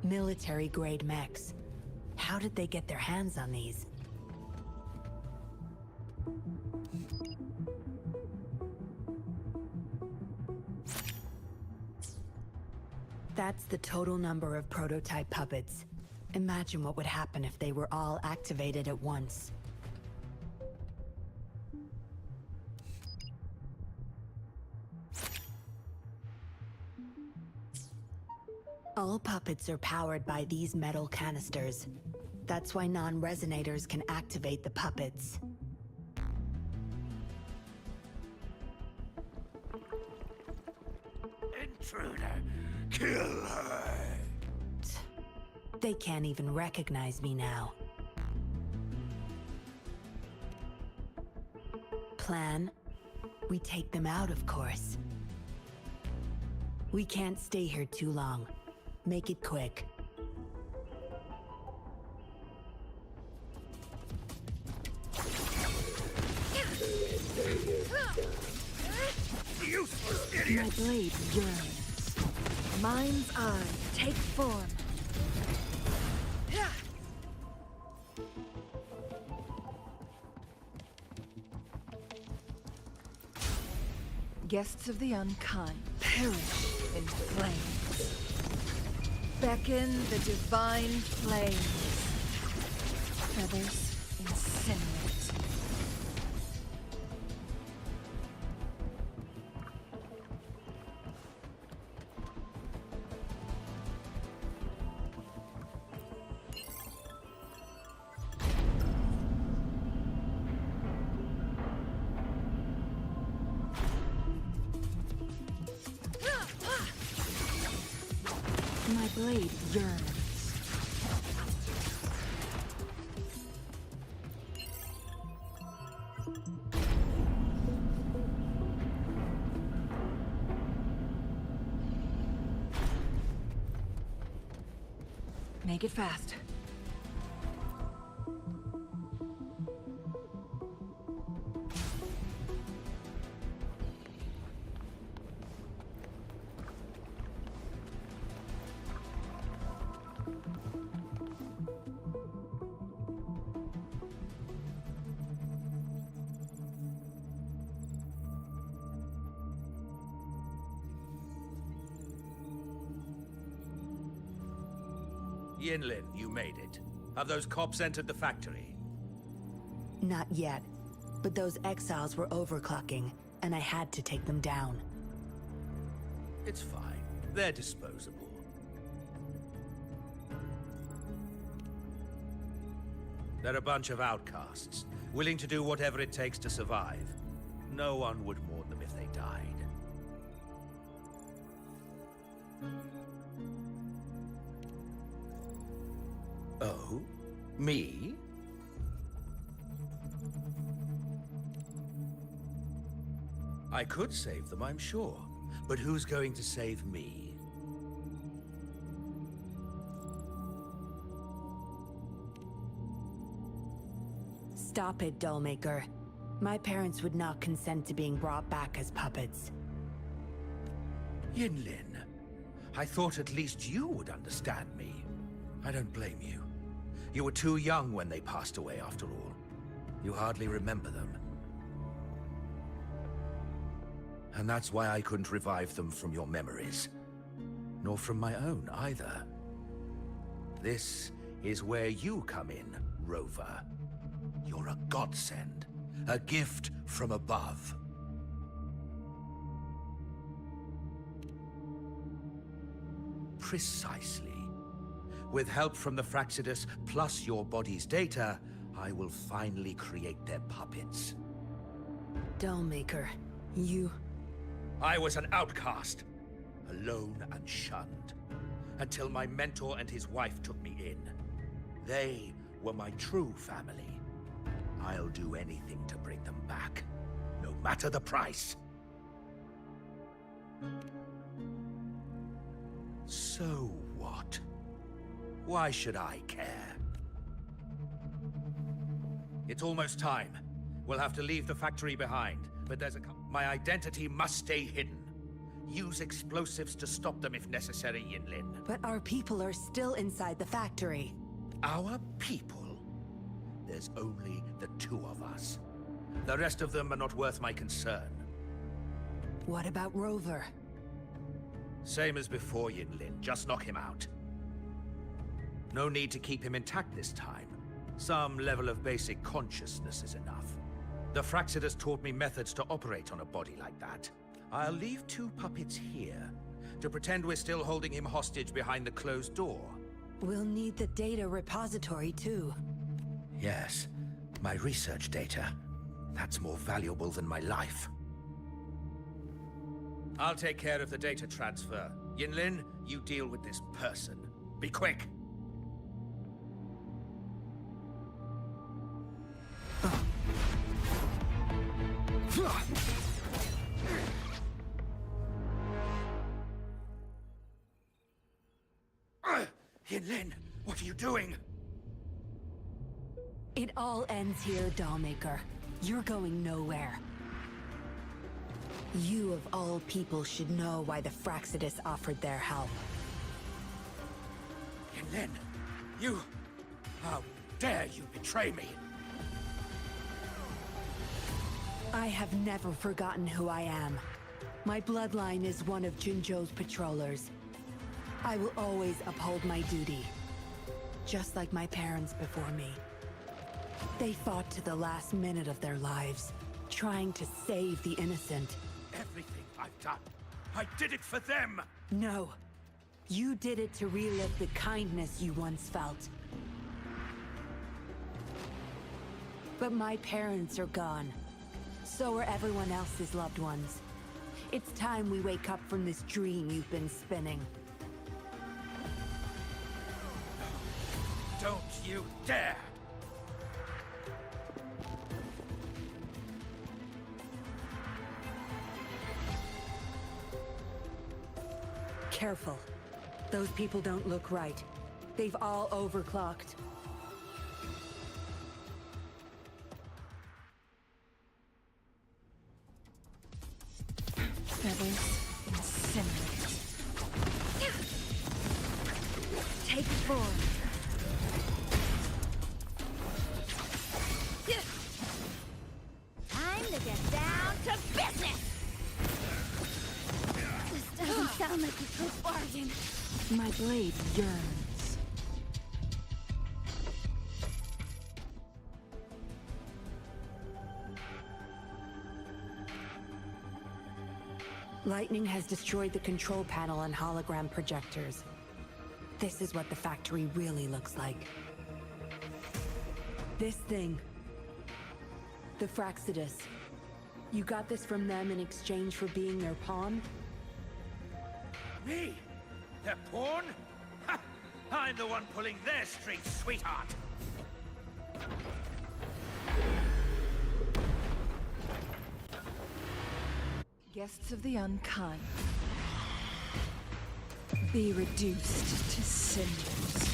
Military-grade mechs. How did they get their hands on these? That's the total number of prototype puppets. Imagine what would happen if they were all activated at once. All puppets are powered by these metal canisters. That's why non-resonators can activate the puppets. Intruder! Kill her! They can't even recognize me now. Plan? We take them out, of course. We can't stay here too long. Make it quick. Useless idiot! My blade yearns. Mind's eye, take form. Guests of the unkind perish in flames. Beckon the divine flames. Feathers incinerate. My blade yearns. Make it fast. Yinlin, you made it. Have those cops entered the factory? Not yet, but those exiles were overclocking, and I had to take them down. It's fine. They're disposable. They're a bunch of outcasts, willing to do whatever it takes to survive. No one would mourn them if they died. Oh? Me? I could save them, I'm sure. But who's going to save me? Stop it, Dollmaker. My parents would not consent to being brought back as puppets. Yinlin, I thought at least you would understand me. I don't blame you. You were too young when they passed away, after all. You hardly remember them. And that's why I couldn't revive them from your memories. Nor from my own, either. This is where you come in, Rover. You're a godsend. A gift from above. Precisely. With help from the Fraxidus, plus your body's data, I will finally create their puppets. Dollmaker, you... I was an outcast, alone and shunned, until my mentor and his wife took me in. They were my true family. I'll do anything to bring them back, no matter the price. So what? Why should I care? It's almost time. We'll have to leave the factory behind, but my identity must stay hidden. Use explosives to stop them if necessary, Yinlin. But our people are still inside the factory. Our people? There's only the two of us. The rest of them are not worth my concern. What about Rover? Same as before, Yinlin. Just knock him out. No need to keep him intact this time. Some level of basic consciousness is enough. The Fraxidus taught me methods to operate on a body like that. I'll leave two puppets here to pretend we're still holding him hostage behind the closed door. We'll need the data repository too. Yes, my research data. That's more valuable than my life. I'll take care of the data transfer. Yinlin, you deal with this person. Be quick! Yinlin, what are you doing? It all ends here, Dollmaker. You're going nowhere. You of all people should know why the Fraxidus offered their help. Yinlin, you... How dare you betray me? I have never forgotten who I am. My bloodline is one of Jinzhou's patrollers. I will always uphold my duty. Just like my parents before me. They fought to the last minute of their lives, trying to save the innocent. Everything I've done, I did it for them! No. You did it to relive the kindness you once felt. But my parents are gone. So are everyone else's loved ones. It's time we wake up from this dream you've been spinning. Don't you dare! Careful. Those people don't look right. They've all overclocked. Feathers incinerate. Take 4. Time to get down to business! This doesn't sound like a good bargain. My blade yearns. Lightning has destroyed the control panel and hologram projectors. This is what the factory really looks like. This thing. The Fraxidus. You got this from them in exchange for being their pawn? Me? Their pawn? Ha! I'm the one pulling their strings, sweetheart! Guests of the unkind. Be reduced to cinders.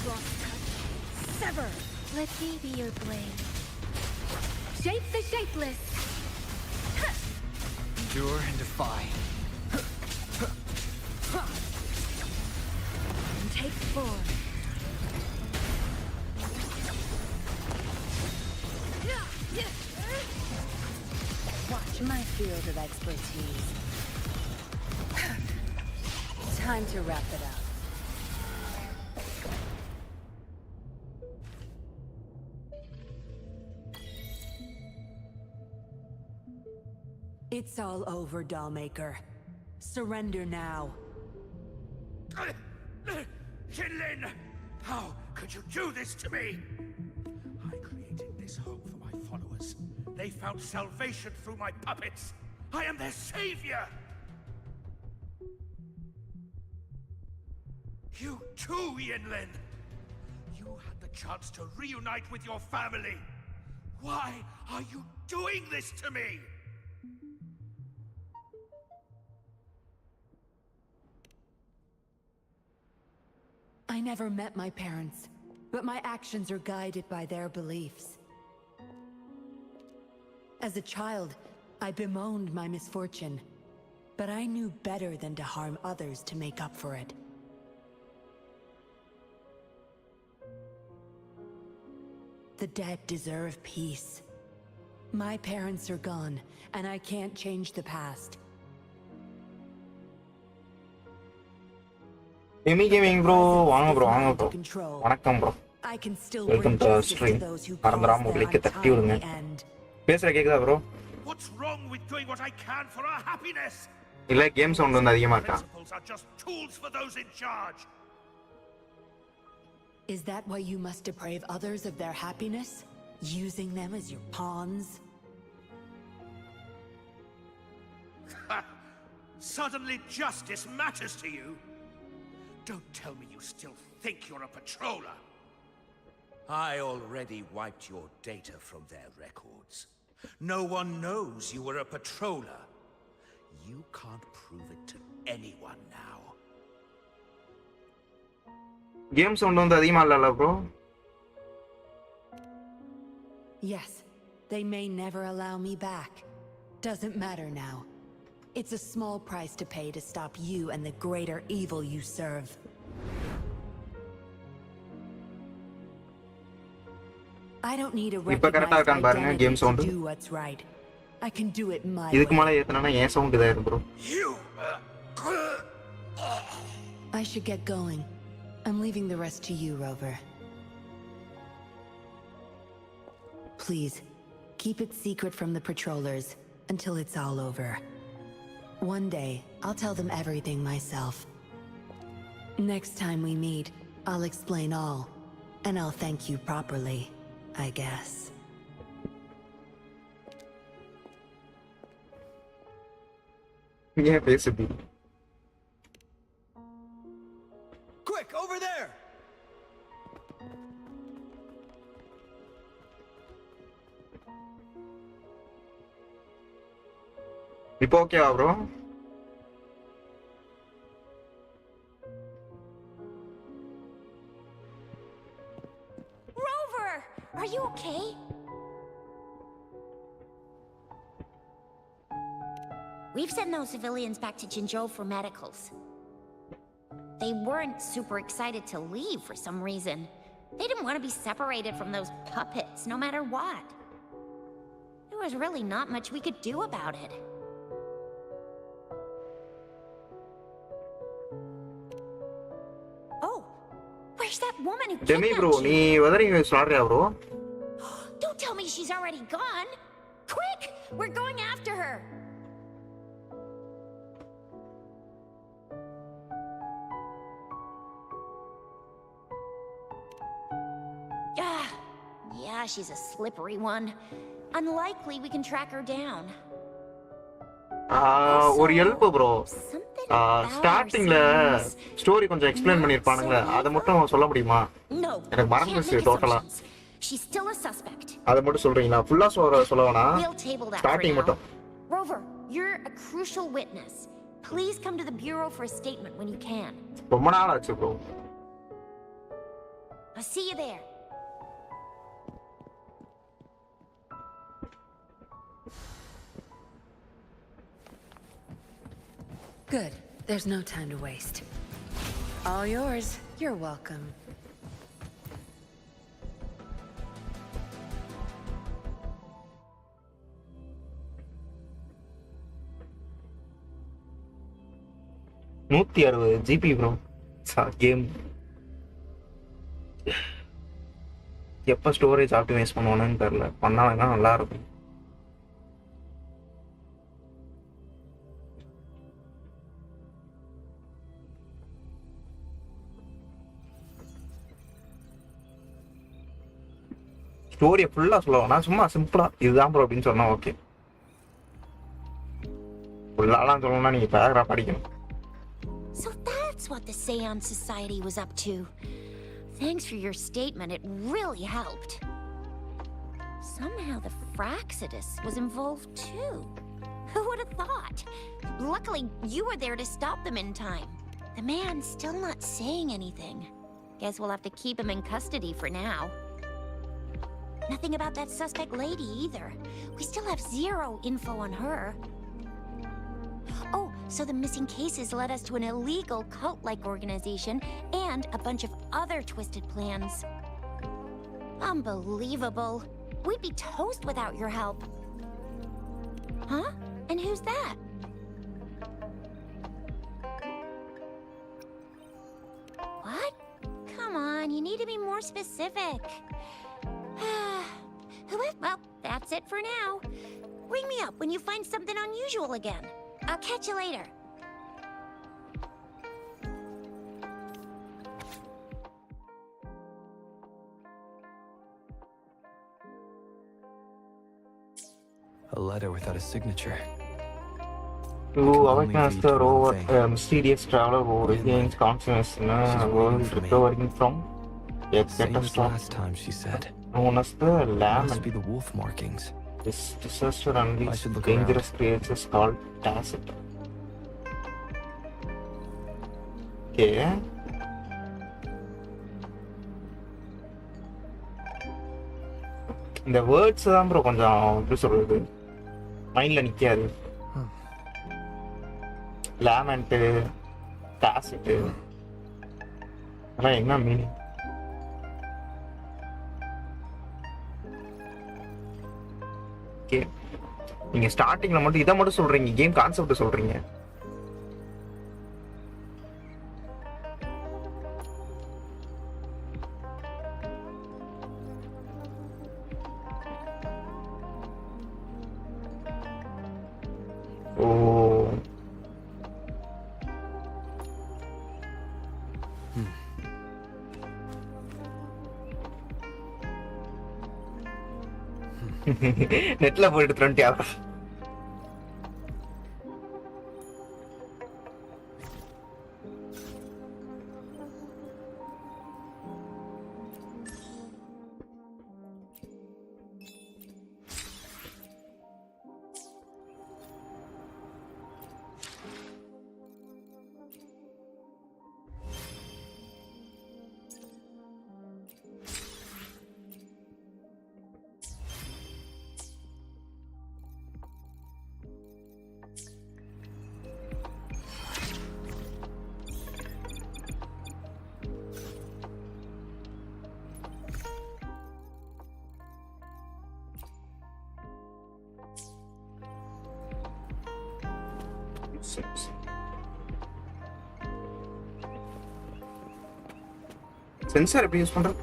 Crosscut. Sever! Let me be your blade. Shape the shapeless! Endure and defy. And take 4. Watch my field of expertise. Time to wrap it up. It's all over, Dollmaker. Surrender now. Jinlin! How could you do this to me? I created this home for my followers. They found salvation through my puppets. I am their savior! You too, Yinlin! You had the chance to reunite with your family. Why are you doing this to me? I never met my parents, but my actions are guided by their beliefs. As a child, I bemoaned my misfortune. but I knew better than to harm others to make up for it. The dead deserve peace. My parents are gone, and I can't change the past. Emi Gaming bro, வாங்க bro, வாங்க bro. வணக்கம் bro. I can still Welcome to our stream. மறந்துடாம உங்களுக்கு தட்டி விடுங்க. பேசுற கேக்குதா bro? What's wrong with doing what I can for our happiness? இல்ல கேம் சவுண்ட் வந்து அதிகமா இருக்கா? Principles are just tools for those in charge. Is that why you must deprive others of their happiness? Using them as your pawns? Suddenly justice matters to you? Don't tell me you still think you're a patroller. I already wiped your data from their records. No one knows you were a patroller. You can't prove it to anyone now. Game sound வந்து அதிகமா இல்லல bro? Yes, they may never allow me back. Doesn't matter now. It's a small price to pay to stop you and the greater evil you serve. I don't need a recognized identity to do what's right. I can do it my way. இதுக்கு மேல ஏத்துனா ஏன் sound இதாயிரும் bro? I should get going. I'm leaving the rest to you, Rover. Please, keep it secret from the patrollers until it's all over. One day, I'll tell them everything myself. Next time we meet, I'll explain all, and I'll thank you properly, I guess. Yeah, basically. Quick, over there! இப்போ ஓகேவா bro? Rover! Are you okay? We've sent those civilians back to Jinzhou for medicals. They weren't super excited to leave for some reason. They didn't want to be separated from those puppets, no matter what. There was really not much we could do about it. Oh, where's that woman who kidnapped Demi bro, you? நீ Wuthering சொல்றியா bro? Don't tell me she's already gone! Quick! We're going after her! Yeah, she's a slippery one. Unlikely we can track her down. ஒரு help bro. ஸ்டார்டிங்ல story கொஞ்சம் explain பண்ணிருப்பானுங்க. அத மட்டும் சொல்ல முடியுமா? எனக்கு மறந்துச்சு டோட்டலா. She's still a suspect. அத மட்டும் சொல்றீங்களா? ஃபுல்லா சொல்லவனா? ஸ்டார்டிங் மட்டும். Rover, you're a crucial witness. Please come to the bureau for a statement when you can. ரொம்ப நாள் ஆச்சு bro. I'll see you there. Good. There's no time to waste. All yours. You're welcome. GB bro. Game. எப்ப storage optimise பண்ணுவானேன்னு தெரியல. பண்ணா வேணா நல்லா இருக்கும். ஸ்டோரியை ஃபுல்லா சொல்லுவாங்க. நான் சும்மா சிம்பிளா இதுதான் ப்ரோ அப்படின்னு சொன்னா ஓகே. ஃபுல்லாலாம் சொல்லணும்னா நீங்க பேராகிராஃப் படிக்கணும். So that's what the Seance Society was up to. Thanks for your statement. It really helped. Somehow the Fraxidus was involved too. Who would have thought? Luckily, you were there to stop them in time. The man's still not saying anything. Guess we'll have to keep him in custody for now. Nothing about that suspect lady either. We still have zero info on her. Oh, So the missing cases led us to an illegal cult-like organization and a bunch of other twisted plans. Unbelievable. We'd be toast without your help. Huh? And who's that? What? Come on, you need to be more specific. Well, that's it for now. Ring me up when you find something unusual again. I'll catch you later. A letter without a signature. To awaken the rover, mysterious traveler who regains consciousness in a world recovering from a Same as catastrophe last time, she said. known as the Must Lament. be the wolf markings. This disaster I unleashed should look dangerous creatures called Tacit. Okay. இந்த words தான் bro கொஞ்சம் எப்படி சொல்றது மைண்ட்ல நிக்காது. Lament, tacit அதெல்லாம் என்ன meaning? Okay, நீங்க ஸ்டார்டிங்ல மட்டும் இதை மட்டும் சொல்றீங்க, கேம் கான்செப்ட் சொல்றீங்க. ஓ, நெட்ல போயிட்டு 20 hours. சென்சார் எப்படி யூஸ் பண்றது?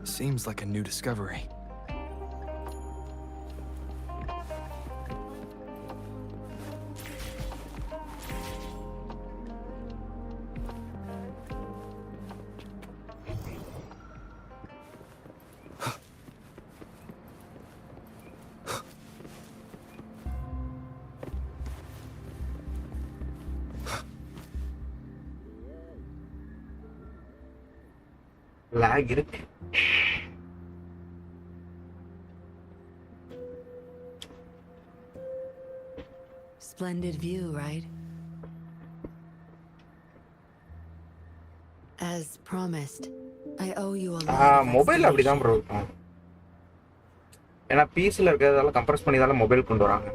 Seems like a new discovery. Lock இருக்கு. Splendid view, right? As promised, I owe you a lot of mobile அப்படிதான் explanation. ப்ரோ இருக்கும். ஏன்னா பிசில இருக்கிறதால கம்ப்ரஸ் பண்ணி தான் மொபைல் கொண்டு வராங்க.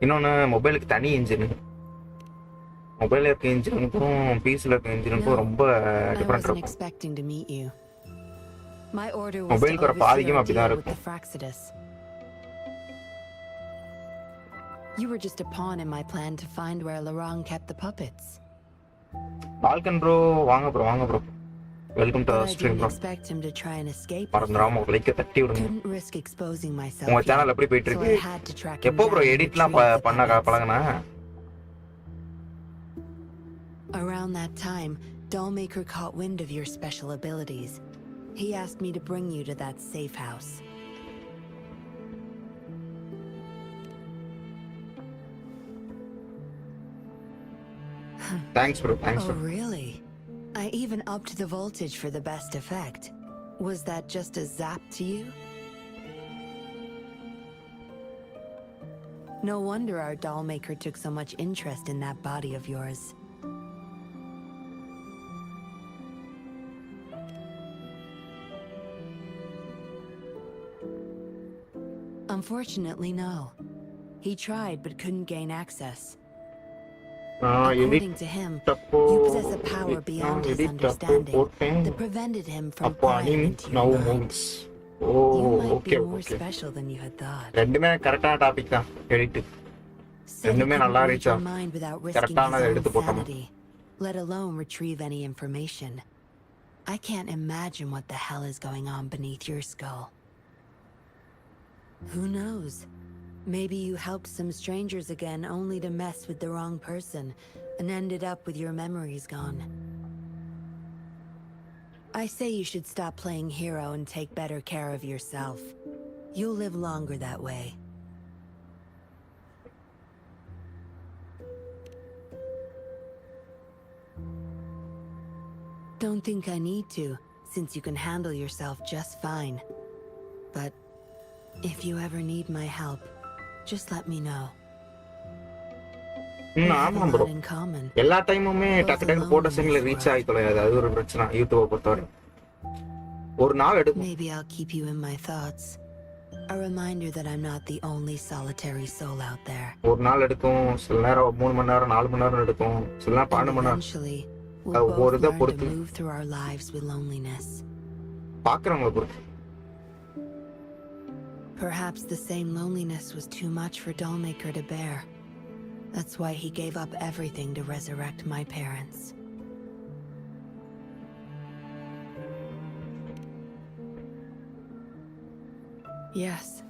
இன்னொன்று மொபைலுக்கு தனி இன்ஜின், மொபைலில் இருக்க இன்ஜினுக்கும் பிசியில் இருக்க இன்ஜினுக்கும் ரொம்ப I டிஃப்ரெண்ட் wasn't இருக்கும். expecting to meet you. My order was Mobile to க்கு ஒரு oversee பாதிக்கும் our அப்படிதான் deal with the இருக்கும். Fraxidus. You were just a pawn in my plan to find where Laurent kept the puppets. Falcon bro, வாங்க bro, வாங்க bro. Welcome to But அவர் I stream didn't bro. expect him to try and escape. மறந்துடாம ஒரு லைக்கை தட்டி விடுங்க. Couldn't risk exposing myself. உங்க yet, channel எப்படி போயிட்டு so இருக்கு? I had to track him எப்போ bro down and எடிட்லாம் retrieve the பண்ண puppets. பழகுனா? Around that time, Dollmaker caught wind of your special abilities. He asked me to bring you to that safe house. Thanks bro, thanks Oh, bro. really? I even upped the voltage for the best effect. Was that just a zap to you? No wonder our dollmaker took so much interest in that body of yours. Unfortunately, no. He tried but couldn't gain access. நான் According to him, you possess a power beyond his understanding போட்டேன் that prevented him from அப்போ prying anime into your now mind. Moves oh You might okay be more okay special than you had thought. ரெண்டுமே கரெக்டான topic தான் edit Said he ரெண்டுமே couldn't நல்லா read Reecha your mind without risking his கரெக்டானதை own எடுத்து போட்டோம் sanity, let alone retrieve any information. I can't imagine what the hell is going on beneath your skull. Who knows? Maybe you helped some strangers again only to mess with the wrong person and ended up with your memories gone. I say you should stop playing hero and take better care of yourself. You'll live longer that way. Don't think I need to, since you can handle yourself just fine. But if you ever need my help, just let me know. We have a ஆமாம் bro lot in common. எல்லா டைமுமே டக்கு டக்கு போட்ட சீன்ல reach ஆகி தொலையாது அது ஒரு பிரச்சனை யூடியூபை பொறுத்தவரை ஒரு நாள் எடுக்கும் Maybe I'll keep you in my thoughts. A reminder that I'm not the only solitary soul out there. ஒரு நாள் எடுக்கும் சில நேரம் 3 மணி நேரம் 4 மணி நேரம் எடுக்கும் சில நேரம் 12 மணி நேரம் Eventually, அது we'll ஒரு both இதை learn to பொறுத்து move through our lives with loneliness. பாக்குறவங்களை பொறுத்து Perhaps the same loneliness was too much for Dollmaker to bear. That's why he gave up everything to resurrect my parents. Yes.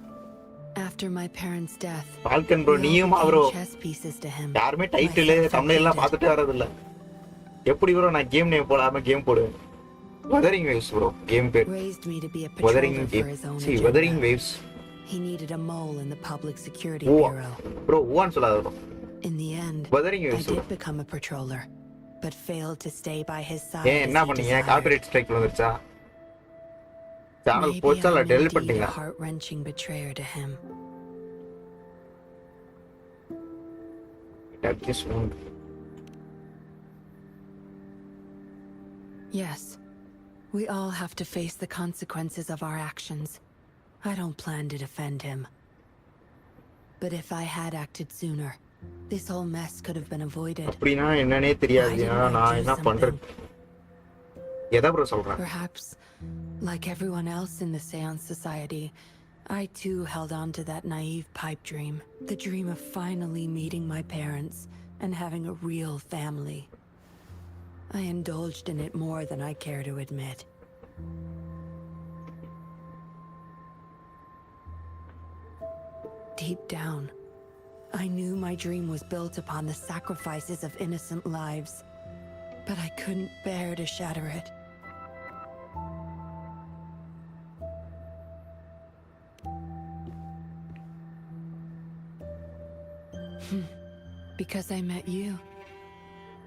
After my parents' death, Falcon bro we all நீயும் became bro chess pieces to him. யாருமே title myself Tamil எல்லாம் included. பார்த்துட்டே வரதில்ல எப்படி bro நான் game name போடாம game போடுவேன் weathering waves bro game பேர் Raised me to be a weathering patroller for his own weathering agenda. Waves He needed a mole in the Public Security oh Bureau. Bro ஓன்னு சொல்லாத bro In the end, weathering I waves did become a patroller, but failed to stay by his side ஏன் as என்ன he பண்ணீங்க desired. Copyright strike வந்துருச்சா channel Maybe போச்சா இல்ல I'm delete indeed a பண்ணிட்டீங்களா heart-wrenching betrayer to him. Just wound. Yes, we all have to face the consequences of our actions. I don't plan to defend him. But if I had acted sooner, this whole mess could have been avoided. அப்படினா என்னன்னே தெரியாது நான் என்ன பண்றது எதை bro சொல்றேன் Perhaps, like everyone else in the Seance Society, I too held on to that naive pipe dream. The dream of finally meeting my parents and having a real family. I indulged in it more than I care to admit. Deep down, I knew my dream was built upon the sacrifices of innocent lives, but I couldn't bear to shatter it. Because I met you,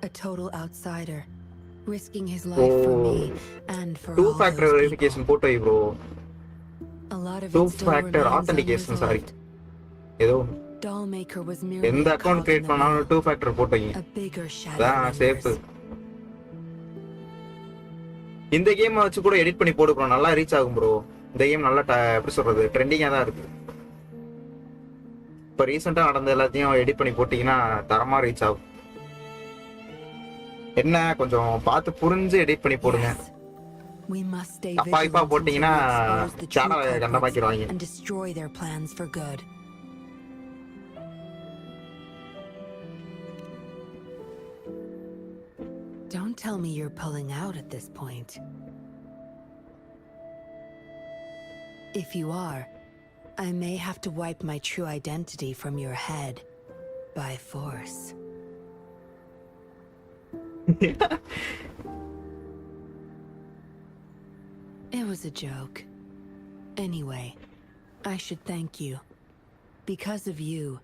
a total outsider, risking his life for me and for two all factor those verification people. Photo bro A lot of two it still factor remains authentication sorry unresolved. ஏதோ Dollmaker was merely எந்த a account cog in create the பண்ணாலும் wheel, two factor போட்டோங்க a bigger shadow அதான் safe lingers. இந்த கேமை வச்சு கூட edit பண்ணி போடு ப்ரோ நல்லா ரீச் ஆகும் ப்ரோ இந்த கேம் நல்லா எப்படி சொல்றது ட்ரெண்டிங்கா தான் இருக்கு இப்போ ரீசெண்டா நடந்த எல்லாத்தையும் எடிட் பண்ணி போட்டீங்கன்னா தரமா ரீச் ஆகும் என்ன கொஞ்சம் பார்த்து புரிஞ்சு எடிட் பண்ணி போடுங்க Yes. We must stay தப்பா இப்பா vigilant until we போட்டீங்கன்னா expose the true சேனலை culprits கண்டமாக்கிடுவாங்க and destroy their plans for good. Don't tell me you're pulling out at this point. If you are, I may have to wipe my true identity from your head by force. It was a joke. Anyway, I should thank you. Because of you,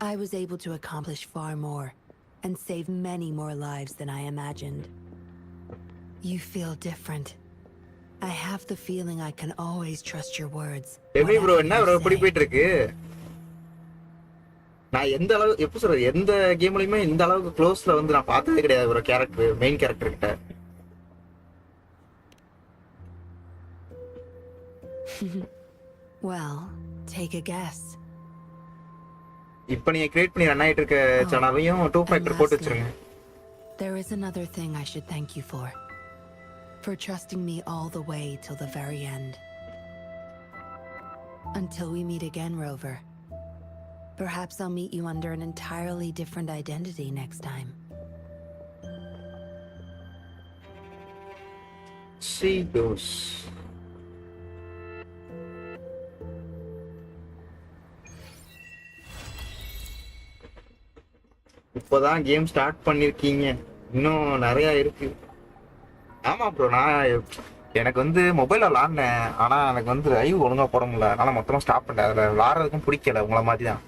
I was able to accomplish far more and save many more lives than I imagined. You feel different. I have the feeling I can always trust your words. எப்படி bro whatever என்ன you bro இப்படி say. போயிட்டு இருக்கு நான் எந்த அளவு எப்படி சொல்றது எந்த கேம்லயுமே இந்த அளவுக்கு க்ளோஸ்ல வந்து நான் பார்த்ததே கிடையாது ப்ரோ கேரக்டர் மெயின் கேரக்டர் கிட்ட Well, Take a guess. இப்போ நீங்க கிரியேட் பண்ணி ரன் ஆயிட்டு இருக்க சேனலையும் 2 And ஃபேக்டர் போட்டு lastly, வச்சிருங்க. there is another thing I should thank you for trusting me all the way till the very end. Until we meet again, Rover. Perhaps I'll meet you under an entirely different identity next time. She goes. இப்போதான் game start பண்ணிருக்கீங்க, இன்னும் நிறைய இருக்கு. ஆமா bro, நான் எனக்கு வந்து மொபைலில் விளாட்னேன், ஆனால் எனக்கு வந்து லைவ் ஒழுங்காக போட முடியல, அதனால் மொத்தமாக ஸ்டாப் பண்ணிட்டேன். அதில் விளாட்றதுக்கும் பிடிக்கல, உங்களை மாதிரி தான்.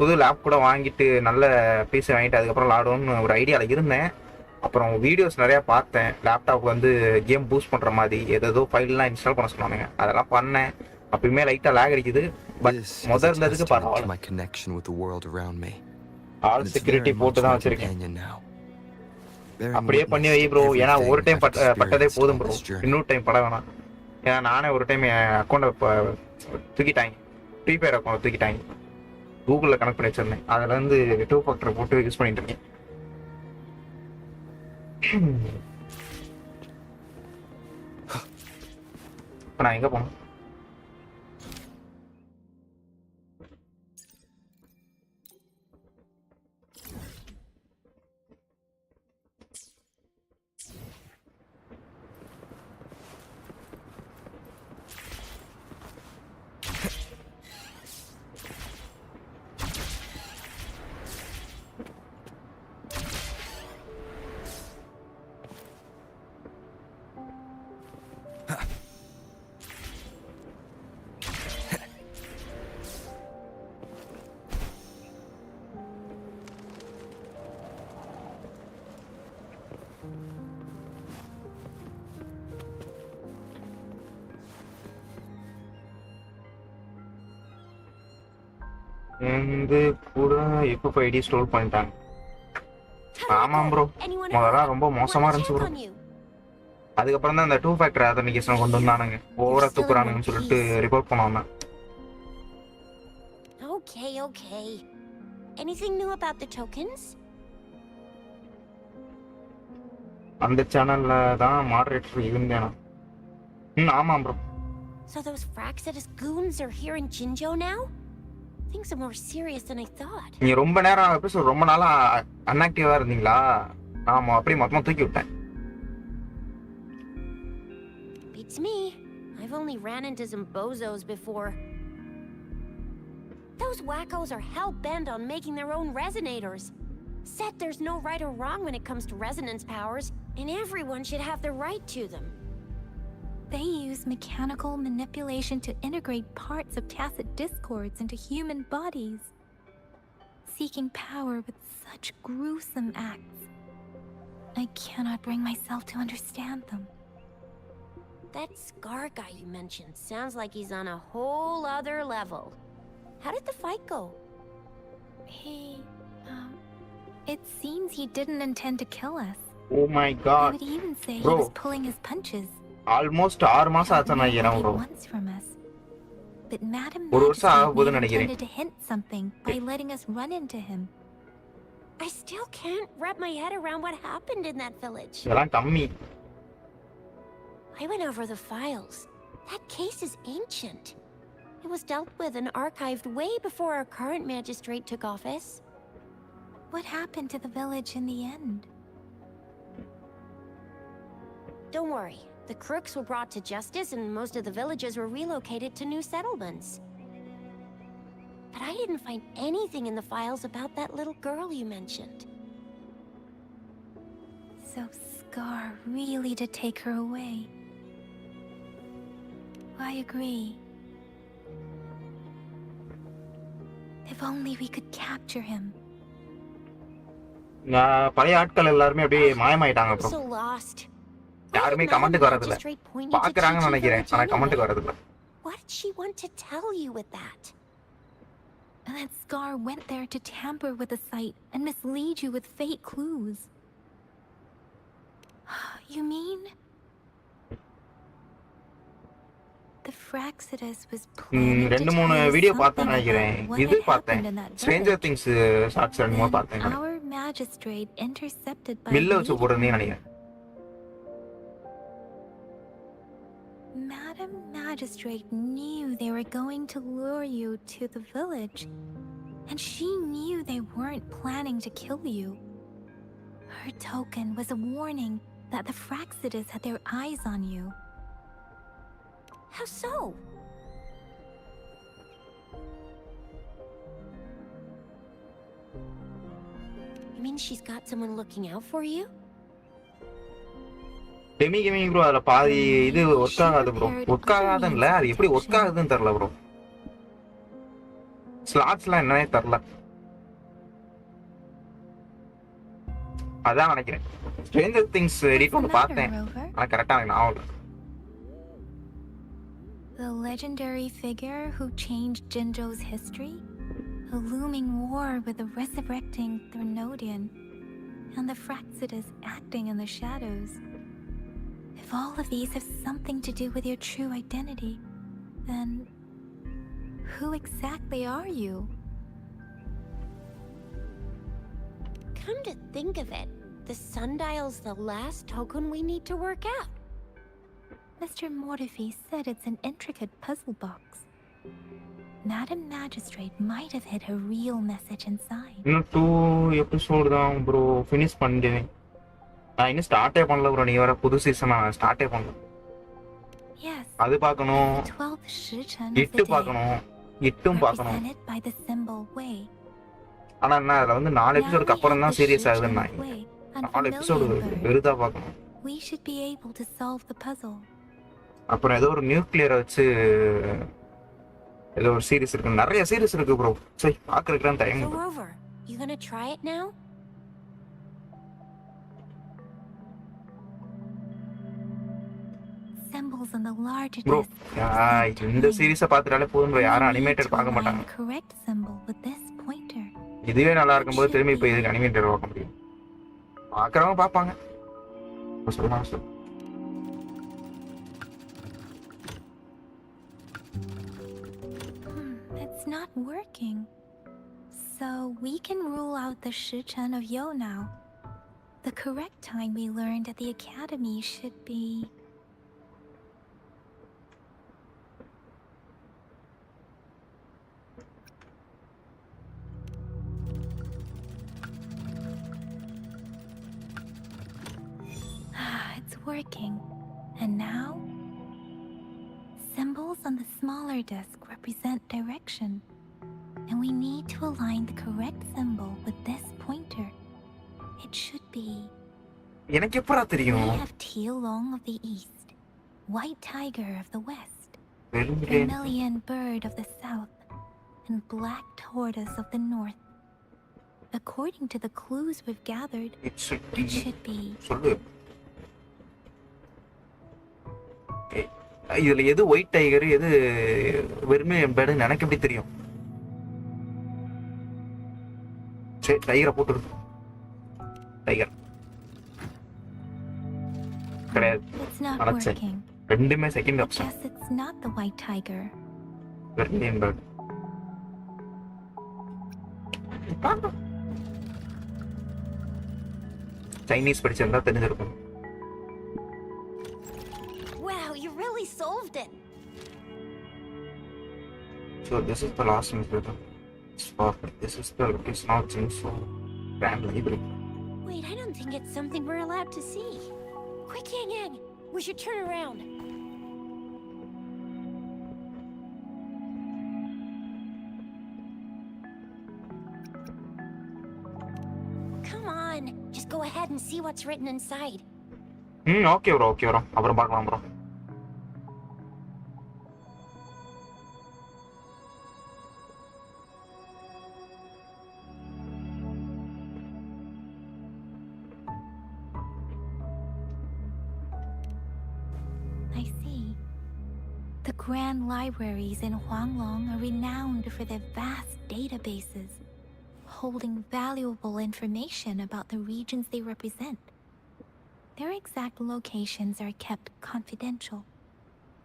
புது லேப் கூட வாங்கிட்டு நல்ல பீஸ் வாங்கிட்டு அதுக்கப்புறம் விளாடுவோன்னு ஒரு ஐடியாவில் இருந்தேன். அப்புறம் வீடியோஸ் நிறையா பார்த்தேன், லேப்டாப் வந்து கேம் பூஸ்ட் பண்ணுற மாதிரி ஏதோ ஃபைல்லாம் இன்ஸ்டால் பண்ண சொன்னானுங்க, அதெல்லாம் பண்ணேன். அப்பயுமே லைட்டாக லேக் அடிக்குது. பட் முதல்ல இருந்ததுக்கு பரவாயில்ல. ஆல் செக்யூரிட்டி போட்டு தான் வச்சிருக்கேன். அப்படியே பண்ணி வை ப்ரோ, ஏன்னா ஒரு டைம் பட்டதே போதும் ப்ரோ, இன்னொரு டைம் பட வேணாம். ஏன்னா நானே ஒரு டைம் என் அக்கௌண்ட்டை தூக்கிட்டாங்க, ஃப்ரீ ஃபயர் அக்கௌண்ட் தூக்கிட்டாங்க. கூகுளில் கனெக்ட் பண்ணி வச்சிருந்தேன், அதில் வந்து 2 ஃபேக்டர் போட்டு யூஸ் பண்ணிட்டு இருக்கேன். இப்போ நான் எங்கே போனேன்? வந்து கூட எப்போ ஐடி ஸ்டோர் பண்ணிட்டாங்க. ஆமாம் ப்ரோ, முதல்ல ரொம்ப மோசமா இருந்துச்சு ப்ரோ. அதுக்கப்புறம் தான் இந்த 2 ஃபேக்டர் ஆத்தன்டிகேஷன் கொண்டு வந்தானுங்க, ஓவரா தூக்குறானுங்கன்னு சொல்லிட்டு ரிப்போர்ட் பண்ணாங்க. Okay. Anything new about the tokens? அந்த சேனல்ல தான் மாடரேட்டர் இருந்தேனா? ஆமாம் bro. So those Fraxidus goons are here in Jinzhou now? Things are more serious than I thought. நீங்க ரொம்ப நேரம் எபிசோட் ரொம்ப நாளா அன்ஆக்டிவா இருந்தீங்களா? ஆமா, அப்படியே மொத்தமா தூக்கி விட்டேன். Beats me. I've only ran into some bozos before. Those wackos are hell-bent on making their own resonators. Said there's no right or wrong when it comes to resonance powers, and everyone should have the right to them. They use mechanical manipulation to integrate parts of tacit discords into human bodies, seeking power with such gruesome acts. I cannot bring myself to understand them. That Scar guy you mentioned sounds like he's on a whole other level. How did the fight go? It seems he didn't intend to kill us. Oh my god. I would even say Bro. he was pulling his punches. Almost 6 மாசம் ஆச்சு நினைக்கிறேன் bro. But Madam ஒரு வருஷம் ஆக போகுதுன்னு நினைக்கிறேன். intended to hint something by letting us run into him. I still can't wrap my head around what happened in that village. இதெல்லாம் கம்மி. I went over the files. That case is ancient. It was dealt with and archived way before our current magistrate took office. What happened to the village in the end? Don't worry. The crooks were brought to justice and most of the villagers were relocated to new settlements. But I didn't find anything in the files about that little girl you mentioned. So Scar really did take her away. I agree. If only we could capture him. பழைய ஆட்கள் எல்லாரும் அப்படியே மாயமாயிட்டாங்க bro. So lost. யாருமே கமெண்ட்க்கு வரது இல்ல. பாக்குறாங்கன்னு நினைக்கிறேன், ஆனா கமெண்ட்க்கு வரது இல்ல. What did she want to tell you with that? And that Scar went there to tamper with the site and mislead you with fake clues. You mean the Fraxidus was planning to ரெண்டு tell மூணு you video something பார்த்தேன் நினைக்கிறேன். about what இது had பார்த்தேன், happened in that stranger village. Things shorts ரெண்டு மூணு Then பார்த்தேன். our magistrate intercepted by பில்ல வச்சு leader. போடுறேன்னு நினைக்கிறேன். Madam Magistrate knew they were going to lure you to the village, and she knew they weren't planning to kill you. Her token was a warning that the Fraxidus had their eyes on you. How so? You mean she's got someone looking out for you? Demi gaming bro, அதில் பாதி இது work ஆகாது bro. Work ஆகாதுன்னு அது எப்படி work ஆகுதுன்னு தெரில bro. ஸ்லாட்ஸ்லாம் என்னன்னே தெரில. அதான் நினைக்கிறேன். ஸ்ட்ரேஞ்சர் திங்ஸ் எடிட் ஒன்று பார்த்தேன், ஆனால் கரெக்டாக எனக்கு ஞாபகம் இல்லை. The legendary figure who changed Jinzhou's history? A looming war with the resurrecting Threnodian, and the Fraxidus acting in the shadows. If all of these have something to do with your true identity, then who exactly are you? Come to think of it, the sundial's the last token we need to work out. Mr. Mortifi said it's an intricate puzzle box. Madam Magistrate might have hid her real message inside. இன்னும் 2 episode தான் bro finish பண்ணிடுவேன். நான் இன்னும் ஸ்டார்ட்டே பண்ணல bro. நீ வர புது season நான் ஸ்டார்ட்டே பண்ணல. Yes. அது பார்க்கணும், 12th Shichen இட்டு பார்க்கணும், இட்டும் பார்க்கணும். represented by the symbol way. ஆனா என்ன அதில் வந்து 4 எபிசோடுக்கு அப்புறம் தான் சீரியஸ் ஆகுதுன்னு நான் 4 எபிசோடு வெறுதா பார்க்கணும். We should be able to solve the puzzle. அப்புறம் ஏதோ ஒரு நியூக்ளியரை வச்சு ஏதோ ஒரு சீரிஸ் இருக்கு, நிறைய சீரிஸ் இருக்கு ப்ரோ. சரி பார்க்கறதுக்கு time. So Rover, you gonna try it now? Symbols on the larger bro disc. இந்த சீரிஸை பார்த்துட்டாலே போதும் ப்ரோ. யாரும் அனிமேட்டட் பார்க்க மாட்டாங்க. Correct symbol with this pointer. இதுவே நல்லா இருக்கும்போது திரும்பி இப்போ இதுக்கு அனிமேட்டட் பார்க்க முடியும். பார்க்குறவங்க பார்ப்பாங்க. சொல்லலாம் sir. It's not working. So we can rule out the Shichen of Yo now. The correct time we learned at the academy should be... It's working. And now? Symbols on the smaller disc represent direction. And we need to align the correct symbol with this pointer. It should be... எனக்கு எப்பரா தெரியும்? We have Tielong of the east, White Tiger of the west, Vermilion Bird of the south, and Black Tortoise of the north. According to the clues we've gathered, it should be... சொல்லு. இதுல எது white tiger எது vermilion பேர்டுன்னு எனக்கு எப்படி தெரியும்? சரி டைகரை போட்டுரு. Tiger கிடையாது. It's not அடச்சே. working. ரெண்டுமே second I option. guess it's not the White Tiger. Vermilion bird. Chinese படிச்சிருந்தா தெரிஞ்சிருக்கும். Wow, you really solved it. So this is the last method. This is the location of Jinzhou Grand Library. Wait, I don't think it's something we're allowed to see. Quick, Yang Yang, we should turn around. Come on, just go ahead and see what's written inside. Okay bro, okay bro. அப்புறம் பார்க்கலாம் bro. I see. The grand libraries in Huanglong are renowned for their vast databases, holding valuable information about the regions they represent. Their exact locations are kept confidential.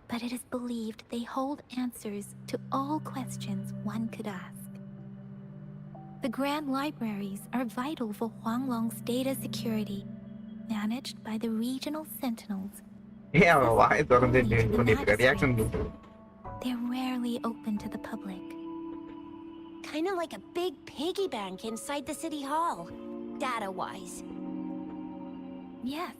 but it is believed they hold answers to all questions one could ask. The Grand Libraries are vital for Huanglong's data security, managed by the regional sentinels. ஏன் அவன் வாயை திறந்து Only to the பண்ணிட்டு reaction magistrates. They're rarely open to the public. Kinda like a big piggy bank inside the city hall, data-wise. Yes,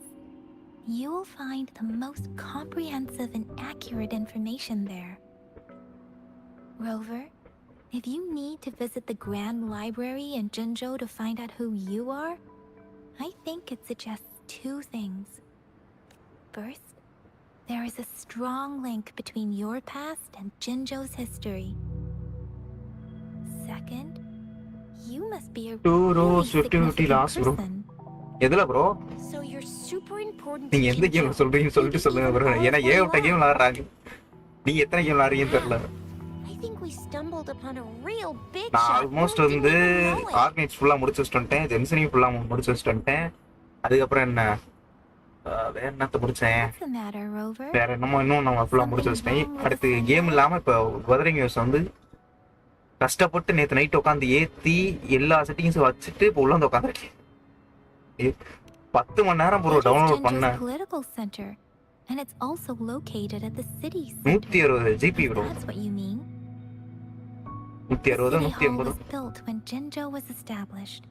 you will find the most comprehensive and accurate information there. Rover, if you need to visit the Grand Library in Jinzhou to find out who you are, I think it suggests two things. First, there is a strong link between your past and Jinzhou's history. Second, you must be a Two really rows, 50 significant last, bro. person. எதுல bro So you're super important. நீங்க to எந்த game Jinzhou. சொல்றீங்கன்னு சொல்லிட்டு சொல்லுங்க bro. ஏன்னா ஏகப்பட்ட game விளையாடுறாங்க. நீங்க எத்தனை கேம் விளையாடுறீங்கன்னு தெரியல. I think we stumbled upon a real big நான் shot. ஆல்மோஸ்ட் and we வந்து didn't even know it. Organise ஃபுல்லா முடிச்சு வச்சுட்டேன். ஜென்சனையும் ஃபுல்லா முடிச்சு வச்சுட்டேன். அதுக்கப்புறம் என்ன வேற என்னத்த முடிச்சேன். What's the matter, Rover? வேற என்னமோ இன்னும் நம்ம ஃபுல்லா முடிச்சு வச்சிட்டேன். அடுத்து கேம் இல்லாம இப்போ Wuthering வந்து கஷ்டப்பட்டு நேற்று நைட் உட்காந்து ஏத்தி எல்லா செட்டிங்ஸும் வச்சுட்டு இப்போ உள்ள வந்து உட்காந்துருக்கேன். 10 மணி நேரம் bro It is download Jinzhou's பண்ணேன். political center, and it's also located at the city center. 160 GB If bro. that's what you mean. 160 City Hall 180. was built when Jinzhou was established.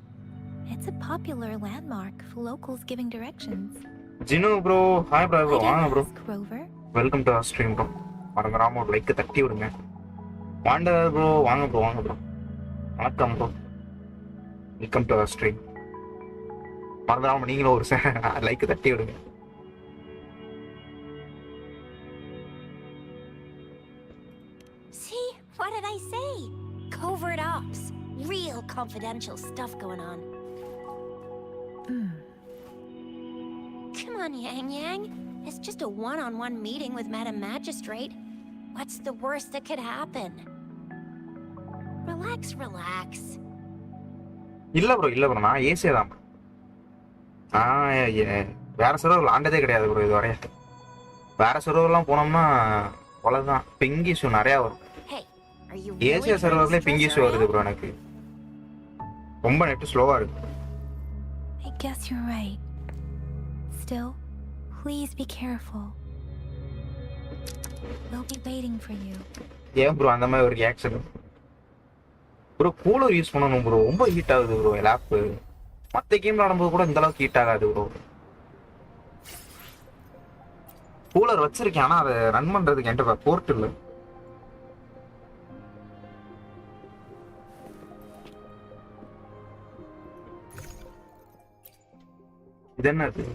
It's a popular landmark for locals giving directions. Jinu bro hi bro Why do வாங்க you bro. ask, Rover? Welcome to our stream bro. மறந்துடாம ஒரு like தட்டி விடுங்க. Wander bro வாங்க bro வாங்க bro. வணக்கம் bro. Welcome to our stream. மறந்துடாம நீங்களும் ஒரு லைக் தட்டி விடுங்க. See, what did I say? Covert ops. Real confidential stuff going on. Come on, Yang Yang. It's just a one-on-one meeting with Madam Magistrate. What's the worst that could happen? Relax, relax. இல்ல bro நான் Asia தான். வேற server விளாண்டதே கிடையாது bro இது வரைய. வேற சர்வர்லாம் போனோம்னா அவ்வளவுதான் பிங் இஷ்யூ நிறைய வரும். Hey, are you Asia really trying to சர்வர்ல பிங் stress இஷ்யூ her வருது out? ப்ரோ எனக்கு. ரொம்ப நெட் ஸ்லோவா இருக்கு. I guess you're right. Still, please be careful. We'll be waiting for you. ஏன் ப்ரோ அந்த மாதிரி ஒரு ரியாக்ஷன் ப்ரோ? கூலர் யூஸ் பண்ணணும் ப்ரோ. ரொம்ப ஹீட் ஆகுது ப்ரோ லேப். மற்ற கேம் விளாடும்போது கூட இந்த அளவுக்கு ஹீட் ஆகாது ப்ரோ. கூலர் வச்சிருக்கேன் ஆனா அதை ரன் பண்றதுக்கு என்கிட்ட போர்ட் இல்லை. இது என்னது?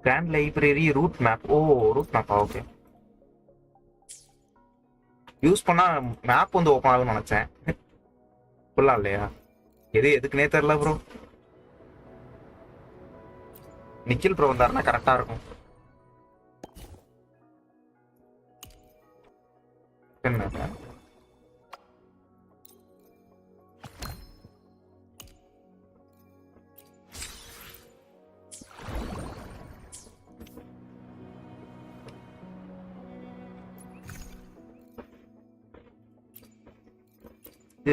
Grand library route map. Oh route மேப்பா? ஓகே. யூஸ் பண்ணா மேப் வந்து ஓப்பன் ஆகும்னு நினைச்சேன். ஃபுல்லா இல்லையா? எதுக்குன்னே தெரியல ப்ரோ. நிக்கில் ப்ரோ வந்தாருன்னா கரெக்டா இருக்கும். என்ன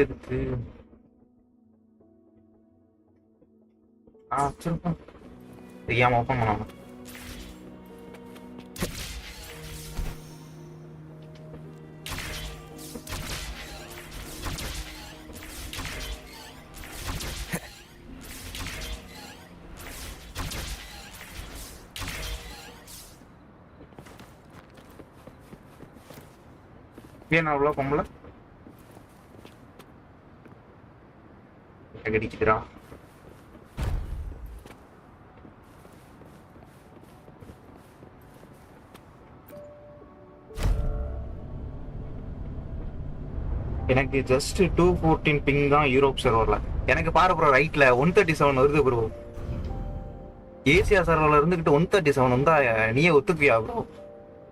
எதுக்கு வச்சிருப்பேன் தெரியாம ஓப்பன் பண்ணாம. ஏன் அவ்வளோ பொம்பளை அடிக்குதுடா. எனக்கு ஜஸ்ட் 214 பிங் தான் யூரோப் சர்வர்ல. எனக்கு பாரு ப்ரோ ரைட்ல 137 வருது ப்ரோ. ஏசியா சர்வர்ல இருந்துகிட்டு 137 வந்தா நீயே ஒத்துக்குவியா ப்ரோ?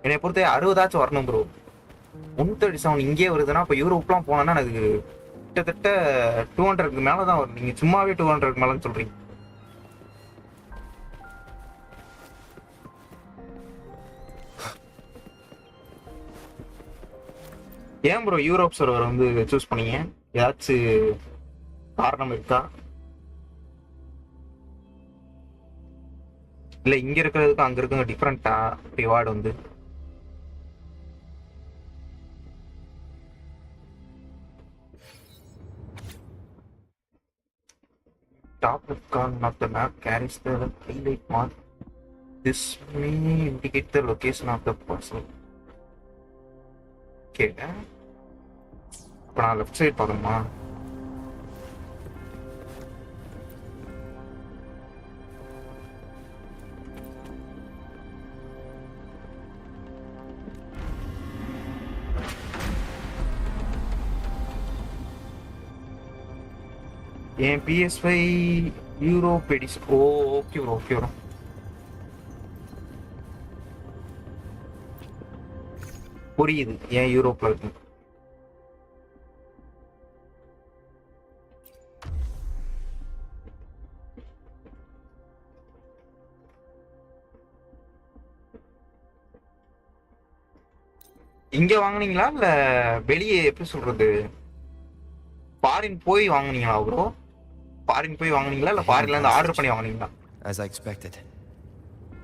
என்னை பொறுத்த 60 வரணும் ப்ரோ. 137 இங்கே வருதுன்னா இப்போ யூரோப்லாம் போனோன்னா எனக்கு கிட்டத்தட்ட 200க்கு மேல தான் வரும். நீங்க சும்மாவே 200க்கு மேலன்னு சொல்றீங்க. ஏன் ப்ரோ யூரோப் சர்வர் வந்து சூஸ் பண்ணீங்க? ஏதாச்சும் காரணம் இருக்கா? இல்ல இங்க இருக்கிறதுக்கு அங்க இருக்கிற டிஃபரெண்டா ரிவார்டு வந்து? Top left corner of the map carries the highlight mark. This may indicate the location of the person. Okay. இப்போ நான் லெஃப்ட் சைடு பார்க்கணுமா? என் PS5 Europe edition. Okay bro, okay bro. புரியுது ஏன் யூரோப்ல இருக்கு. இங்க வாங்குனீங்களா இல்ல வெளியே எப்படி சொல்றது, ஃபாரின் போய் வாங்குனீங்களா ப்ரோ? ஃபாரின் போய் வாங்குனீங்களா இல்ல ஃபாரின்ல இருந்து ஆர்டர் பண்ணி வாங்குனீங்களா? As I expected.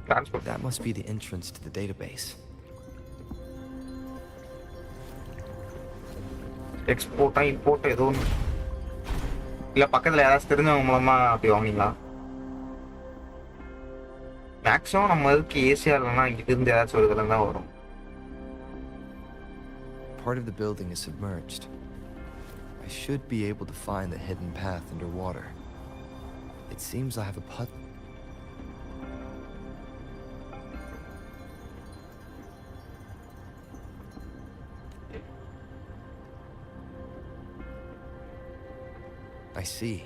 Transport. That must be the entrance to the database. எக்ஸ்போர்ட்டா இம்போர்ட் ஏதோ ஒன்று. இல்ல பக்கத்துல யாராச்சும் தெரிஞ்சவங்க மூலமா அப்படி வாங்குனீங்களா? மேக்ஸிமம் நம்ம இதுக்கு ஏசியா இல்லைன்னா இங்கிட்ட இருந்து ஏதாச்சும் ஒரு இதுல தான் வரும். Part of the building is submerged. I should be able to find the hidden path underwater. It seems I have a puzzle. I see.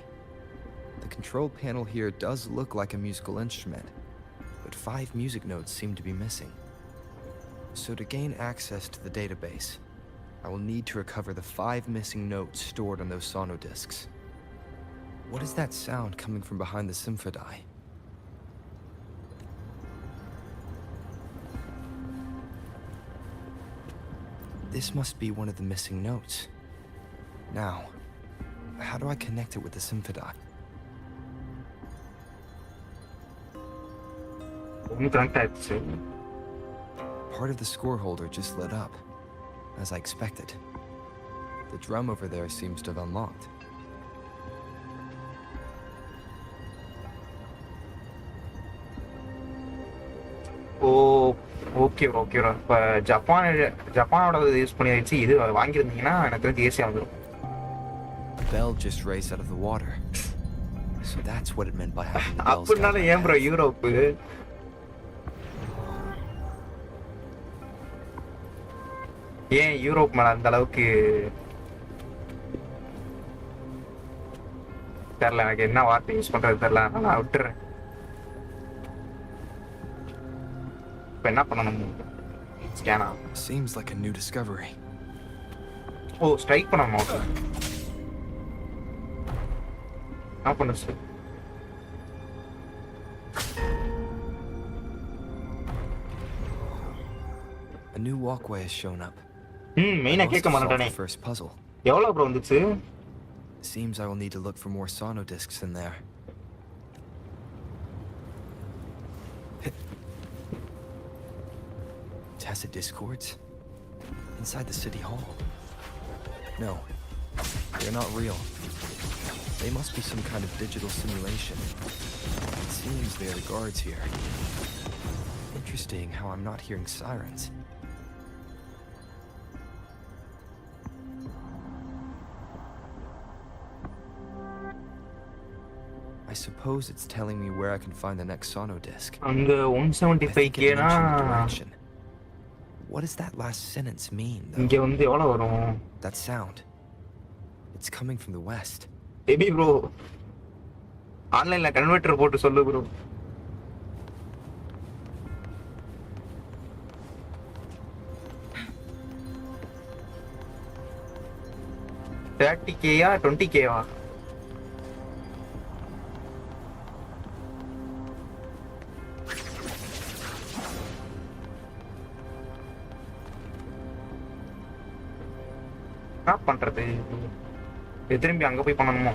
The control panel here does look like a musical instrument, but 5 music notes seem to be missing. So to gain access to the database, I will need to recover the 5 missing notes stored on those sonodiscs. What is that sound coming from behind the symphony? This must be one of the missing notes. Now, how do I connect it with the symphony? ஒன்று connect ஆயிடுச்சு. Part of the score holder just lit up, as I expected. The drum over there seems to have unlocked. Oh okay bro, okay bro. இப்போ ஜப்பானோட use பண்ணி வச்சு இது வாங்கியிருந்தீங்கன்னா எனக்கு தெரிஞ்சு ஈஸியாக வந்துடும். The bell just raised out of the water. So that's what it meant by having the bells. அப்படினால ஏன் ப்ரோ யூரோப்பு? ஏன் யூரோப் மேல அந்த அளவுக்கு தெரியல, எனக்கு என்ன வார்த்தை யூஸ் பண்றது தெரியல, நான் விட்டுறேன். இப்போ என்ன பண்ணணும்? ஸ்கேனா? Seems like a new discovery. Oh strike பண்ணணும். ஓகே என்ன பண்ணு sir? A new walkway has shown up. மெயினா கேட்க மாட்டேனே. First puzzle. எவ்வளவு ப்ரோ வந்துச்சு? Seems I will need to look for more sonodiscs in there. Tacit discords? Inside the city hall? No, they're not real. They must be some kind of digital simulation. It seems they are the guards here. Interesting how I'm not hearing sirens. I suppose it's telling me where I can find the next sonodisc. அங்க I think it 175k னா mentioned the direction. What does that last sentence mean, though? இங்க வந்து எவ்வளவு வரும்? That sound. It's coming from the west. Baby bro ஆன்லைன்ல converter போட்டு சொல்லு bro. $30K 20K? என்ன பண்றது? திரும்பி அங்க போய் பண்ணணுமோ?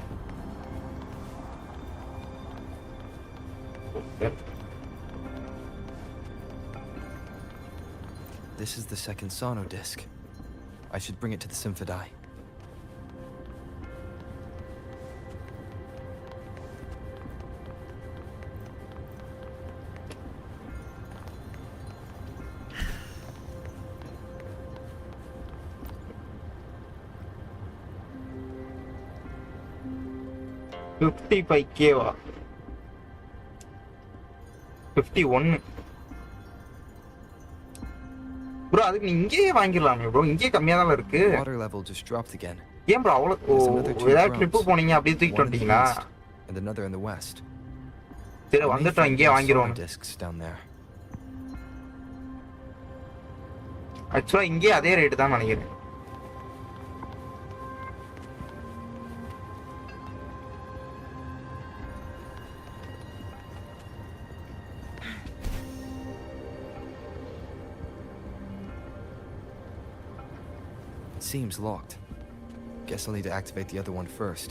This is the second sono disc. I should bring it to the Symphony. $55K. 51. Bro அதுக்கு நீ இங்கேயே வாங்கிடலாமே ப்ரோ, இங்கேயே கம்மியாக தான் இருக்கு. Water level just dropped again. ஏன் ப்ரோ அவ்வளோ ஏதாவது ட்ரிப்பு போனீங்க அப்படியே தூக்கிட்டு வந்துட்டீங்களா? And another in the west. சரி வந்துட்டோம், இங்கேயே வாங்கிடுவோம். Discs down there. ஆக்சுவலாக இங்கேயே அதே ரேட்டு தான் நினைக்கிறேன். Seems locked. Guess I'll need to activate the other one first.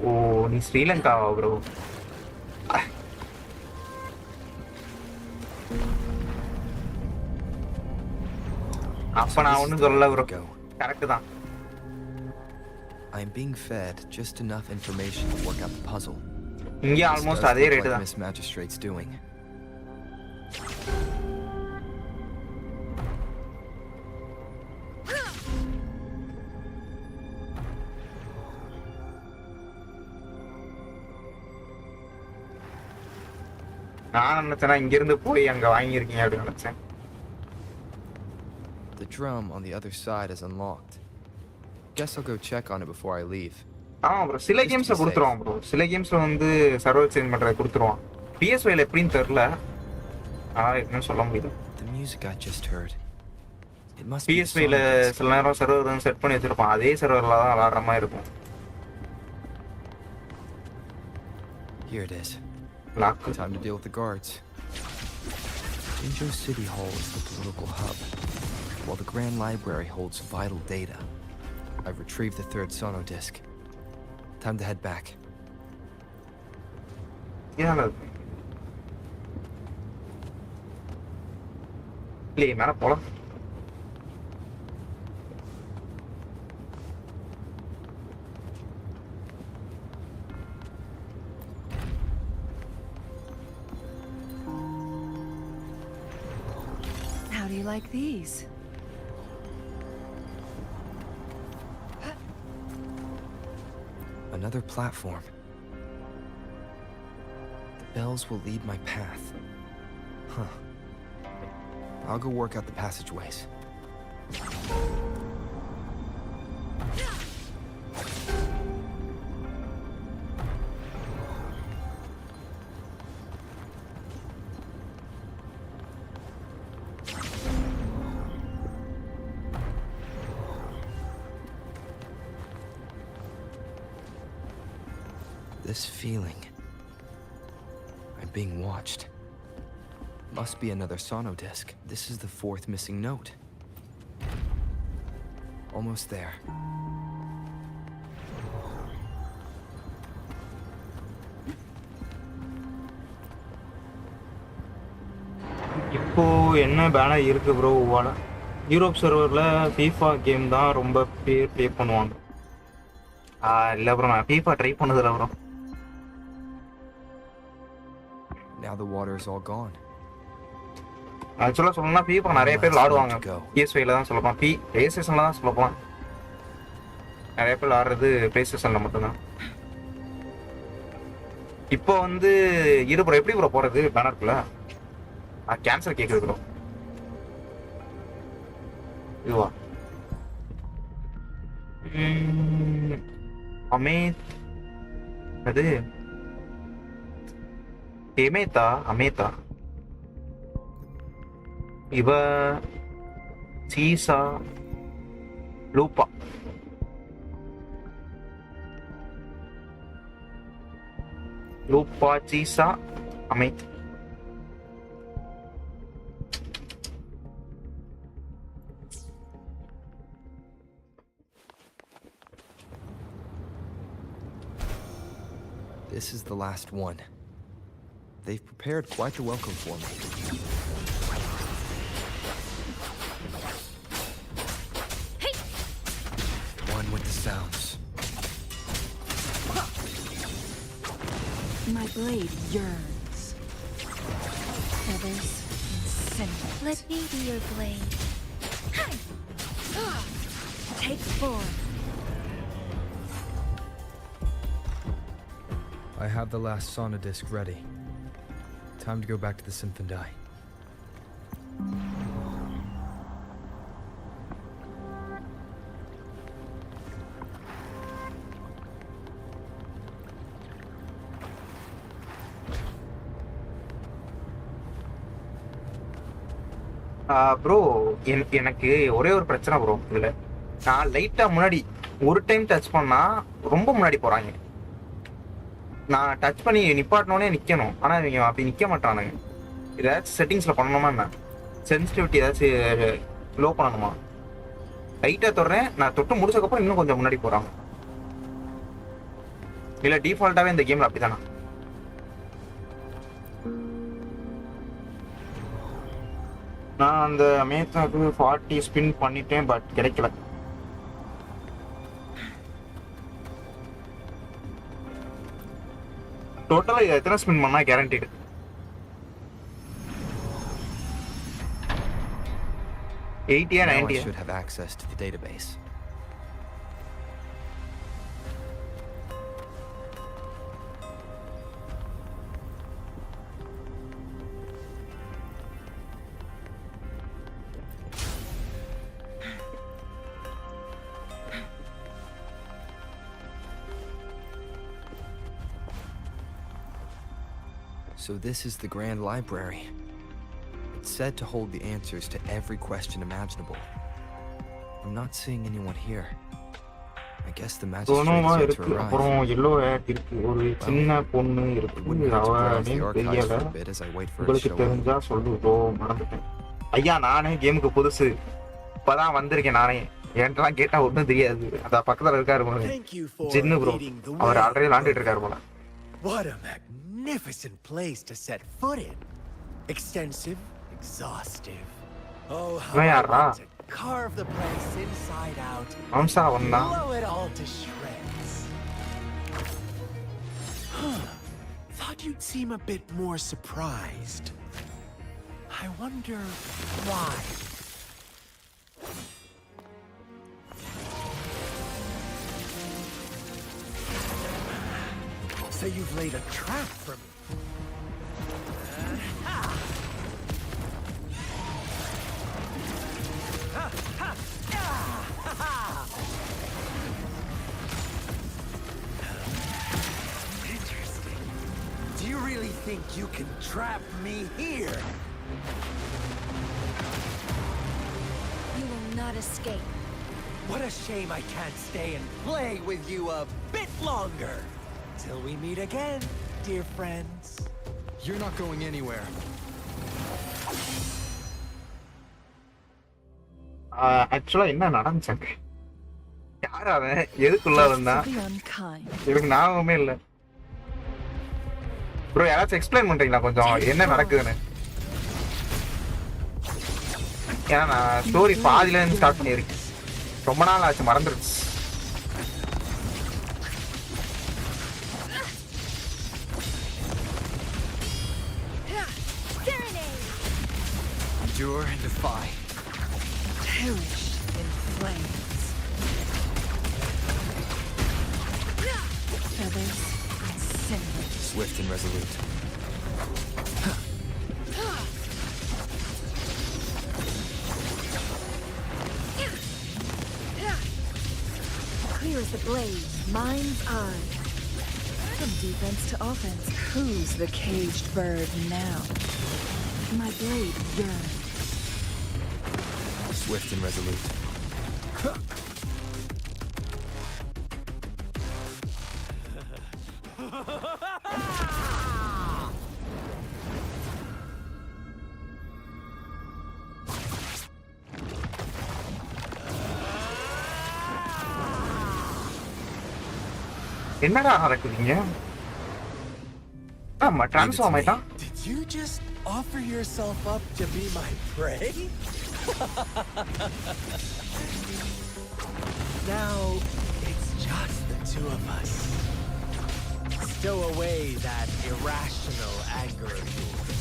Oh, நீ ஸ்ரீலங்காவா ப்ரோ? அப்ப நான் ஒன்றும் சொல்லல ப்ரோ, கரெக்ட் தான். I am being fed just enough information to work out the puzzle. இங்கே ஆல்மோஸ்ட் அதே ரேட்டு தான். Miss Magistrate's doing. நான் நினைச்சேன்னா இங்கிருந்து போய் அங்க வாங்கியிருக்கீங்க அப்படின்னு நினைச்சேன். The drum on the other side is unlocked. Guess I'll go check on it before I leave. ஆமா ப்ரோ, சில கேம்ஸ்ல கொடுத்துருவான் ப்ரோ, சில கேம்ஸ்ல வந்து சர்வர் சேஞ்ச் பண்றதை கொடுத்துருவான். PS5ல எப்படின்னு தெரியல, என்னன்னு சொல்ல முடியல. The music I just heard. It must be PS5ல சில நேரம் சர்வர் தான் செட் பண்ணி வச்சிருப்பான், அதே சர்வர்ல தான் விளையாடுற மாதிரி இருக்கும். Here it is. Lock. Time to deal with the guards. Jinzhou City Hall is the political hub, while the Grand Library holds vital data. I've retrieved the third sono disc. Time to head back. Yeah. Play, man, Apollo. How do you like these? Another platform. The bells will lead my path. Huh. I'll go work out the passageways. This feeling. I'm being watched. Must be another sono disc. This is the fourth missing note. Almost there. இப்போ என்ன பேனா இருக்கு bro? Europe சர்வர்ல FIFA game தான் ரொம்ப பேர் play பண்ணுவாங்க. இல்ல bro, நான் FIFA ட்ரை பண்ணதில்ல bro. Now the water is all gone. ஆக்சுவலா சொல்லணும்னா FIFA நிறைய பேர் விளாடுவாங்க. PS5ல தான் சொல்லலாம், PlayStationல தான் சொல்லலாம். நிறைய பேர் விளாடுறது PlayStationல மட்டும்தான். இப்போ வந்து இரு ப்ரோ, எப்படி ப்ரோ போறது பேனருக்குள்ள? கேன்சல் கேக்குது ப்ரோ. இதுவா அமேத், அது அமேதா இவ சீசா லூப்பா. லூப்பா, சீசா, அமேத். This is the last one. They've prepared quite the welcome for me. Hey! One with the sounds. My blade yearns. Feathers and cinders. Let me be your blade. Take form. I have the last sauna disc ready. Time to go back to the Symphony. Bro எனக்கு ஒரே ஒரு பிரச்சனை bro இதுல. நான் லைட்டா முன்னாடி ஒரு time touch பண்ணா ரொம்ப முன்னாடி போறாங்க. நான் டச் பண்ணி நிப்பாட்டினோடனே நிக்கணும், ஆனா இவங்க அப்படி நிக்க மாட்டானுங்க. ஏதாச்சும் செட்டிங்ஸ்ல பண்ணணுமா என்ன? சென்சிட்டிவிட்டி ஏதாச்சும் லோ பண்ணணுமா? லைட்டா தொடுறேன், நான் தொட்டு முடிச்சதுக்கப்புறம் இன்னும் கொஞ்சம் முன்னாடி போறாங்க. இல்ல டிஃபால்ட்டாவே இந்த கேம்ல அப்படித்தானா? நான் அந்த மேத்தாக்கு 40 ஸ்பின் பண்ணிட்டேன், பட் கிடைக்கல. டோட்டலா எத்தனை ஸ்பின் பண்ணா guaranteed? Now I 90 should have access to the database. So this is the Grand Library. It's said to hold the answers to every question imaginable. I'm not seeing anyone here. I guess the magistrates are to arrive. அப்புறம் yellow hat இருக்கு, ஒரு சின்ன பொண்ணு இருக்கு. I wouldn't have to அவ browse the name archives தெரியல. for a bit as I wait for her to உங்களுக்கு show up. தெரிஞ்சா சொல்லுதோ, மறந்துட்டேன். ஐயா நானே கேமுக்கு புதுசு, இப்பதான் வந்திருக்கேன் நானே. என்கிட்டலாம் கேட்டா ஒன்றும் தெரியாது. அத பக்கத்துல இருக்காரு போல, ஜின்னு ப்ரோ. அவர் ஆல்ரெடி விளாண்டுட்டு இருக்காரு போல. What a magnificent place to set foot in. Extensive, exhaustive. Oh, how I want to carve the place inside out. மாம்சா வந்தா Blow it all to shreds. Thought you'd seem a bit more surprised. I wonder why. So you've laid a trap for me. Interesting. Do you really think you can trap me here? You will not escape. What a shame I can't stay and play with you a bit longer. Till we meet again, dear friends. You're not going anywhere. ஆக்சுவலா என்ன நடந்துச்சாங்க? யார் அவன்? எதுக்குள்ள வந்தா? Be unkind. எனக்கு ஞாபகமே இல்ல bro. யாராச்சும் எக்ஸ்பிளைன் பண்றீங்களா கொஞ்சம் என்ன நடக்குதுன்னு? ஏன்னா நான் ஸ்டோரி பாதியில இருந்து ஸ்டார்ட் பண்ணியிருக்கேன், ரொம்ப நாள் ஆச்சு, மறந்துருச்சு. Endure and defy. Perish in flames. Feathers and cinders. Swift and resolute. Clear as the blaze, mind's eye. From defense to offense, who's the caged bird now? My blade yearns. Swift and resolute. என்னடா நடக்குதுங்க? ஆமா transform ஆயிட்டான். Did you just offer yourself up to be my prey? Now it's just the two of us. Stow away that irrational anger of yours.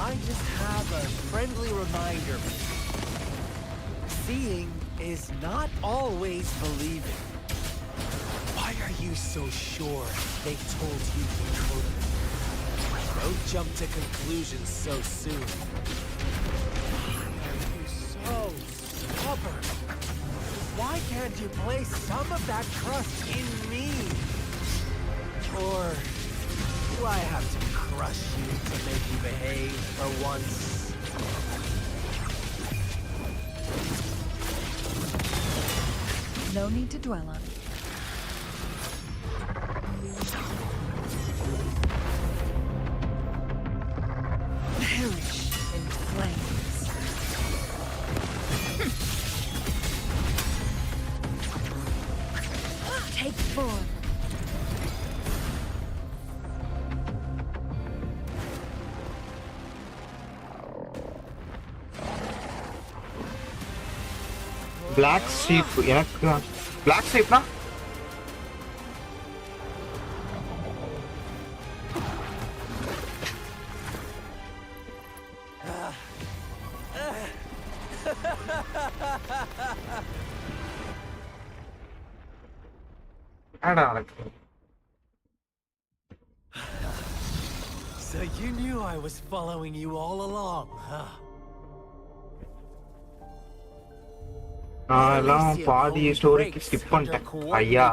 I just have a friendly reminder. Seeing is not always believing. Why are you so sure they told you the truth? Don't jump to conclusions so soon. Why are you so stubborn? Why can't you place some of that trust in me? Or do I have to crush you to make you behave for once? No need to dwell on it. Perish in flames. Take form. Black sheep எனக்கு black ஷீப்னா So you knew I was following you all along, huh? நான் எல்லாம் பாதி ஸ்டோரிக்கு skip பண்ணிட்டேன் ஐயா.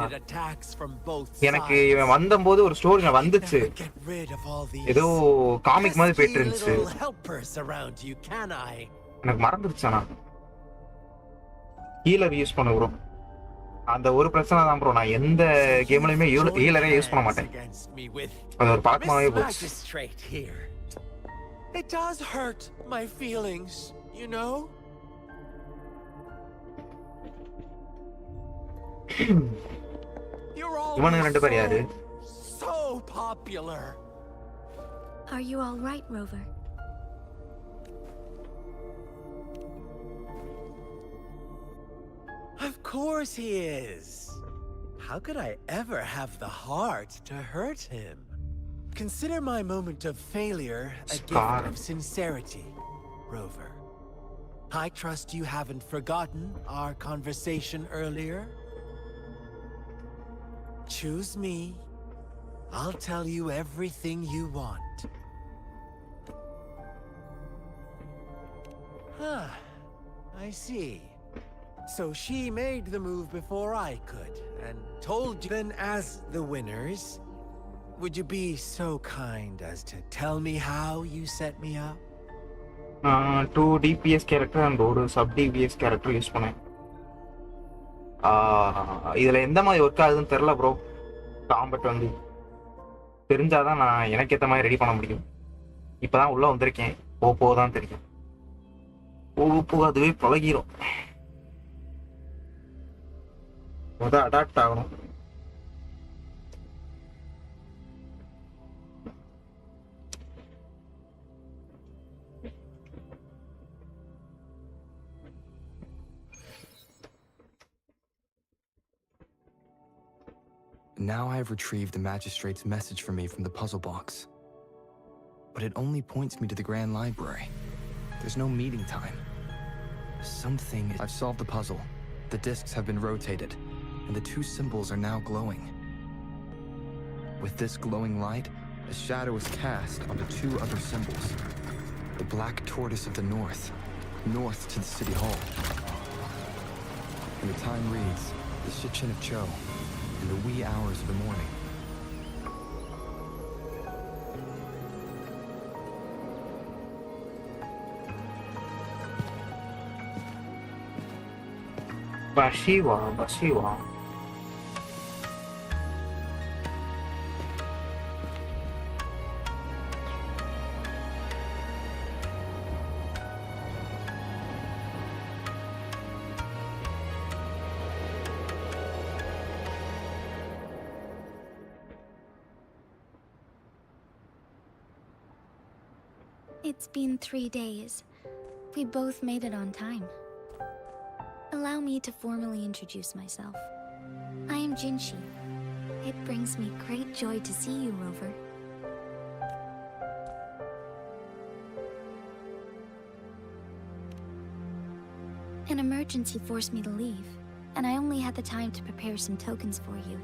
எனக்கு இவன் வந்தபோது ஒரு ஸ்டோரி வந்துச்சு, ஏதோ காமிக் மாதிரி போயிட்டு இருந்துச்சு, எனக்கு மறந்துருச்சு. ஆனா ஹீலர் யூஸ் பண்ண ப்ரோ, அந்த ஒரு பிரச்சனை தான் ப்ரோ. நான் எந்த கேம்லயுமே ஹீலரே யூஸ் பண்ண மாட்டேன், அது ஒரு பழக்கமாவே போச்சு. It does hurt my feelings, you know? You're all so popular. Are you all right, Rover? Of course he is. How could I ever have the heart to hurt him? Consider my moment of failure a gift of sincerity, Rover. I trust you haven't forgotten our conversation earlier. Choose me. I'll tell you everything you want. Ah, I see. So she made the move before I could, and told you. Then as the winners, would you be so kind as to tell me how you set me up? 2 DPS character and ஒரு sub DPS character use பண்ணேன். இதுல எந்த மாதிரி work ஆகுதுன்னு தெரியல bro. Combat வந்து தெரிஞ்சாதான் நான் எனக்கு ஏற்ற மாதிரி ரெடி பண்ண முடியும். இப்பதான் உள்ள வந்திருக்கேன், போதான் தெரியும். போக அதுவே பழகிரும், அடாப்ட் ஆகணும். Now I have retrieved the magistrate's message for me from the puzzle box. But it only points me to the Grand Library. There's no meeting time. I've solved the puzzle. The discs have been rotated, and the 2 symbols are now glowing. With this glowing light, a shadow is cast onto 2 other symbols. The black tortoise of the north to the city hall. And the time reads, the Shichin of Cho, in the wee hours of the morning. Bashiwa. It's been 3 days. We both made it on time. Allow me to formally introduce myself. I am Jinshi. It brings me great joy to see you, Rover. An emergency forced me to leave, and I only had the time to prepare some tokens for you.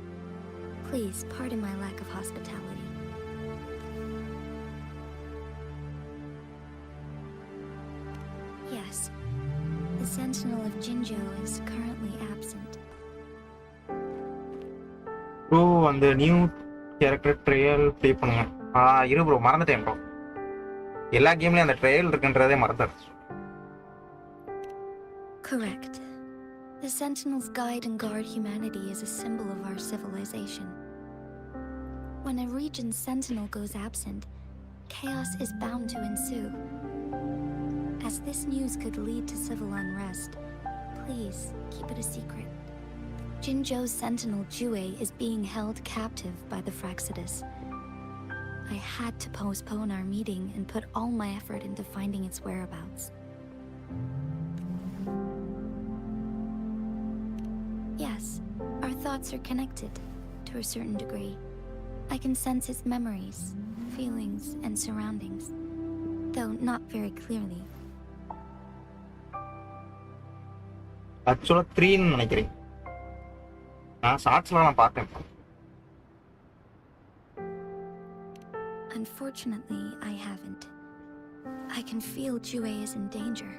Please pardon my lack of hospitality. Yes, the Sentinel of Jinzhou is currently absent. Bro அந்த new character trial play பண்ணுங்க. இரு bro, மறந்துட்டேன் bro. எல்லா கேம்லயும் அந்த trial இருக்குன்றதே மறந்துடுறேன். Correct. The Sentinels guide and guard humanity as a symbol of our civilization. When a region's sentinel goes absent, chaos is bound to ensue. As this news could lead to civil unrest, please keep it a secret. Jinzhou's sentinel Jue is being held captive by the Fraxidus. I had to postpone our meeting and put all my effort into finding its whereabouts. Yes, our thoughts are connected, to a certain degree. I can sense his memories, feelings, and surroundings, though not very clearly. ஆக்சுவலா 3ன்னு நினைக்கிறேன். நான் ஷார்ட்ஸ்ல நான் பார்த்தேன். Unfortunately, I haven't. I can feel Jue is in danger.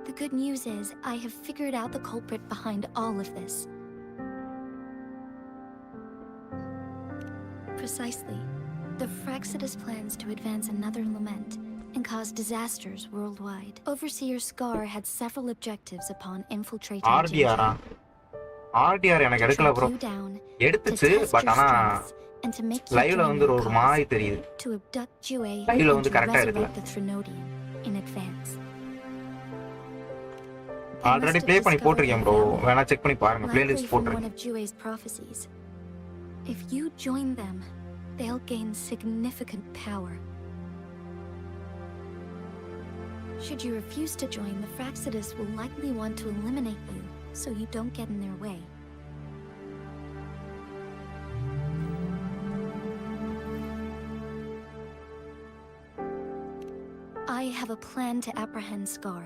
The good news is, I have figured out the culprit behind all of this. Precisely. The Fraxidus plans to advance another lament and cause disasters worldwide. Overseer Scar had several objectives upon infiltrating RDR எனக்கு எடுக்கல bro. எடுத்துச்சு, but ஆனா லைவ்ல வந்து ஒரு மாதிரி தெரியுது. லைவ்ல வந்து கரெக்டா எடுக்கல. ஆல்ரெடி ப்ளே பண்ணி போட்டிருக்கேன் ப்ரோ. வேணா செக் பண்ணி பாருங்க. பிளேலிஸ்ட் போட்டிருக்கேன். If you join them, they'll gain significant power. Should you refuse to join, the Fraxidus will likely want to eliminate you, so you don't get in their way. I have a plan to apprehend Scar.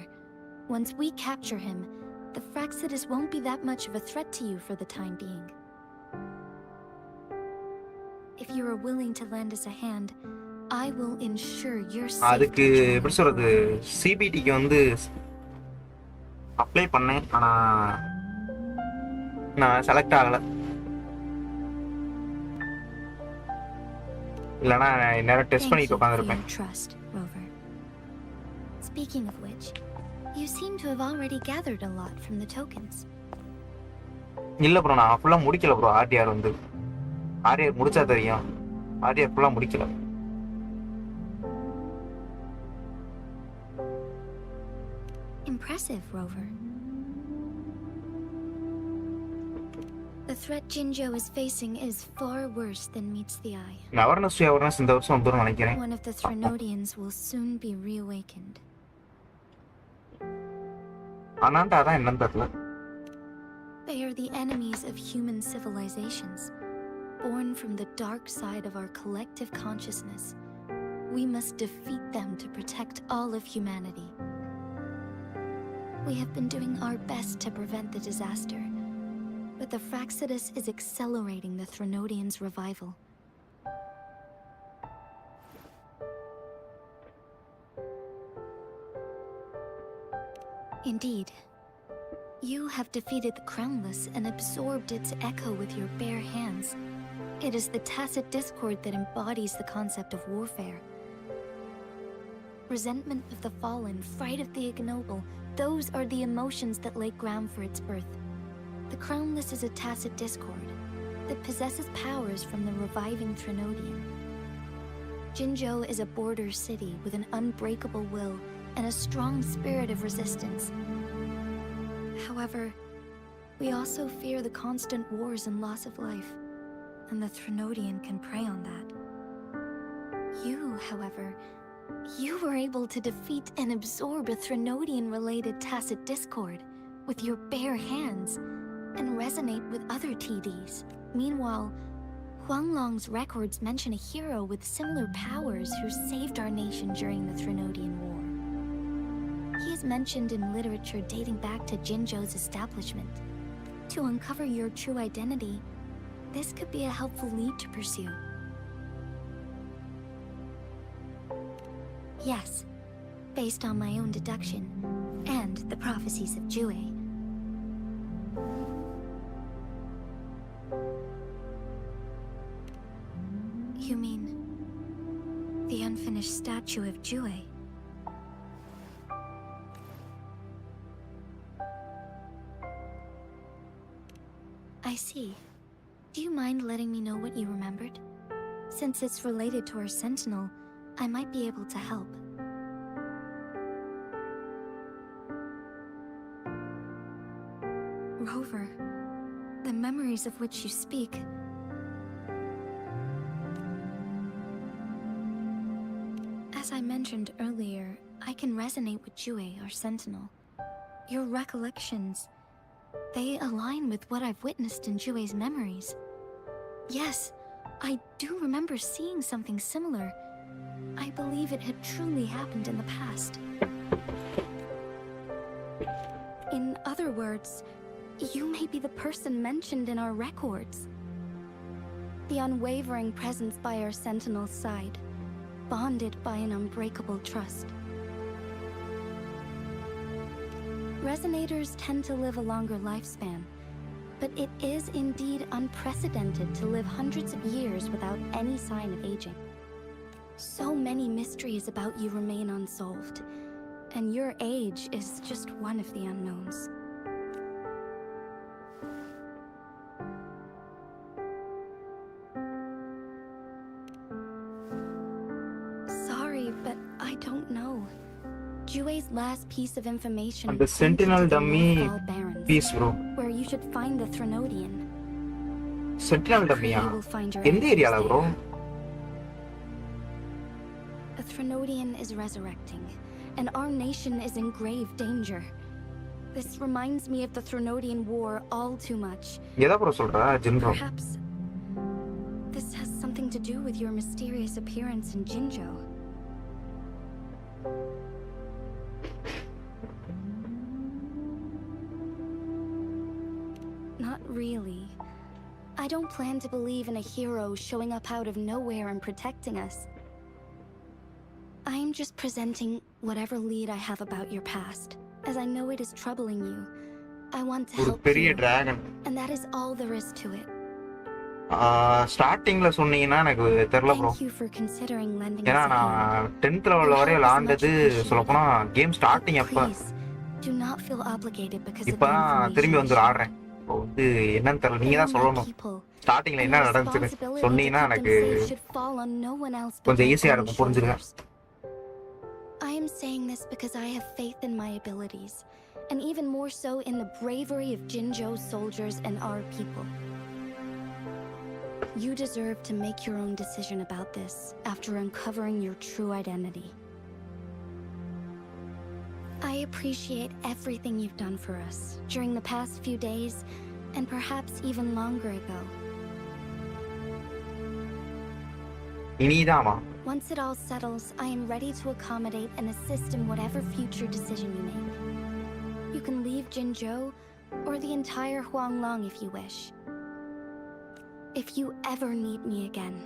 Once we capture him, the Fraxidus won't be that much of a threat to you for the time being. If you are willing to lend us a hand, I will ensure your safety. அதுக்கு எப்படி சொல்றது, சிபிடிக்கு வந்து apply பண்ணேன், ஆனா நான் select ஆகல. இல்லனா நேரா டெஸ்ட் பண்ணிட்டு உட்கார்ந்திருப்பேன். Speaking of which, you seem to have already gathered a lot from the tokens. இல்ல ப்ரோ, நான் ஃபுல்லா முடிக்கல ப்ரோ. ஆர்டிஆர் வந்து ஆர்டிஆர் முடிச்சா தெரியும். ஆர்டிஆர் ஃபுல்லா முடிக்கல. Impressive, Rover. The threat Jinzhou is facing is far worse than meets the eye. Awareness இந்த வருஷம் வந்துரும் நினைக்கிறேன். One of the Threnodians will soon be reawakened. ஆனாண்டா அதான் என்னன்னு தெரியல. They are the enemies of human civilizations, born from the dark side of our collective consciousness. We must defeat them to protect all of humanity. We have been doing our best to prevent the disaster, but the Fraxidus is accelerating the Threnodians' revival. Indeed, you have defeated the Crownless and absorbed its echo with your bare hands. It is the tacit discord that embodies the concept of warfare. Resentment of the fallen, fright of the ignoble, those are the emotions that lay ground for its birth. The Crownless is a tacit discord that possesses powers from the reviving Threnodian. Jinzhou is a border city with an unbreakable will and a strong spirit of resistance. However, we also fear the constant wars and loss of life, and the Threnodian can prey on that. You, however, You were able to defeat and absorb a Threnodian-related tacit discord with your bare hands and resonate with other TDs. Meanwhile, Huanglong's records mention a hero with similar powers who saved our nation during the Threnodian War. He is mentioned in literature dating back to Jinzhou's establishment. To uncover your true identity, this could be a helpful lead to pursue. Yes, based on my own deduction and the prophecies of Jue. You mean the unfinished statue of Jue? I see. Do you mind letting me know what you remembered? Since it's related to our sentinel, I might be able to help. Rover, the memories of which you speak. As I mentioned earlier, I can resonate with Jue, our sentinel. Your recollections, they align with what I've witnessed in Jue's memories. Yes, I do remember seeing something similar. I believe it had truly happened in the past. In other words, you may be the person mentioned in our records. The unwavering presence by our sentinel's side, bonded by an unbreakable trust. Resonators tend to live a longer lifespan, but it is indeed unprecedented to live hundreds of years without any sign of aging. So many mysteries about you remain unsolved, and your age is just one of the unknowns. Sorry, but I don't know. Jue's last piece of information And the Sentinel pointed to the dummy Northfall Barrens, piece, bro. where you should find the Threnodian. Sentinel dummy, You will find your எந்த ஏரியால answers bro? there. A Threnodian is resurrecting, and our nation is in grave danger. This reminds me of the Threnodian War all too much. எதை bro சொல்ற? ஜின் bro. Perhaps this has something to do with your mysterious appearance in Jinzhou. Not really. I don't plan to believe in a hero showing up out of nowhere and protecting us. I am just presenting whatever lead I have about your past, as I know it is troubling you. I want to ஒரு help பெரிய you, dragon. and that is all there is to it. ஸ்டார்டிங்ல சொன்னீங்கன்னா எனக்கு தெரியல bro. Thank you for considering lending ஏன்னா us a hand. நான் 10th level வரை விளையாண்டது சொல்லப்போனா கேம் ஸ்டார்டிங் அப்ப. Please, do not feel obligated because of the இப்பதான் திரும்பி வந்து information. ஆடுறேன். இப்போ வந்து என்னன்னு தெரியல, நீங்க தான் They are my சொல்லணும். people, ஸ்டார்டிங்ல and என்ன the நடந்துச்சுன்னு responsibility to சொன்னீங்கன்னா keep them எனக்கு safe should fall on no one else but கொஞ்சம் my ஈஸியா own இருக்கும் புரிஞ்சுக்க. shoulders. I am saying this because I have faith in my abilities, and even more so in the bravery of Jinzhou's soldiers and our people. You deserve to make your own decision about this after uncovering your true identity. I appreciate everything you've done for us during the past few days, and perhaps even longer ago. இனிதாமா. Once it all settles, I am ready to accommodate and assist in whatever future decision you make. You can leave Jinzhou, or the entire Huanglong if you wish. If you ever need me again,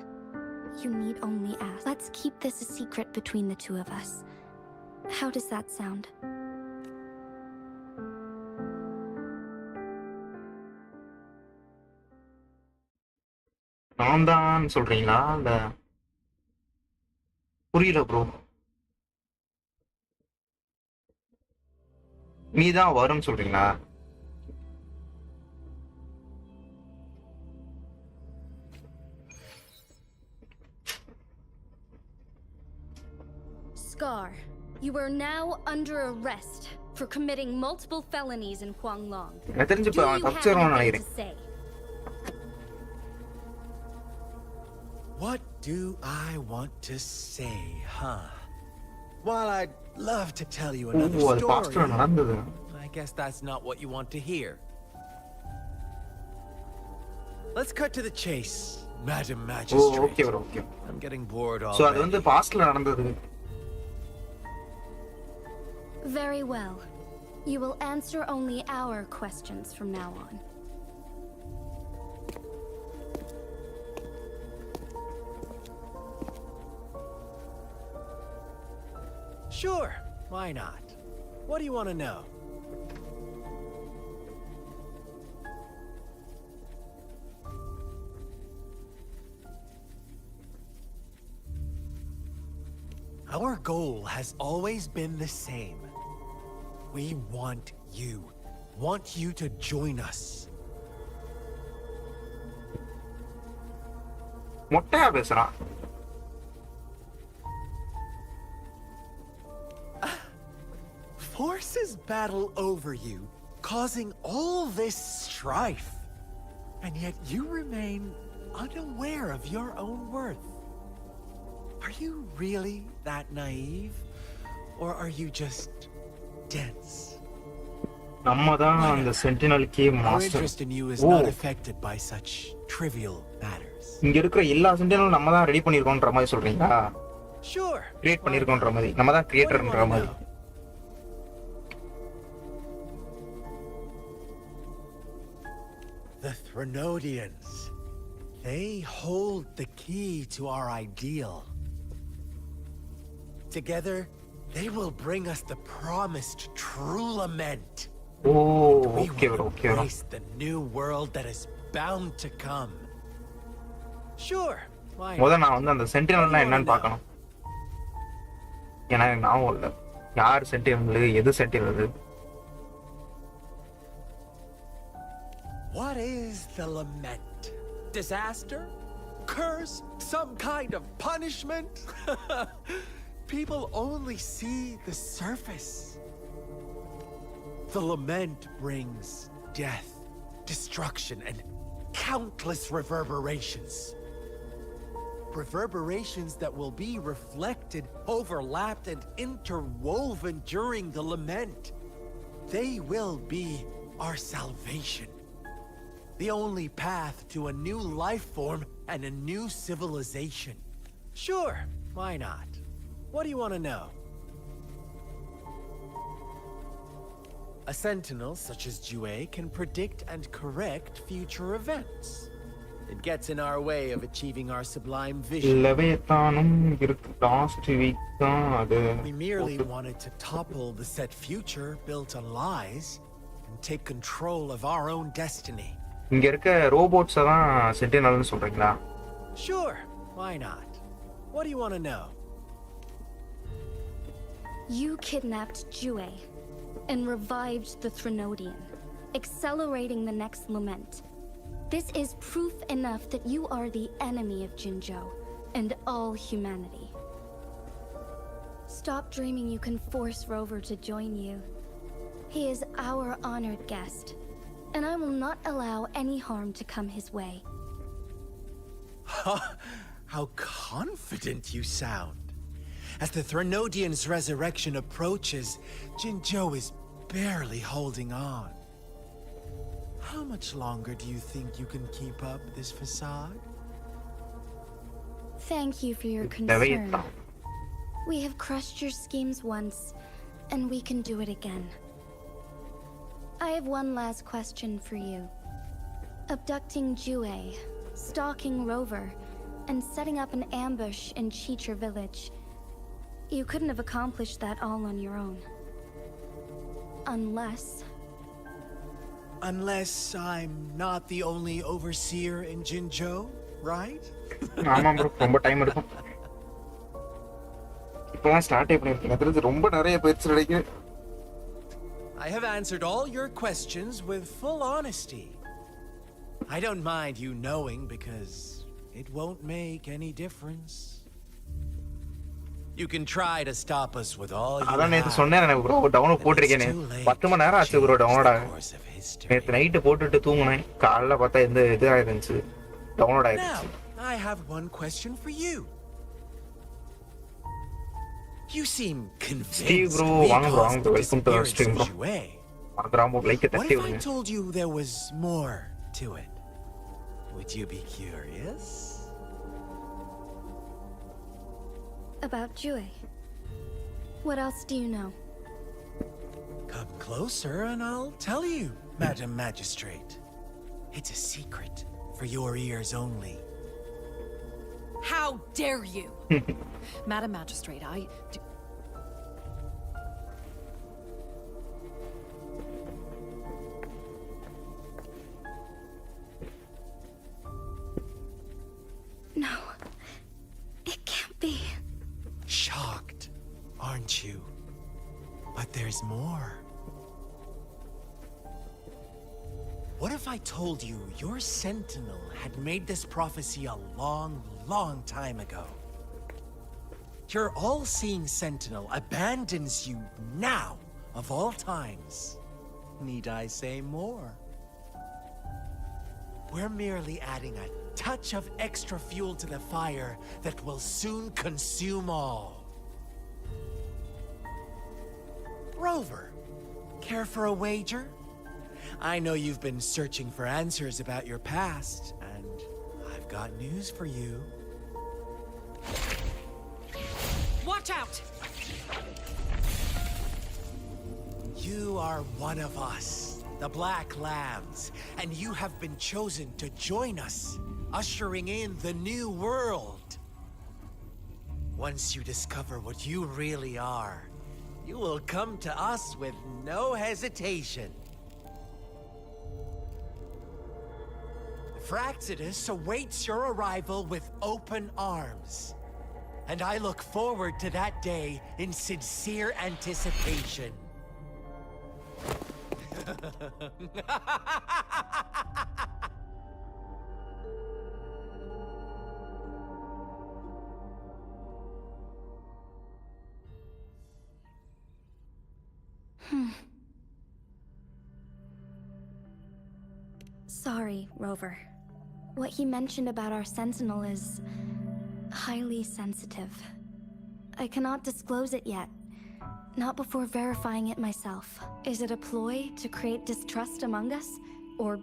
you need only ask. Let's keep this a secret between the two of us. How does that sound? நான் தான் சொல்றீங்களா இல்ல புரியல bro. நீ தான் வரும்னு சொல்றீங்களா? Scar, you are now under arrest for committing multiple felonies in Huanglong. எனக்கு தெரிஞ்சு Do இப்போ you அவன் have தப்பிச்சிருவான்னு anything நினைக்கிறேன். to say? What do I want to say, huh? While I'd love to tell you O another அது பாஸ்ட்ல story, நடந்தது. I guess that's not what you want to hear. Let's cut to the chase, Madam oh Magistrate. Okay bro okay. I'm getting bored so அது வந்து already. பாஸ்ட்ல நடந்தது. Very well. You will answer only our questions from now on. Sure, why not? What do you want to know? Our goal has always been the same. We want you to join us. மொட்டையா பேசுறான். Forces battle over you, causing all this strife. And yet you remain unaware of your own worth. Are you really that naive? Or are you just dense? நம்ம தான் அந்த சென்டினலுக்கே Our master. interest in you is Oh. not affected by such trivial matters. இங்க இருக்கிற எல்லா சென்டினலும் நம்ம தான் ready பண்ணிருக்கோம்ன்ற மாதிரி சொல்றீங்களா? Sure. கிரியேட் பண்ணிருக்கோம்ன்ற மாதிரி. நம்ம தான் What do you கிரியேட்டர்ன்ற wanna மாதிரி. know? The Threnodians. They hold the key to our ideal. Together, they will bring us the promised true lament. Oh We okay will bro okay bro. embrace the new world that is bound to come. Sure. Why not? நான் வந்து அந்த சென்டினல்னா என்னன்னு பார்க்கணும். ஏன்னா எனக்கு ஞாபகம் இல்லை. யார் சென்டினல் எது sentinel? What is the lament? Disaster? Curse? Some kind of punishment? People only see the surface. The lament brings death, destruction, and countless reverberations. Reverberations that will be reflected, overlapped, and interwoven during the lament. They will be our salvation. The only path to a new life form and a new civilization. Sure, why not? What do you want to know? A sentinel such as Jue can predict and correct future events. It gets in our way of achieving our sublime vision. லெவியத்தானும் இருக்கு. Last week தான் அது. We merely wanted to topple the set future built on lies and take control of our own destiny. இங்க இருக்க ரோபோட்ஸை தான் சென்டினல்னு சொல்றீங்களா? Sure, why not? What do you want to know? You kidnapped Jue and revived the Threnodian, accelerating the next lament. This is proof enough that you are the enemy of Jinzhou and all humanity. Stop dreaming you can force Rover to join you. He is our honored guest, and I will not allow any harm to come his way. How confident you sound. As the Threnodian's resurrection approaches, Jinzhou is barely holding on. How much longer do you think you can keep up this facade? Thank you for your concern. We have crushed your schemes once, and we can do it again. I have one last question for you. Abducting Jue, stalking Rover, and setting up an ambush in Chicha village. You couldn't have accomplished that all on your own. Unless I'm not the only overseer in Jinzhou, right? ஆமா bro, ரொம்ப time எடுக்கும். இப்பதான் start பண்ணிருக்கேன். அது ரொம்ப நிறைய பேச்சு கிடைக்குது. I have answered all your questions with full honesty. I don't mind you knowing because it won't make any difference. You can try to stop us with all you அதான் நேத்து have. சொன்னேன் எனக்கு ப்ரோ, டவுன்லோட் போட்டிருக்கேன். 10 மணி நேரம் ஆச்சு bro download ஆக. நேத்து night போட்டுட்டு தூங்குனேன். காலைல பார்த்தா இந்த இது ஆயிருந்துச்சு. டவுன்லோட் Now, ஆயிருச்சு. I have one question for you. You seem Steve convinced bro, we வாங்க bro, caused வாங்க the bro, welcome to our disappearance stream of bro. Jouet. மறந்துடாம like What தட்டி if I விடுங்க. told you there was more to it? Would you be curious? About Jue. What else do you know? Come closer and I'll tell you, Madam Magistrate. It's a secret for your ears only. How dare you? Madam Magistrate, No. It can't be. Shocked, aren't you? But there's more. What if I told you your sentinel had made this prophecy a long, long time ago? Your all-seeing sentinel abandons you now, of all times. Need I say more? We're merely adding a touch of extra fuel to the fire that will soon consume all. Rover, care for a wager? I know you've been searching for answers about your past, and I've got news for you. watch out! You are one of us, the Black Lambs, and you have been chosen to join us, ushering in the new world. Once you discover what you really are, you will come to us with no hesitation. Fraxidus awaits your arrival with open arms. And I look forward to that day in sincere anticipation. Sorry, Rover. What he mentioned about our sentinel is highly sensitive. I cannot disclose it yet. Not before verifying it myself. Is it a ploy to create distrust among us? Or...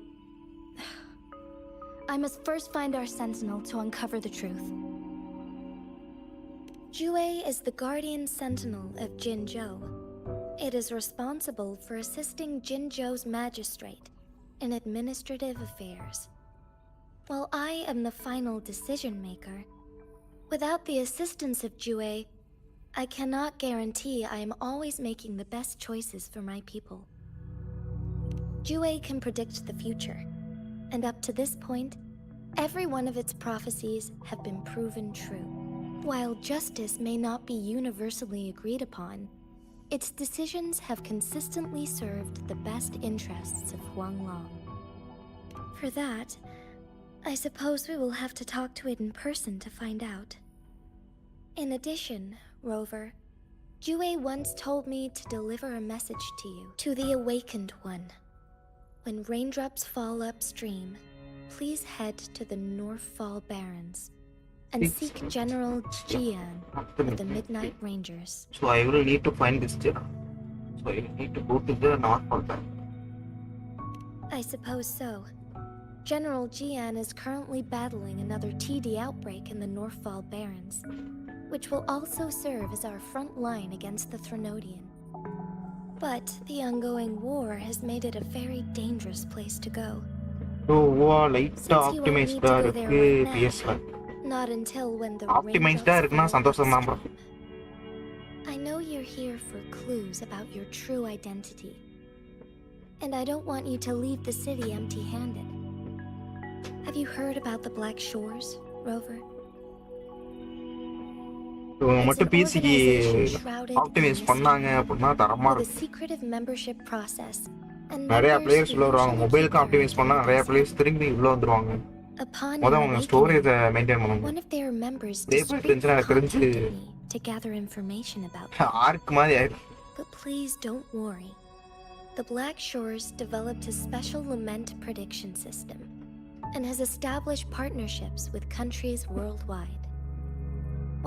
I must first find our sentinel to uncover the truth. Jue is the guardian sentinel of Jinzhou. It is responsible for assisting Jinzhou's magistrate in administrative affairs. While I am the final decision maker, without the assistance of Jue, I cannot guarantee I am always making the best choices for my people. Jue can predict the future, and up to this point, every one of its prophecies have been proven true. While justice may not be universally agreed upon, its decisions have consistently served the best interests of Huanglong. For that, I suppose we will have to talk to it in person to find out. In addition, Rover, Jue once told me to deliver a message to you, to the Awakened One. When raindrops fall upstream, please head to the Northfall Barrens and seek General Jian of the Midnight Rangers. So I will need to find this general. So I need to go to the Northfall Barrens. I suppose so. General Jian is currently battling another TD outbreak in the Northfall Barrens, which will also serve as our front line against the Threnodian. But the ongoing war has made it a very dangerous place to go. So light Since you won't optimized need to go there right now, PS1. not until when the Optimized raindrops இருக்குன்னா fall சந்தோஷம் தான் bro. upstream. I know you're here for clues about your true identity. And I don't want you to leave the city empty-handed. Have you heard about the Black Shores, Rover? இவங்க It's மட்டும் an பிசிக்கு organization shrouded in optimise mystery, பண்ணாங்க அப்படின்னா தரமா with a இருக்கும். secretive membership process and நிறைய members players who உள்ள வருவாங்க. usually மொபைலுக்கு keep ஆப்டிமைஸ் their பண்ணா நிறைய identities பிளேயர்ஸ் திரும்பி உள்ள வந்துருவாங்க. Upon முத your அவங்க awakening, ஸ்டோரேஜை மெயின்டைன் பண்ணணும். one of their members இதே போய் இருந்துச்சுன்னா எனக்கு தெரிஞ்சு contacted me to gather information about me. Ark மாதிரி ஆயிடும். But please don't worry. The Black Shores developed a special lament prediction system and has established partnerships with countries worldwide.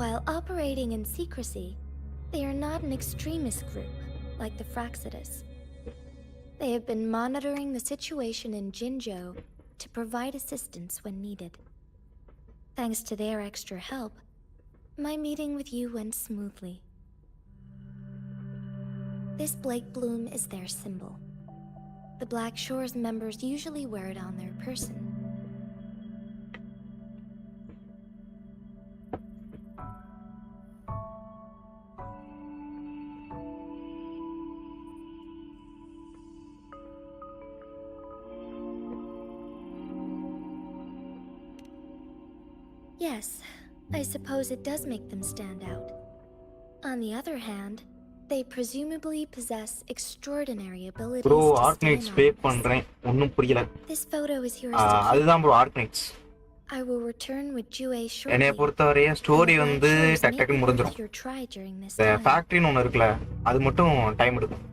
While operating in secrecy, They are not an extremist group, like the Fraxidus. They have been monitoring the situation in Jinzhou to provide assistance when needed. Thanks to their extra help, my meeting with you went smoothly. This Blake Bloom is their symbol. The Black Shores members usually wear it on their person. Yes, I suppose it does make them stand out. On the other hand, they presumably possess extraordinary abilities bro to Ark stay nights பே anonymous. பண்றேன் ஒன்றும் புரியல. This photo is yours to keep. அதுதான் bro Arknights. I will return with Jue shortly. என்னைய பொறுத்தவரைய story வந்து டக் டக்குன்னு முடிஞ்சிடும். இந்த ஃபேக்டரின்னு ஒன்று இருக்குல்ல, அது மட்டும் டைம் எடுக்கும்.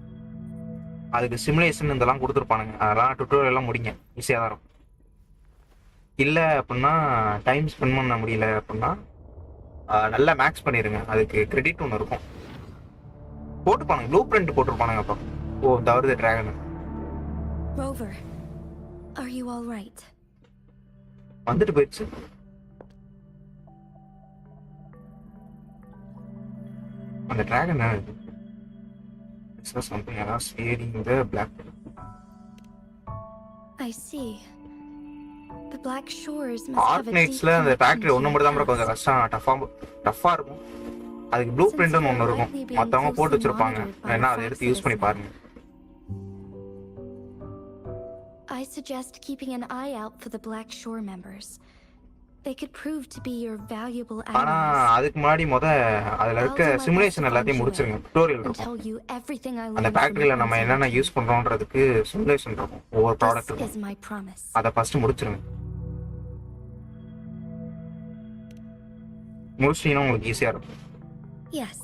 அதுக்கு சிமுலேஷன் இதெல்லாம் கொடுத்துருப்பானுங்க, அதெல்லாம் டுட்டோரியல் எல்லாம் முடிங்க, ஈஸியாக தான் இருக்கும். இல்லை அப்படின்னா டைம் ஸ்பெண்ட் பண்ண முடியல அப்படின்னா நல்லா மேக்ஸ் பண்ணிடுங்க. அதுக்கு கிரெடிட் ஒன்று இருக்கும், போட்டுப்பானுங்க, ப்ளூ பிரிண்ட் போட்டிருப்பானுங்க. அப்போ ஓ தவறுது dragon. Rover, are you all right? வந்துட்டு போயிடுச்சு. அந்த dragon something else aiding the black. I see. The Black Shores must have a deep ஆர்க்னைட்ஸ்ல அந்த ஃபேக்டரி ஒன்று மட்டும் தான் connection to கொஞ்சம் கஷ்டம், டஃபா இருக்கும். அதுக்கு ப்ளூ பிரிண்ட்னு ஒன்று இருக்கும், மற்றவங்க போட்டு வச்சிருப்பாங்க. வேணா அதை எடுத்து யூஸ் பண்ணி பாருங்க. I suggest keeping an eye out for the Black Shore members. They could prove to be your valuable ஆனா allies. அதுக்கு முன்னாடி அதுல இருக்க சிமுலேஷன் எல்லாத்தையும் முடிச்சிருங்க. டுட்டோரியல் And இருக்கும், tell you everything I அந்த learned from ஃபேக்டரியில the நம்ம என்னென்ன யூஸ் பண்றோம்ன்றதுக்கு சிமுலேஷன் இருக்கும், ஒவ்வொரு ப்ராடக்ட் This is இருக்கும். my promise. அதை ஃபர்ஸ்ட் முடிச்சிருங்க. முடிச்சிட்டீங்கன்னா உங்களுக்கு ஈஸியா இருக்கும். Yes.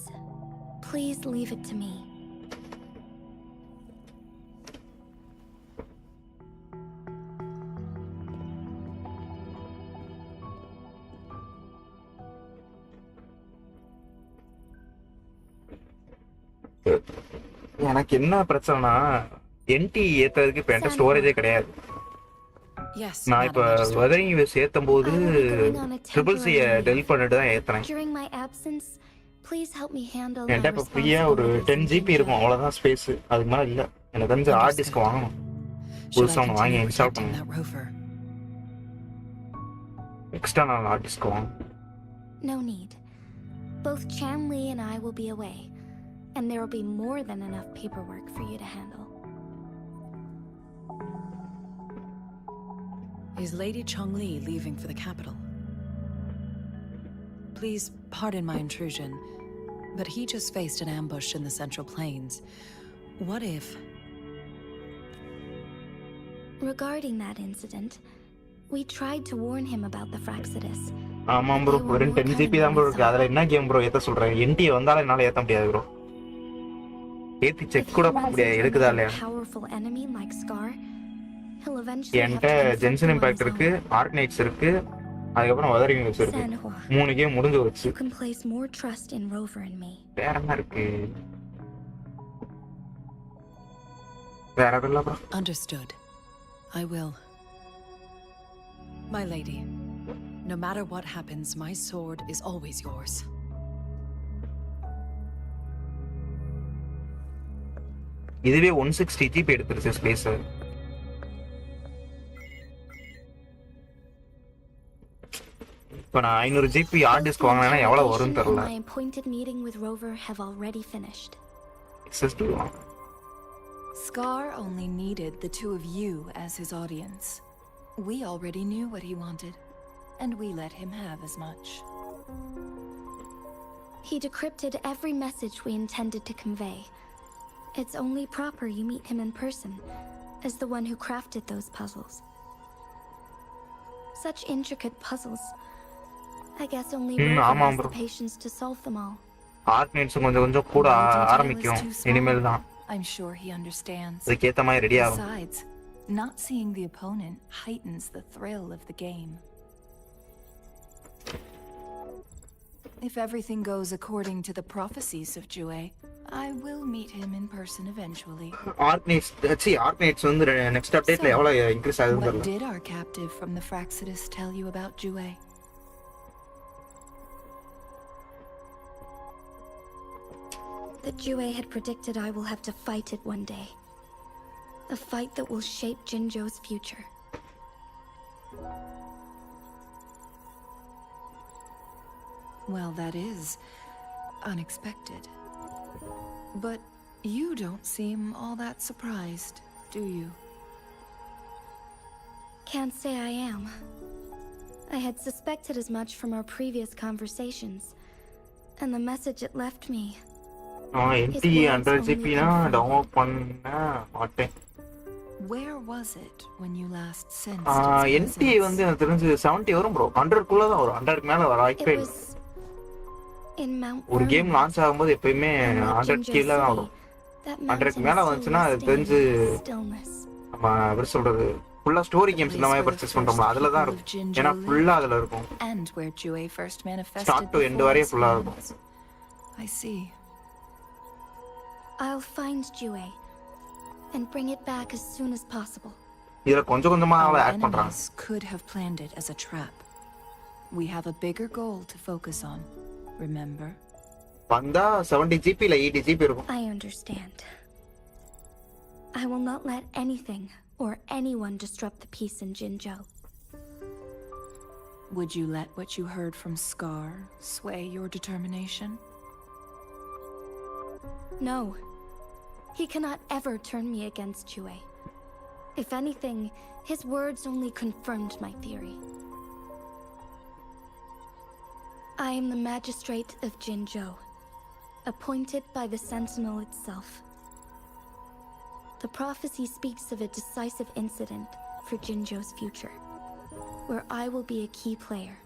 Please leave it to me. எனக்கு என்ன பிரச்சனைனா என்டி ஏத்துறதுக்கு இப்ப என்கிட்ட ஸ்டோரேஜே கிடையாது. Yes, நான் இப்ப Madam Magistrate. வெதரிங் யூஸ் ஏத்தும் போது I will be going on a triple C temporary டெல் leave. பண்ணிட்டு தான் ஏத்துறேன். During my absence, please help me handle my என்கிட்ட இப்ப ஃப்ரீயா ஒரு responsibilities 10 in ஜிபி இருக்கும், Jinzhou. அவ்வளவுதான் ஸ்பேஸ். அதுக்கு மேல இல்ல. எனக்கு வந்து ஹார்ட் டிஸ்க் வாங்கணும், Should I புதுசா ஒன்று வாங்கி continue இன்ஸ்டால் protecting பண்ணணும். that rover? External hard disk வாங்கணும். No need. Both Chanli and I will be away, and there will be more than enough paperwork for you to handle. Is Lady Chongli leaving for the capital? Please pardon my intrusion, but he just faced an ambush in the Central Plains. What if... Regarding that incident, we tried to warn him about the Fraxidus. ஆமாம் bro, வெறும் 10 GB தான் bro இருக்கு. அதுல என்ன game bro ஏத்த சொல்றேன்? என்டி வந்தாலும் என்னால ஏத்த முடியாது ப்ரோ. ஏத்தி செக் கூட பண்ண முடியாது, எடுக்குதா இல்லையா. Powerful enemy like Scar, he'll eventually have என்கிட்ட to confront Jensen him on impact his இருக்கு, own. ஆர்க்னைட்ஸ் இருக்கு, அதுக்கப்புறம் வெதரிங் யூஸ் இருக்கு. Sanhua, 3 கேம் முடிஞ்சு வச்சு. you can place more trust in Rover and me. வேற என்ன இருக்கு? வேற இல்ல bro. Understood. I will. My lady, no matter what happens, my sword is always yours. இதுவே 160 ஜிபி எடுத்துருச்சு ஸ்பேஸ். இப்போ நான் 500 ஜிபி ஹார்ட் டிஸ்க் வாங்கினா எவ்வளவு வரும்னு தெரியல. My appointed meeting with Rover have already finished. Access Scar only needed the two of you as his audience. We already knew what he wanted, and we let him have as much. He decrypted every message we intended to convey. It's only proper you meet him in person, as the one who crafted those puzzles. Such intricate puzzles. I guess only Rover ஆமா has bro. the patience to solve them all. ஆர்க்னைட்ஸ் கொஞ்சம் கொஞ்சம் கூட ஆரம்பிக்கும் இனிமேல் தான். I'm sure he understands. அதுக்கேத்த மாதிரி ready ஆகும். Besides, not seeing the opponent heightens the thrill of the game. If everything goes according to the prophecies of Jue, I will meet him in person eventually. Arknights வந்து next updateல எவ்வளவு increase ஆகுதுன்னு What தெரியல. did our captive from the Fraxidus tell you about Jue? That Jue had predicted I will have to fight it one day. A fight that will shape Jinzhou's future. Well, that is unexpected. But you don't seem all that surprised, do you? Can't say I am. I had suspected as much from our previous conversations, and the message it left me. NT 100GB னா download பண்ண மாட்டேன். Where was it when you last sensed its presence? NT வந்து எனக்கு தெரிஞ்சு 70 வரும் bro. 100 குள்ள தான் வரும். 100 க்கு மேல வர வாய்ப்பே இல்ல. ஒரு கேம் லான்ச் ஆகும்போது எப்பயுமே 100 கீழ தான் வரும். 100 க்கு மேல வந்துச்சுனா அது தெரிஞ்சு நம்ம எப்படி சொல்றது ஃபுல்லா ஸ்டோரி கேம்ஸ் இந்த மாதிரி பர்ச்சேஸ் பண்றோம்ல அதுல தான் இருக்கும். ஏனா ஃபுல்லா அதுல இருக்கும். And where Jue first manifested start to end வரையும் ஃபுல்லா இருக்கும். I see. I'll find Jue and bring it back as soon as possible. இதுல கொஞ்சம் கொஞ்சமா Our ஆட் பண்றாங்க. enemies could have planned it as a trap. We have a bigger goal to focus on. Remember? வந்தா 70GB இல்ல 80GB இருக்கும். I understand. I will not let anything or anyone disrupt the peace in Jinzhou. Would you let what you heard from Scar sway your determination? No. He cannot ever turn me against Jue. If anything, his words only confirmed my theory. I am the magistrate of Jinzhou, appointed by the Sentinel itself. The prophecy speaks of a decisive incident for Jinzhou's future, where I will be a key player.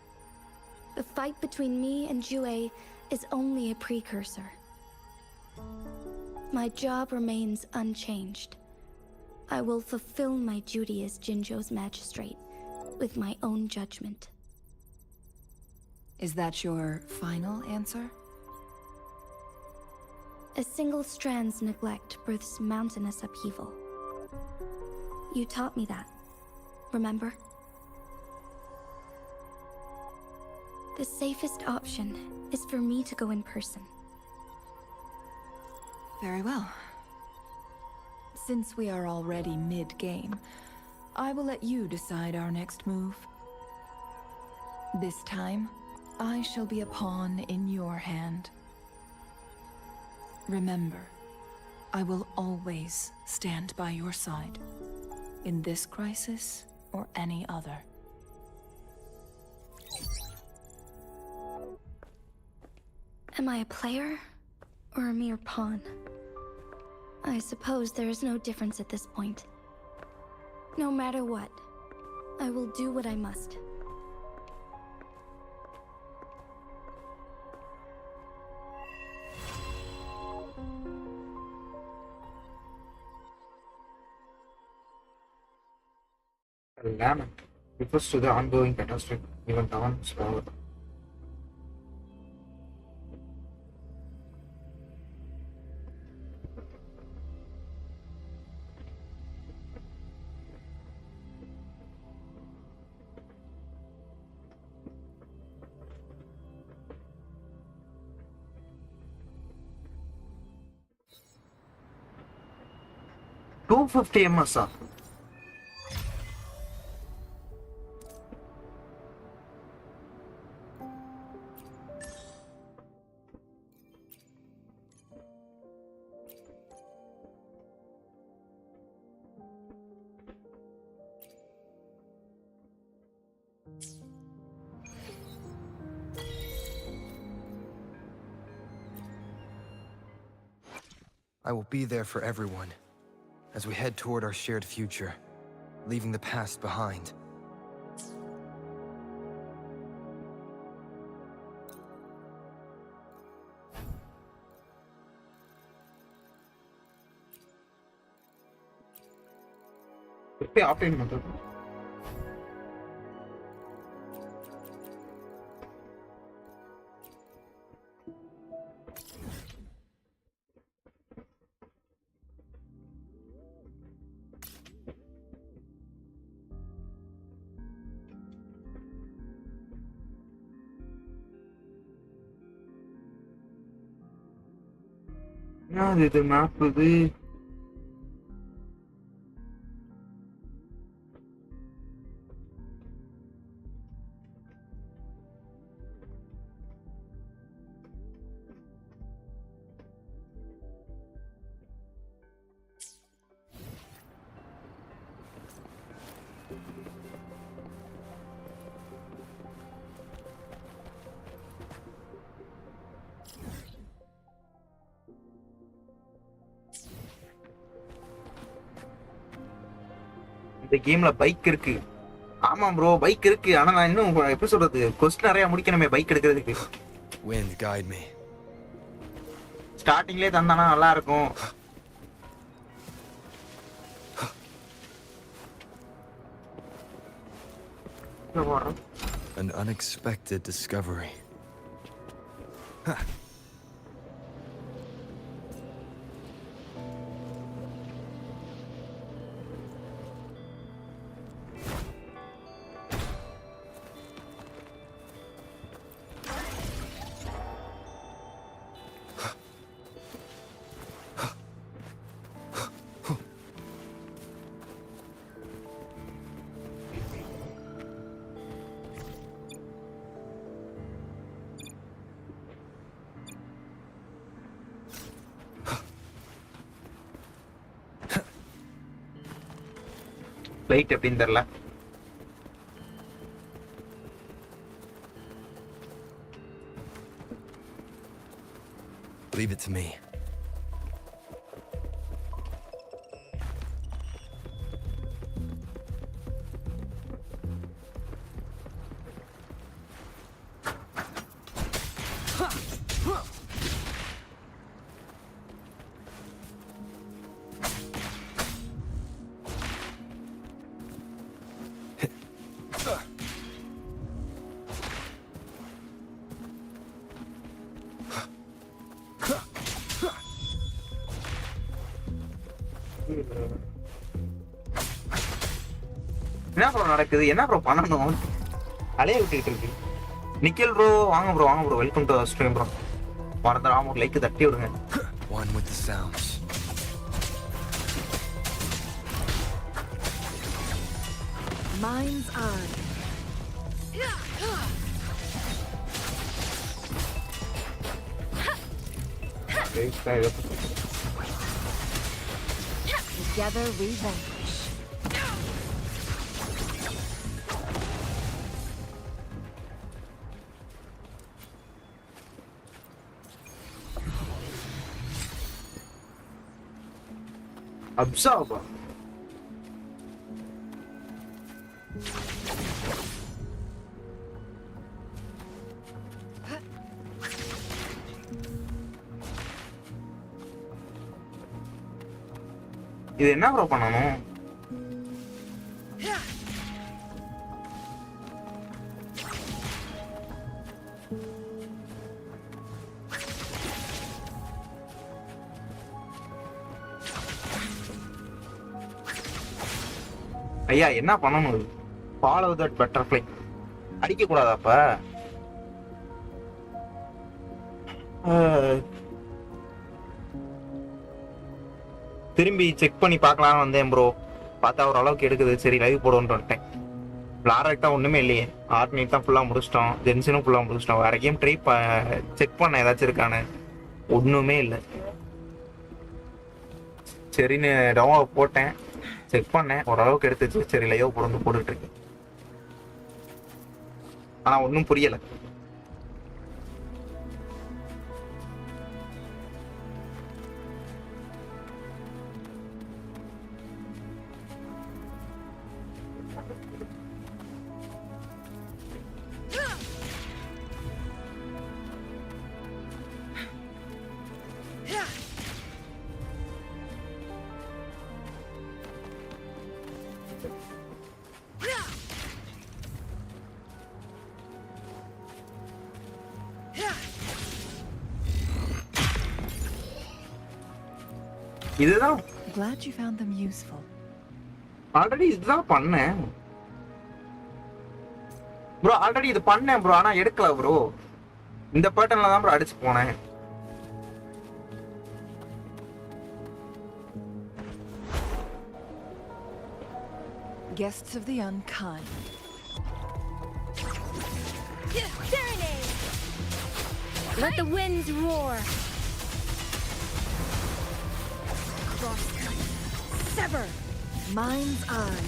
The fight between me and Jue is only a precursor. My job remains unchanged. I will fulfill my duty as Jinzhou's magistrate with my own judgment. Is that your final answer? A single strand's neglect births mountainous upheaval. You taught me that, remember? The safest option is for me to go in person. Very well. Since we are already mid-game, I will let you decide our next move. This time, I shall be a pawn in your hand. Remember, I will always stand by your side, in this crisis or any other. Am I a player or a mere pawn? I suppose there is no difference at this point. No matter what, I will do what I must. Lament refers to the ongoing catastrophe event on Sword. $250 MS. I will be there for everyone as we head toward our shared future, leaving the past behind. Offline method. இது map இது. இந்த கேம்ல bike இருக்கு. ஆமா bro, bike இருக்கு. ஆனா நான் இன்னும் எப்படி சொல்றது, கொஸ்டின் நிறைய முடிக்கணுமே பைக் எடுக்கிறதுக்கு. Wind, guide me. ஸ்டார்டிங்லயே தந்தானா நல்லா இருக்கும். An unexpected discovery. லைட் எப்படின்னு தெரியல. Leave it to me. என்ன ப்ரோ நடக்குது? என்ன ப்ரோ பண்ணணும்? அலைய விட்டுக்கிட்டு இருக்கு. நிக்கில் ப்ரோ, வாங்க ப்ரோ, வாங்க bro, welcome to stream bro. மறந்துடாம ஒரு லைக் தட்டி விடுங்க. One with the sounds. Mind's eye. Together we vanquish. Absorb. இது என்ன ப்ரோ பண்ணணும்? ஐயா என்ன பண்ணணும்? Follow that butterfly. அடிக்க கூடாதா அப்ப? திரும்பி செக் பண்ணி பார்க்கலாம்னு வந்தேன் ப்ரோ. பார்த்தா ஓரளவுக்கு எடுக்குது. சரி லைவ் போடுவோன்னு வந்துட்டேன். விளாட்றதுக்கு தான் ஒன்றுமே இல்லையே. ஆர்ட்னேட் தான் ஃபுல்லாக முடிச்சிட்டோம். ஜென்சனும் ஃபுல்லாக முடிச்சிட்டோம். வேற கேம் ட்ரை செக் பண்ண ஏதாச்சும் இருக்கானு ஒன்றுமே இல்லை. சரின்னு டவுன்லோட் போட்டேன், செக் பண்ணேன், ஓரளவுக்கு எடுத்துச்சு. சரி லைவ் போடுன்னு போட்டுட்டு இருக்கேன். ஆனால் ஒன்றும் புரியலை. இதுதான் Glad you found them useful. Already இதுதான் பண்ணேன் ப்ரோ. ஆல்ரெடி இது பண்ணேன் ப்ரோ, ஆனா எடுக்கல ப்ரோ. இந்த பேட்டர்ன்ல தான் ப்ரோ அடிச்சு போனேன். Guests of the unkind. Serenade! Let the winds roar. Crosscut. Sever. Mind's eye.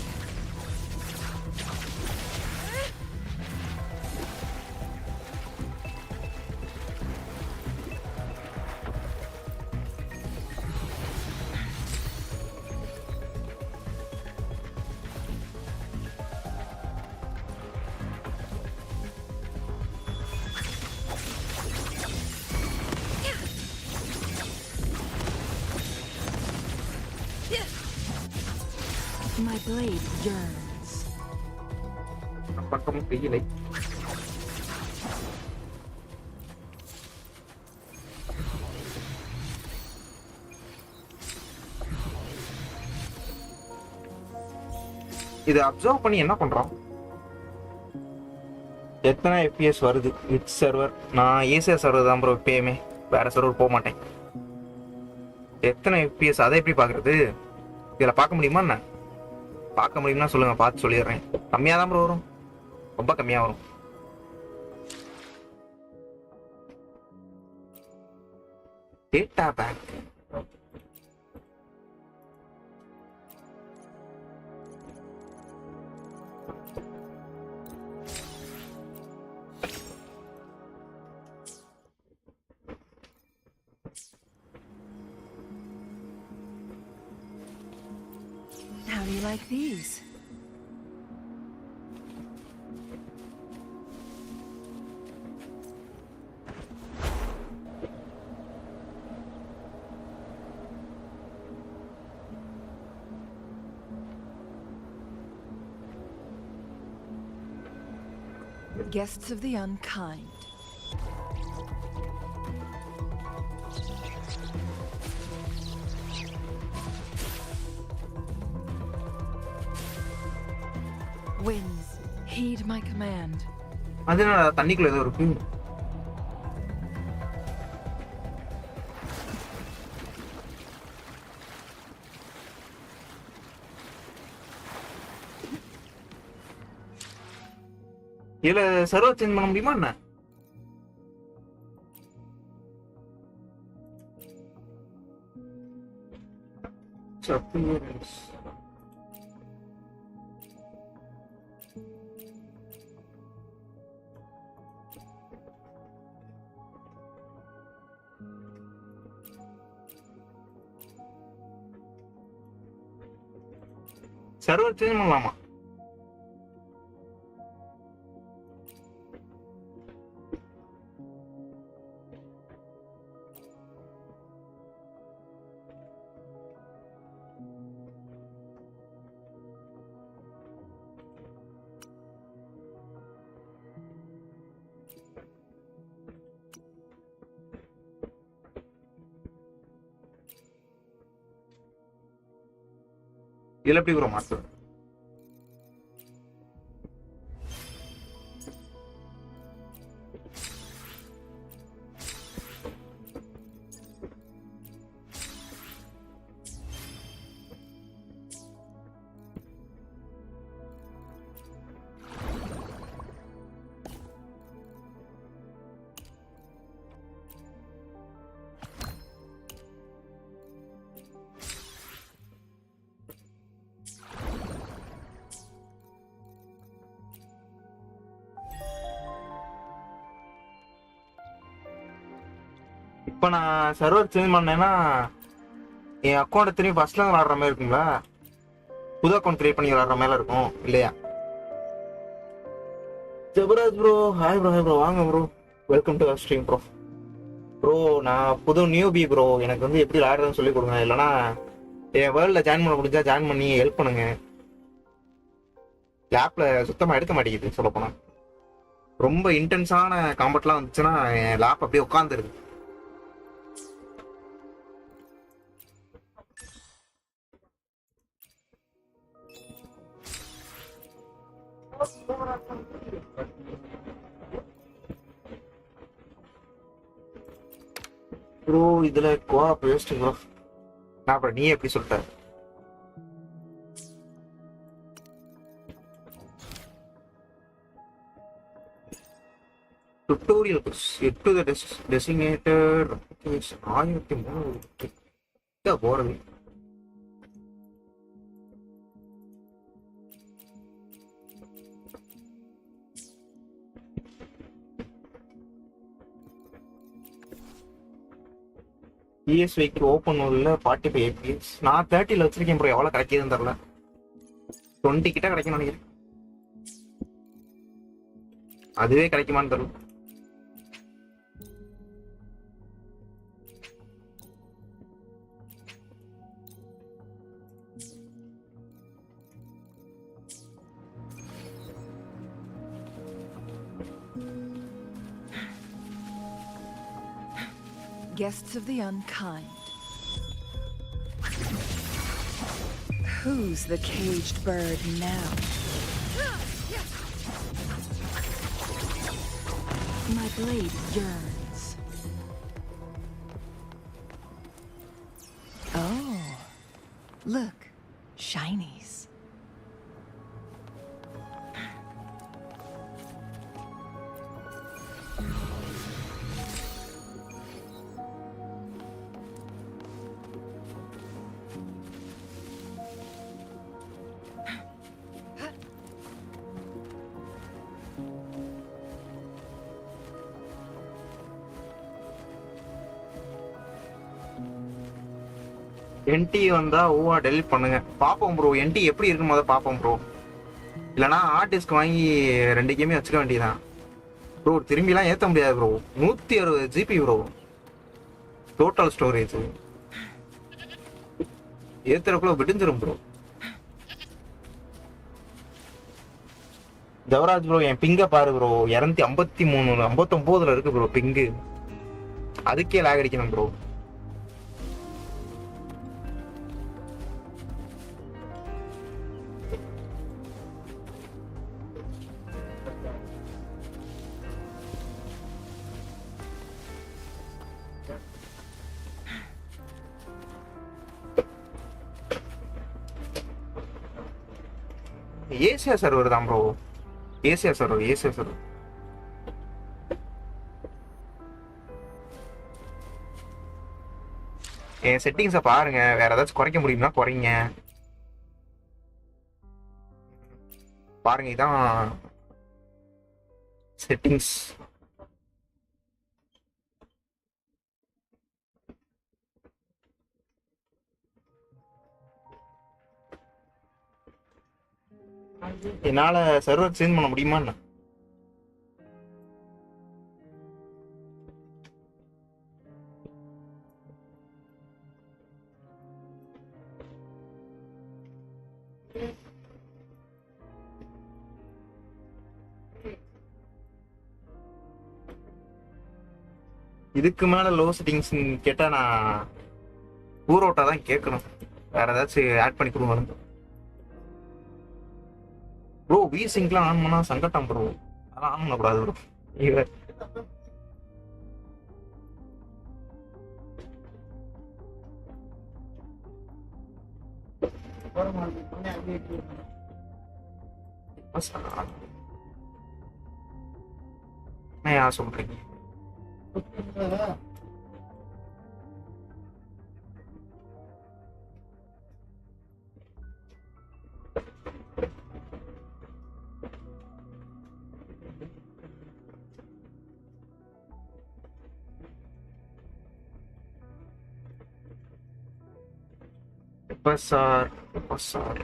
My blade yearns. பக்கமும் தெரியலை. இது அப்சர்வ் பண்ணி என்ன பண்றோம்? எத்தனை FPS வருது வித் சர்வர்? நான் ஏசிஆர் சர்வர் தான் ப்ரோ எப்பயுமே, வேற சர்வர் போக மாட்டேன். எத்தனை FPS அதை எப்படி பாக்குறது? இதுல பார்க்க முடியுமா என்ன? பார்க்க முடியும்னா சொல்லுங்க, பார்த்து சொல்லிடுறேன். கம்மியா தான் ப்ரோ வரும், ரொம்ப கம்மியா வரும். Data pack How do you like these? Guests of the unkind. Winds, heed my command. அது என்ன தண்ணிக்குள்ள ஏதோ இருக்கு? இதுல சர்வர் சேஞ்ச் பண்ண முடியுமா என்ன? சர்வர் சேஞ்ச் பண்ணலாமா? இதுல எப்படி ப்ரோ மாத்துறது? இப்போ நான் சர்வர் சேஞ்ச் பண்ணேன்னா என் அக்கௌண்ட் திரும்பி ஃபர்ஸ்ட்ல இருந்து விளாடுற மாதிரி இருக்குங்களா? புது அக்கௌண்ட் கிரியேட் பண்ணி விளாடுற மாதிரி இருக்கும் இல்லையா? Jabaraj bro, hi bro, hi bro, வாங்க bro, welcome to stream bro. Bro நான் புது நியூபி ப்ரோ, எனக்கு வந்து எப்படி விளாடுறதுன்னு சொல்லி கொடுங்க, இல்லைனா என் வேர்ல்டில் ஜாயின் பண்ண முடிஞ்சா ஜாயின் பண்ணி ஹெல்ப் பண்ணுங்க. லேப்பில் சுத்தமாக எடுக்க மாட்டேங்குது சொல்லப்போனால். ரொம்ப இன்டென்ஸான காம்பட்லாம் வந்துச்சுன்னா என் லேப் அப்படியே உட்காந்துருது. ப்ரோ இதுல கோவா பேஸ்ட் ப்ரோ, நான் அப்புறம் நீ எப்படி சொல்லிட்ட? tutorial get to the designated location 1003 கிட்ட போறது. PSVக்கு ஓப்பன் உள்ள 45 FPS. நான் 30ல வச்சிருக்கேன் ப்ரோ. எவ்வளவு கிடைக்குதுன்னு தெரியல. 20 கிட்ட கிடைக்கும்னு நினைக்கிறேன். அதுவே கிடைக்குமான்னு தெரியல. Guests of the unkind. Who's the caged bird now? My blade yearns. Oh, look, shinies. NT வந்தா ஓவா டெலிட் பண்ணுங்க. பாப்போம் ப்ரோ. NT எப்படி இருக்குமோ அதை பாப்போம் ப்ரோ. இல்லைனா ஹார்ட் டிஸ்க் வாங்கி 2 கேமே வச்சுக்க வேண்டியதான் ப்ரோ. திரும்பிலாம் ஏற்ற முடியாது bro. 160 GB bro total storage. ஏத்துறக்குள்ள விடிஞ்சிரும் ப்ரோ. ஜவராஜ் ப்ரோ என் பிங்க பாரு ப்ரோ. 253 59ல இருக்கு ப்ரோ பிங்கு. அதுக்கே லாக் அடிக்கணும் ப்ரோ. ஏசியா சர்வர் தான் ப்ரோ. Asia server. என் செட்டிங்ஸை பாருங்க. வேற ஏதாச்சும் குறைக்க முடியும்னா குறைங்க. பாருங்க இதான் செட்டிங்ஸ். என்னால சர்வர் சேஞ்ச் பண்ண முடியுமா என்ன? இதுக்கு மேல லோ செட்டிங்ஸ் கேட்டா நான் ஊரோட்டா தான் கேட்கணும். வேற ஏதாச்சும் ஆட் பண்ணி கொடுங்க ப்ரோ. வி சிங்க்லாம் ஆன் பண்ணா சங்கட்டம் ப்ரோ. அதெல்லாம் ஆன் பண்ணக்கூடாது ப்ரோ. நான் சொல்றேன் pasar.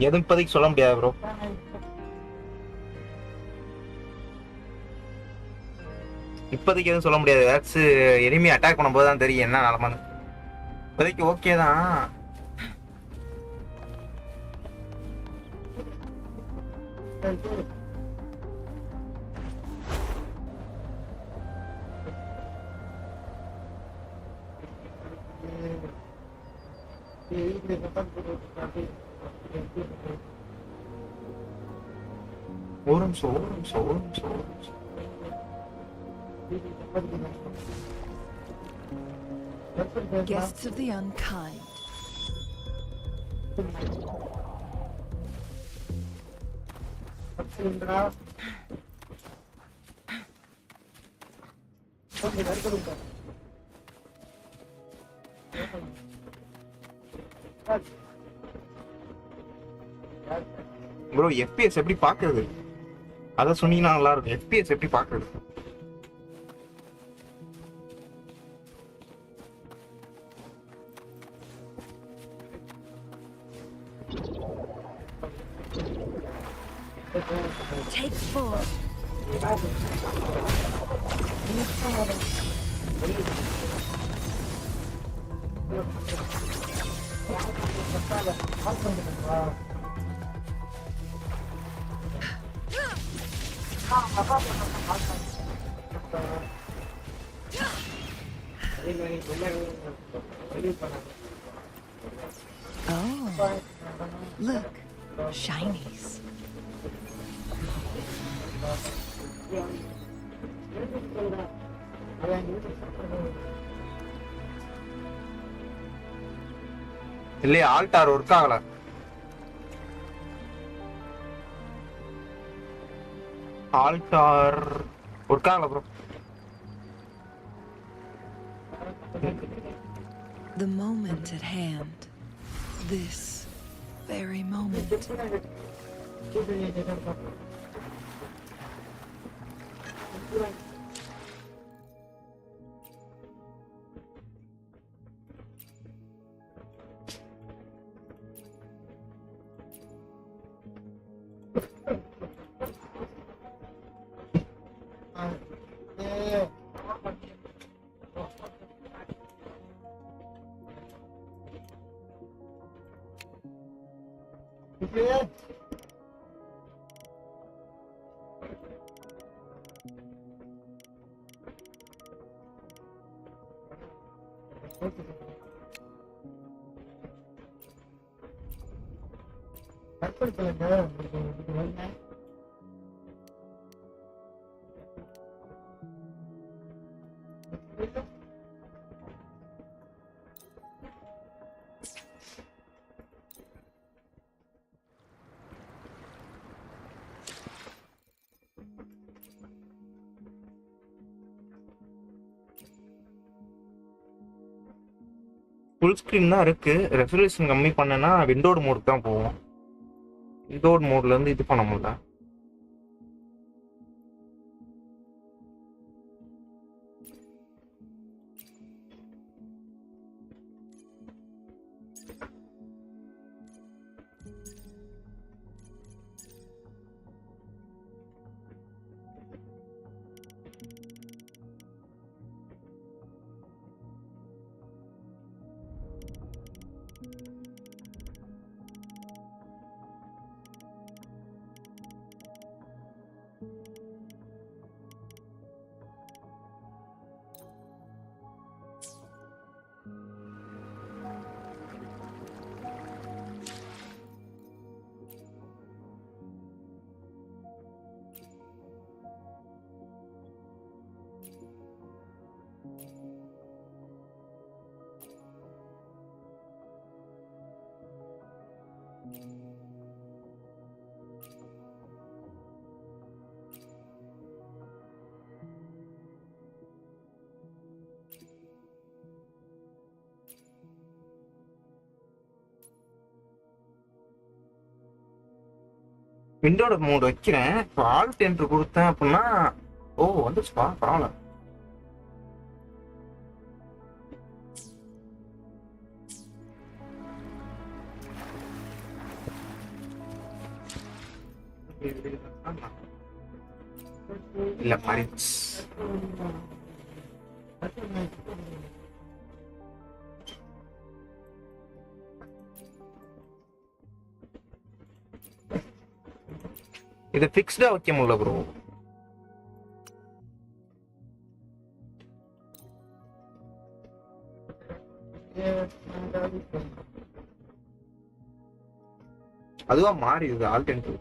எதுவும் இப்போதைக்கு சொல்ல முடியாது ப்ரோ. இப்போதைக்கு எதுவும் சொல்ல முடியாது. ஏதாச்சும் எனிமி அட்டாக் பண்ணும்போது தான் தெரியும் என்ன நிலமான்னு. இப்போதைக்கு ஓகே தான். ஒரு நிமிஷம். Guests of the unkind. Bro FPS எப்படி பாக்குறது? அத சொன்னீங்கன்னா நல்லா இருக்கும். FPS எப்படி பாக்குறது? Take 4. Oh, look, shinies. இல்லையே ஆல்டார் ஒர்க் ஆகல. ஆல்டார் ஒர்க் ஆகல bro. The moment at hand. This very moment. Full screen தான் இருக்கு. ரெசல்யூஷன் கம்மி பண்ணனா விண்டோட் மோட் தான் போகும். விண்டோட் மோட்ல இருந்து இது பண்ண முடியல. விண்டோட மோட் வைக்கிறேன். இப்போ ஆல்ட் என்ட்ரு கொடுத்தேன் அப்படின்னா வந்துச்சுப்பா, பரவாயில்ல. இல்ல மாறிடுச்சு. இது ஃபிக்ஸ்டா வைக்க முடியல ப்ரோ. அதுவா மாறிடுது ஆல்டர்னேட்டிவ்.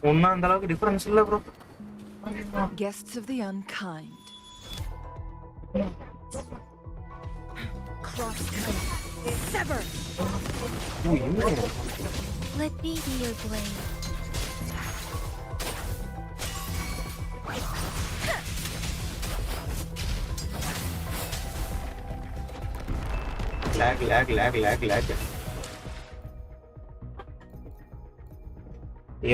ஒன்னும் அந்த அளவுக்கு டிஃபரன்ஸ் இல்ல bro. Guests of the unkind. Cross sever. Let me be your blade. lag.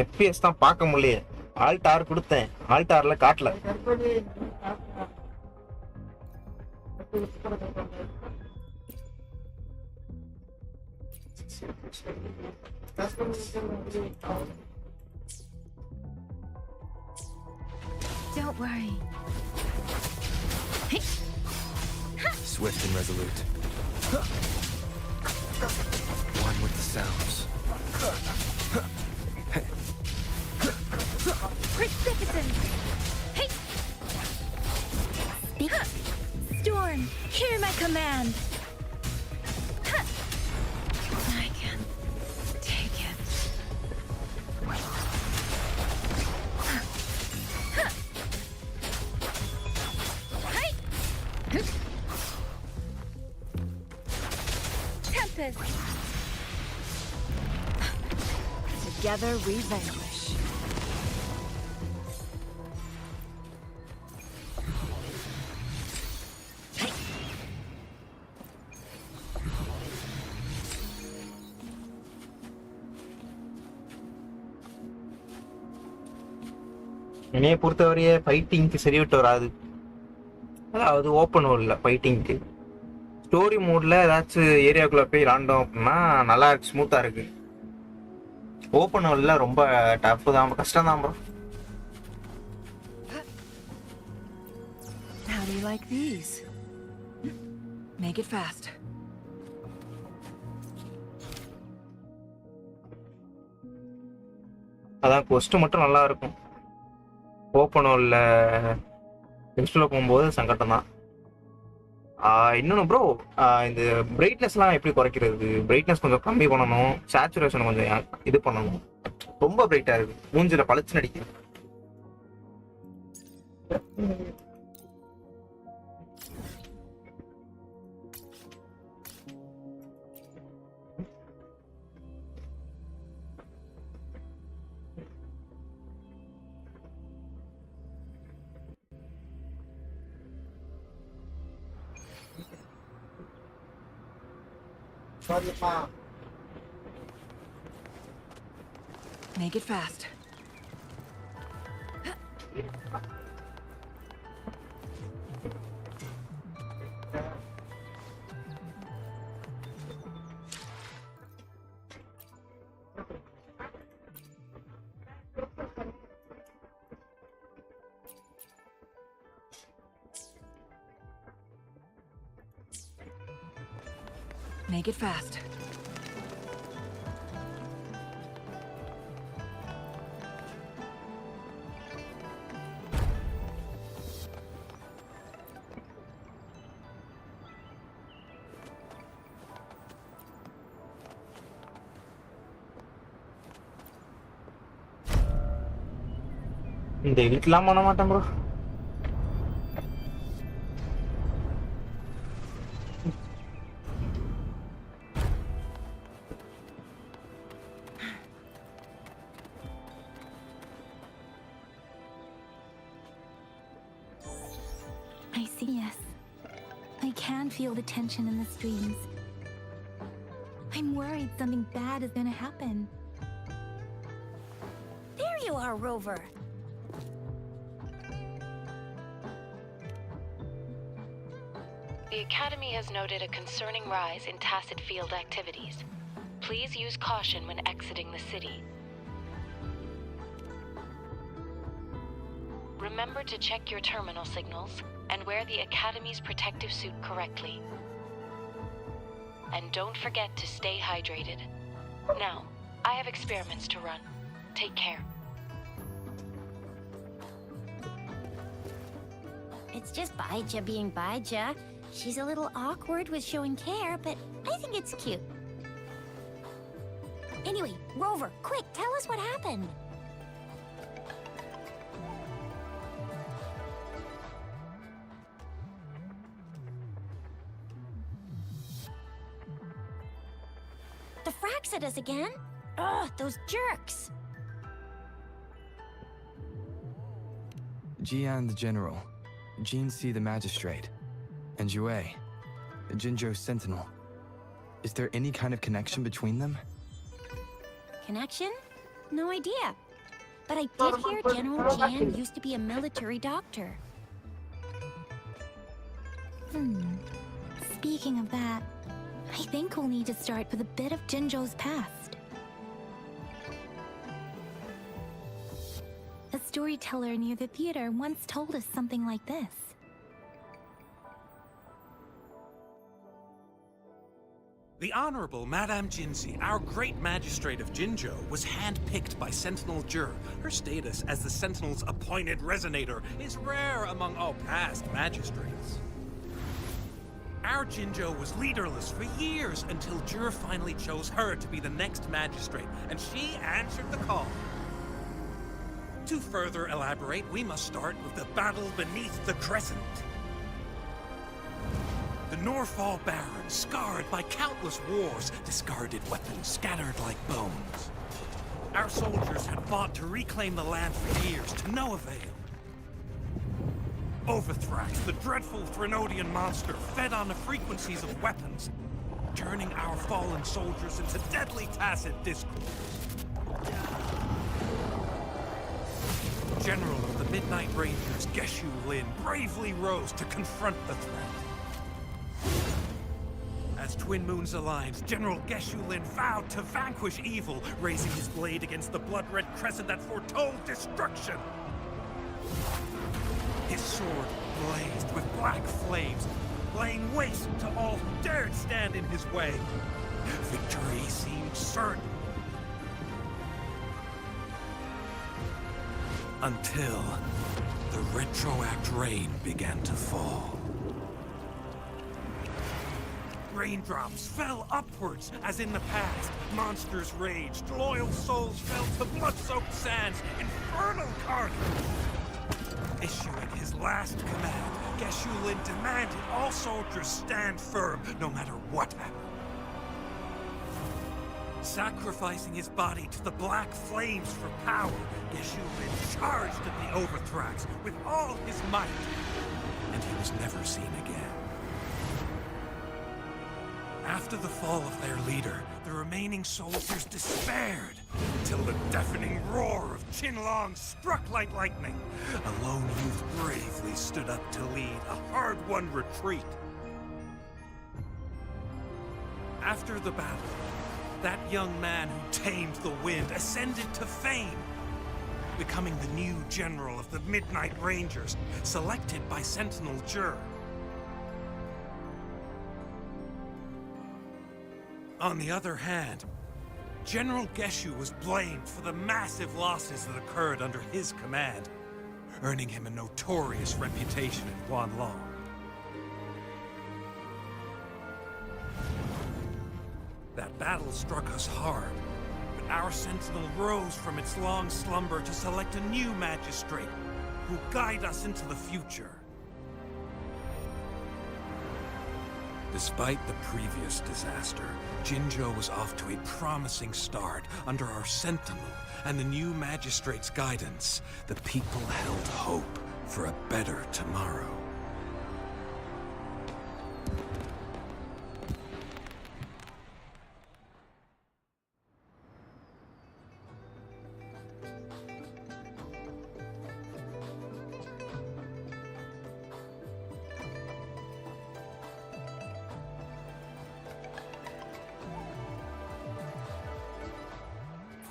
FPS தான் பார்க்க முடியல. ஆல்ட் ஆர் கொடுத்தேன், ஆல்ட் ஆர்ல காட்டல. Don't worry. Swift and resolute. One with the sounds. Precipitous! Hey! Speak. Storm, hear my command! I can take it. Hey! Tempest! Together we vanquish. என்னைய பொறுத்தவரையே ஃபைட்டிங்க்கு சரி விட்டு வராது. அதாவது ஓப்பன் வேர்ல்ட்ல ஃபைட்டிங்க்கு. ஸ்டோரி மோட்ல ஏதாச்சும் ஏரியாக்குள்ள போய் விளாண்டோம் அப்படின்னா நல்லா இருக்கு, ஸ்மூத்தா இருக்கு. ஓப்பன் வேர்ல்ட்ல ரொம்ப டஃப் தான், கஷ்டம் தான் bro. How do you like these? Make it fast. அதான் கொஸ்ட் மட்டும் நல்லா இருக்கும். ஓப்பன் வேர்ல்ட்ல எக்ஸ்ட்ரா போகும்போது சங்கடம் தான். இன்னொன்று ப்ரோ, இந்த பிரைட்னஸ்லாம் எப்படி குறைக்கிறது? பிரைட்னஸ் கொஞ்சம் கம்மி பண்ணணும், சேச்சுரேஷன் கொஞ்சம் இது பண்ணணும். ரொம்ப பிரைட்டாக இருக்குது, மூஞ்சில் பளிச்சுன்னு அடிக்குது. Make it fast. Make it fast. இந்த எடிட்லாம் பண்ண மாட்டேன் bro. I see, yes. I can feel the tension in the streams. I'm worried something bad is gonna happen. There you are, Rover. The Academy has noted a concerning rise in tacit field activities. Please use caution when exiting the city. Remember to check your terminal signals and wear the Academy's protective suit correctly. And don't forget to stay hydrated. Now, I have experiments to run. Take care. It's just Baija being Baija. She's a little awkward with showing care, but I think it's cute. Anyway, Rover, quick, tell us what happened. The fracks at us again? Ugh, those jerks! Jian the General, Jean C the Magistrate, and Jue, the Jinzhou Sentinel. Is there any kind of connection between them? Connection? No idea. But I did hear General Jian used to be a military doctor. Speaking of that, I think we'll need to start with a bit of Jinzhou's past. A storyteller near the theater once told us something like this. The Honorable Madame Jinzi, our great magistrate of Jinzhou, was handpicked by Sentinel Jur. Her status as the Sentinel's appointed resonator is rare among all past magistrates. Our Jinzhou was leaderless for years until Jur finally chose her to be the next magistrate, and she answered the call. To further elaborate, we must start with the battle beneath the Crescent. The Norfall Baron, scarred by countless wars, discarded weapons scattered like bones. Our soldiers had fought to reclaim the land for years, to no avail. Overthrax, the dreadful Threnodian monster, fed on the frequencies of weapons, turning our fallen soldiers into deadly tacit discords. General of the Midnight Rangers, Geshu Lin, bravely rose to confront the threat. As Twin Moons aligned, General Geshu Lin vowed to vanquish evil, raising his blade against the blood-red crescent that foretold destruction. His sword blazed with black flames, laying waste to all who dared stand in his way. Victory seemed certain. Until the retroact rain began to fall. Raindrops fell upwards, as in the past. Monsters raged, loyal souls fell to blood-soaked sands, infernal carnage. Issuing his last command, Geshu Lin demanded all soldiers stand firm, no matter what happened. Sacrificing his body to the black flames for power, Geshu Lin charged at the Overthrax with all his might, and he was never seen again. After the fall of their leader, the remaining soldiers despaired, until the deafening roar of Qinlong struck like lightning. A lone youth bravely stood up to lead a hard-won retreat. After the battle, that young man who tamed the wind ascended to fame, becoming the new general of the Midnight Rangers, selected by Sentinel Jur. On the other hand, General Geshu was blamed for the massive losses that occurred under his command, earning him a notorious reputation in Guanlong. That battle struck us hard, but our sentinel rose from its long slumber to select a new magistrate who will guide us into the future. Despite the previous disaster, Jinzhou was off to a promising start under our sentinel and the new magistrate's guidance. The people held hope for a better tomorrow.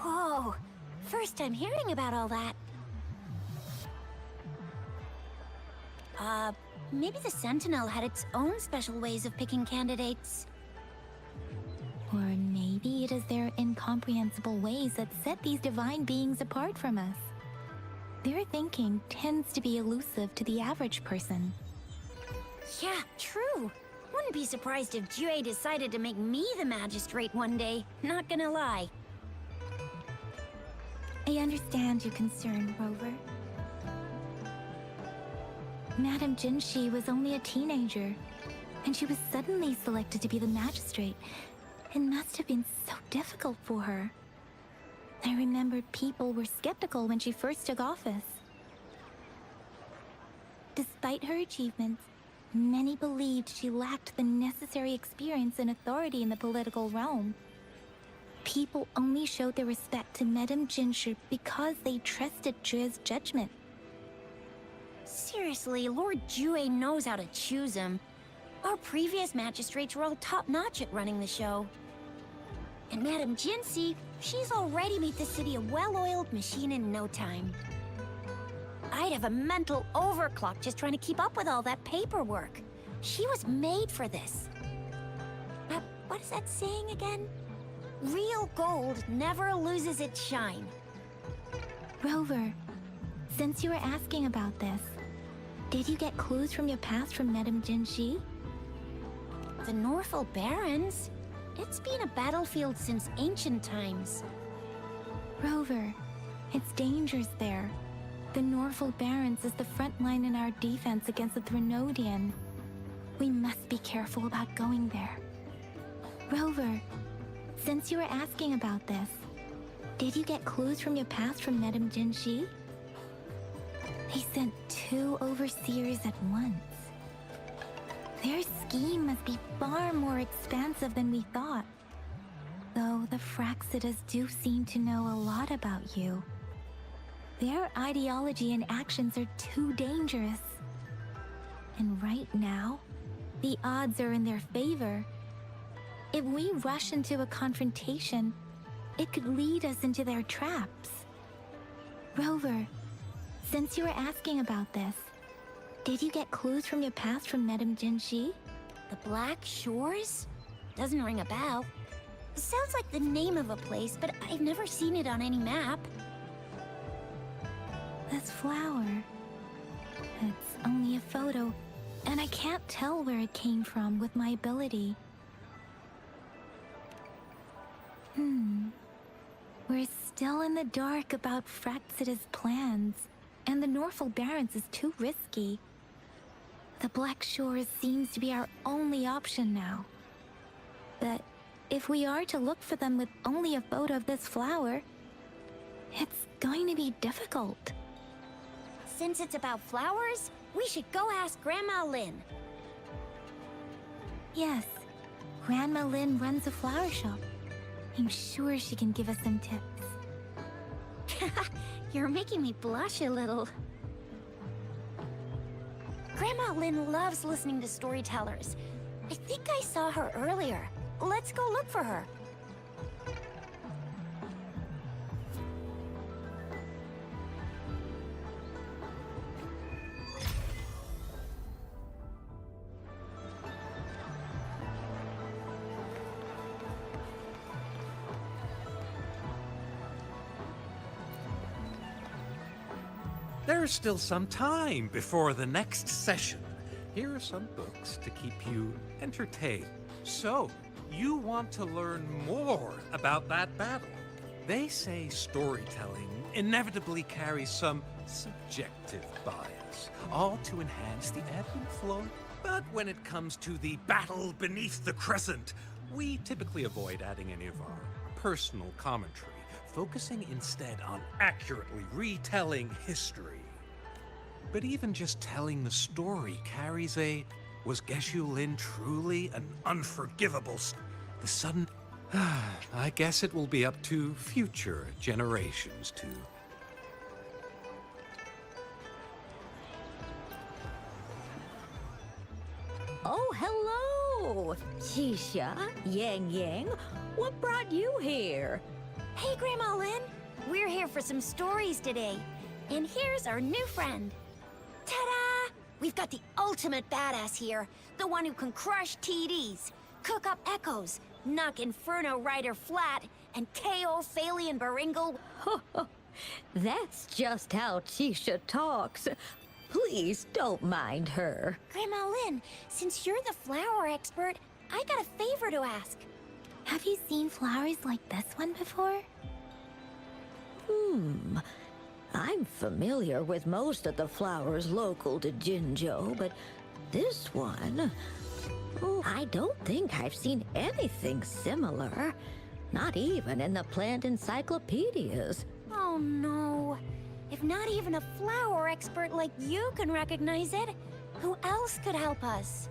Whoa, first time hearing about all that. Maybe the Sentinel had its own special ways of picking candidates. Or maybe it is their incomprehensible ways that set these divine beings apart from us. Their thinking tends to be elusive to the average person. Yeah, true. Wouldn't be surprised if Jue decided to make me the magistrate one day. Not gonna lie. I understand your concern, Rover. Madame Jinshi was only a teenager, and she was suddenly selected to be the magistrate. It must have been so difficult for her. I remember people were skeptical when she first took office. Despite her achievements, many believed she lacked the necessary experience and authority in the political realm. People only showed their respect to Madame Jinshi because they trusted Jue's judgment. Seriously, Lord Jue knows how to choose him. Our previous magistrates were all top-notch at running the show. And Madame Jinshi, she's already made the city a well-oiled machine in no time. I'd have a mental overclock just trying to keep up with all that paperwork. She was made for this. What is that saying again? Real gold never loses its shine. Rover, since you were asking about this, did you get clues from your past from Madame Jinshi? The Norfolk Barrens? It's been a battlefield since ancient times. Rover, it's dangerous there. The Norfolk Barrens is the front line in our defense against the Threnodian. We must be careful about going there. Rover, since you were asking about this, did you get clues from your past from Madame Jinshi? They sent 2 overseers at once. Their scheme must be far more expansive than we thought. Though the Fraxidas do seem to know a lot about you. Their ideology and actions are too dangerous. And right now, the odds are in their favor. If we rush into a confrontation, it could lead us into their traps. Rover, since you were asking about this, did you get clues from your past from Madame Jinshi? The Black Shores? Doesn't ring a bell. Sounds like the name of a place, but I've never seen it on any map. This flower. It's only a photo, and I can't tell where it came from with my ability. We're still in the dark about Fraxida's plans, and the Norfolk Barrens is too risky. The Black Shores seems to be our only option now. But if we are to look for them with only a photo of this flower, it's going to be difficult. Since it's about flowers, we should go ask Grandma Lin. Yes, Grandma Lin runs a flower shop. I'm sure she can give us some tips. You're making me blush a little. Grandma Lin loves listening to storytellers. I think I saw her earlier. Let's go look for her. There's still some time before the next session. Here are some books to keep you entertained. So, you want to learn more about that battle. They say storytelling inevitably carries some subjective bias, all to enhance the ebb and flow. But when it comes to the battle beneath the crescent, we typically avoid adding any of our personal commentary, focusing instead on accurately retelling history. But even just telling the story carries a, was Geshu Lin truly an unforgivable the sudden, I guess it will be up to future generations to. Oh, hello! Shisha, Yang Yang, what brought you here? Hey, Grandma Lynn. We're here for some stories today. And here's our new friend. Ta-da! We've got the ultimate badass here. The one who can crush TDs, cook up echoes, knock Inferno Rider flat, and KO Phalian Baringle. That's just how Shisha talks. Please don't mind her. Grandma Lynn, since you're the flower expert, I got a favor to ask. Have you seen flowers like this one before? I'm familiar with most of the flowers local to Jinzhou, but this one... Oh, I don't think I've seen anything similar. Not even in the plant encyclopedias. Oh no. If not even a flower expert like you can recognize it, who else could help us?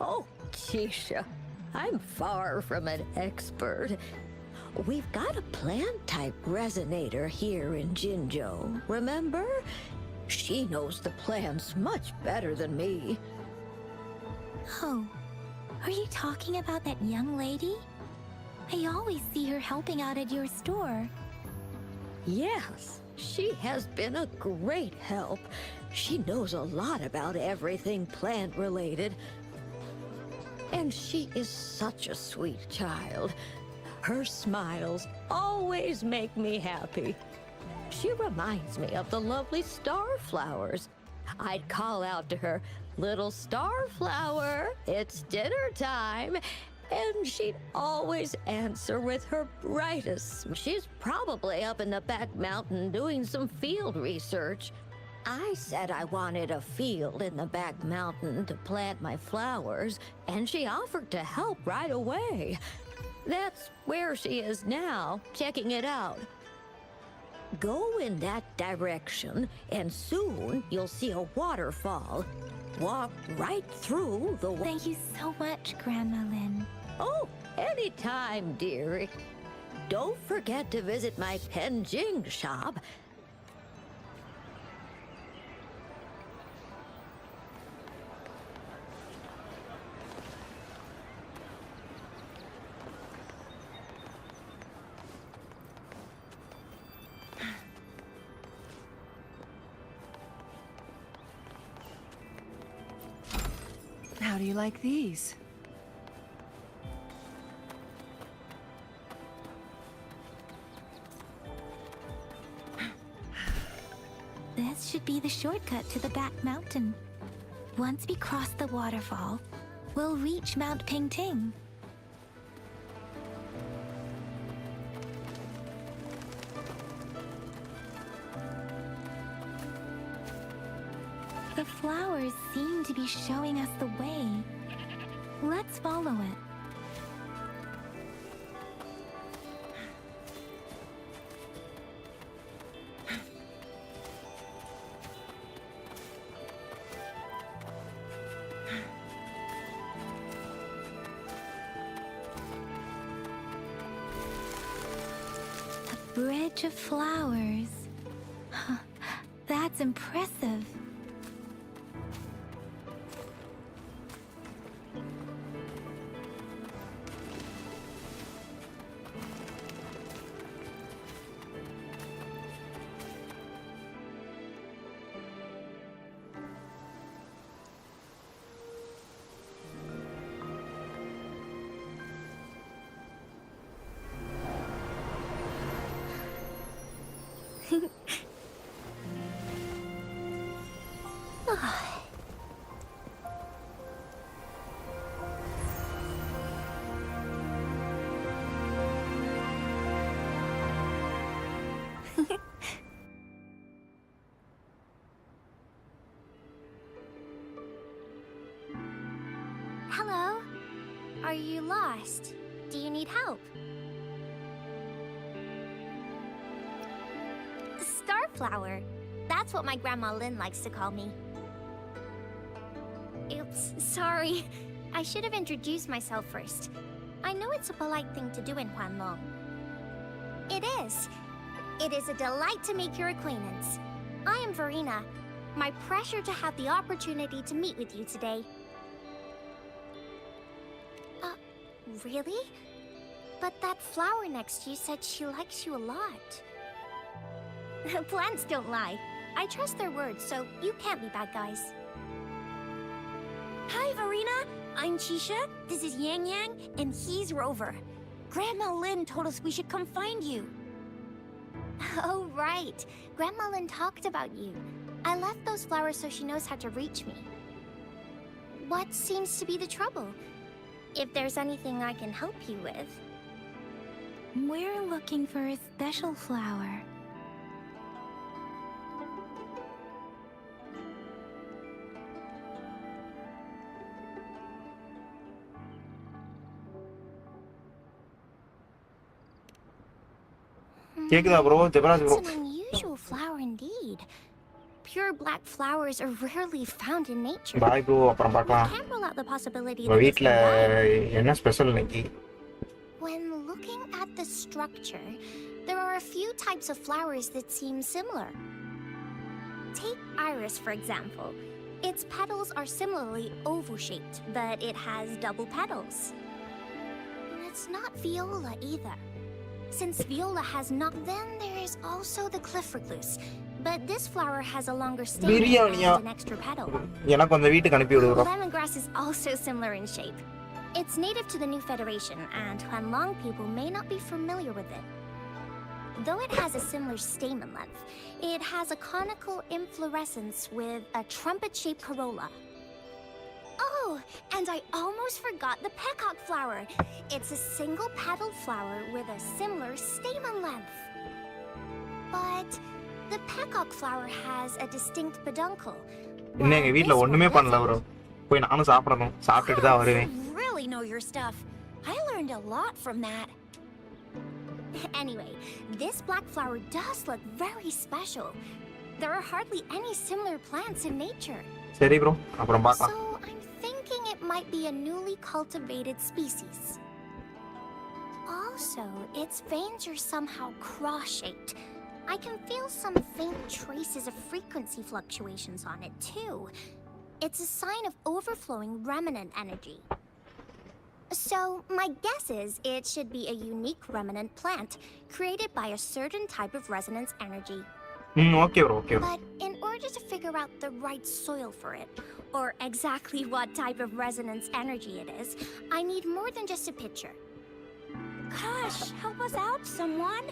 Oh, Shisha, I'm far from an expert. We've got a plant-type resonator here in Jinzhou, remember? She knows the plants much better than me. Oh, are you talking about that young lady? I always see her helping out at your store. Yes, she has been a great help. She knows a lot about everything plant-related. And she is such a sweet child. Her smiles always make me happy. She reminds me of the lovely starflowers. I'd call out to her, "Little starflower, it's dinner time." And she'd always answer with her brightest. She's probably up in the back mountain doing some field research. I said I wanted a field in the back mountain to plant my flowers, and she offered to help right away. That's where she is now, checking it out. Go in that direction, and soon you'll see a waterfall. Walk right through the... Thank you so much, Grandma Lynn. Oh, anytime, dearie. Don't forget to visit my Penjing shop. How do you like these? This should be the shortcut to the back mountain. Once we cross the waterfall, we'll reach Mount Pingting. The flowers seem to be showing us the way. Let's follow it. A bridge of flowers. That's impressive. you lost? Do you need help? Starflower. That's what my Grandma Lynn likes to call me. Oops, sorry. I should have introduced myself first. I know it's a polite thing to do in Huanlong. It is. It is a delight to make your acquaintance. I am Verena. My pleasure to have the opportunity to meet with you today. Really? But that flower next to you said she likes you a lot. Plants don't lie. I trust their words, so you can't be bad guys. Hi, Verena. I'm Chisha. This is Yang Yang, and he's Rover. Grandma Lynn told us we should come find you. Oh, right. Grandma Lynn talked about you. I left those flowers so she knows how to reach me. What seems to be the trouble? If there's anything I can help you with. We're looking for a special flower. கேக்குதா bro Jebaraj bro It's an unusual flower indeed. Pure black flowers are rarely found in nature. Bye bro அப்புறம் பார்க்கலாம் Can't rule out the possibility உங்க that it's வீட்ல been என்ன special இன்னைக்கு When looking at the structure, there are a few types of flowers that seem similar. Take iris, for example. Its petals are similarly oval-shaped, but it has double petals. And it's not viola either. Since viola has not, then there is also the cliff recluse. But this flower has a longer stem and an extra petal. எனக்கு அந்த வீட்டுக்கு அனுப்பி விடு bro Lemongrass is also similar in shape. It's native to the New Federation, and Huanlong people may not be familiar with it. Though it has a similar stamen length, it has a conical inflorescence with a trumpet-shaped corolla. Oh, and I almost forgot the peacock flower. It's a single-petaled flower with a similar stamen length. But the peacock flower has a distinct peduncle. இன்னும் எங்க வீட்ல ஒண்ணுமே பண்ணல bro போய் நானும் சாப்பிடணும் சாப்பிட்டுட்டு தான் வருவேன் You really know your stuff. I learned a lot from that. Anyway, this black flower does look very special. There are hardly any similar plants in nature. சரி ப்ரோ அப்புறம் பார்க்கலாம் So I'm thinking it might be a newly cultivated species. Also, its veins are somehow cross-shaped. I can feel some faint traces of frequency fluctuations on it too. It's a sign of overflowing remnant energy. So, my guess is it should be a unique remnant plant created by a certain type of resonance energy. Okay bro okay bro But in order to figure out the right soil for it, or exactly what type of resonance energy it is, I need more than just a picture. Gosh, help us out, someone!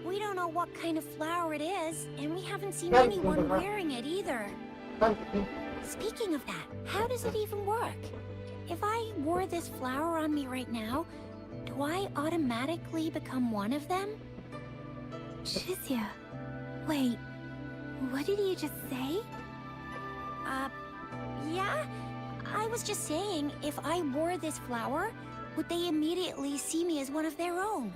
We don't know what kind of flower it is, and we haven't seen anyone wearing it either. Speaking of that, how does it even work? If I wore this flower on me right now, do I automatically become one of them? Shizia, wait, what did you just say? Yeah? I was just saying, if I wore this flower, would they immediately see me as one of their own?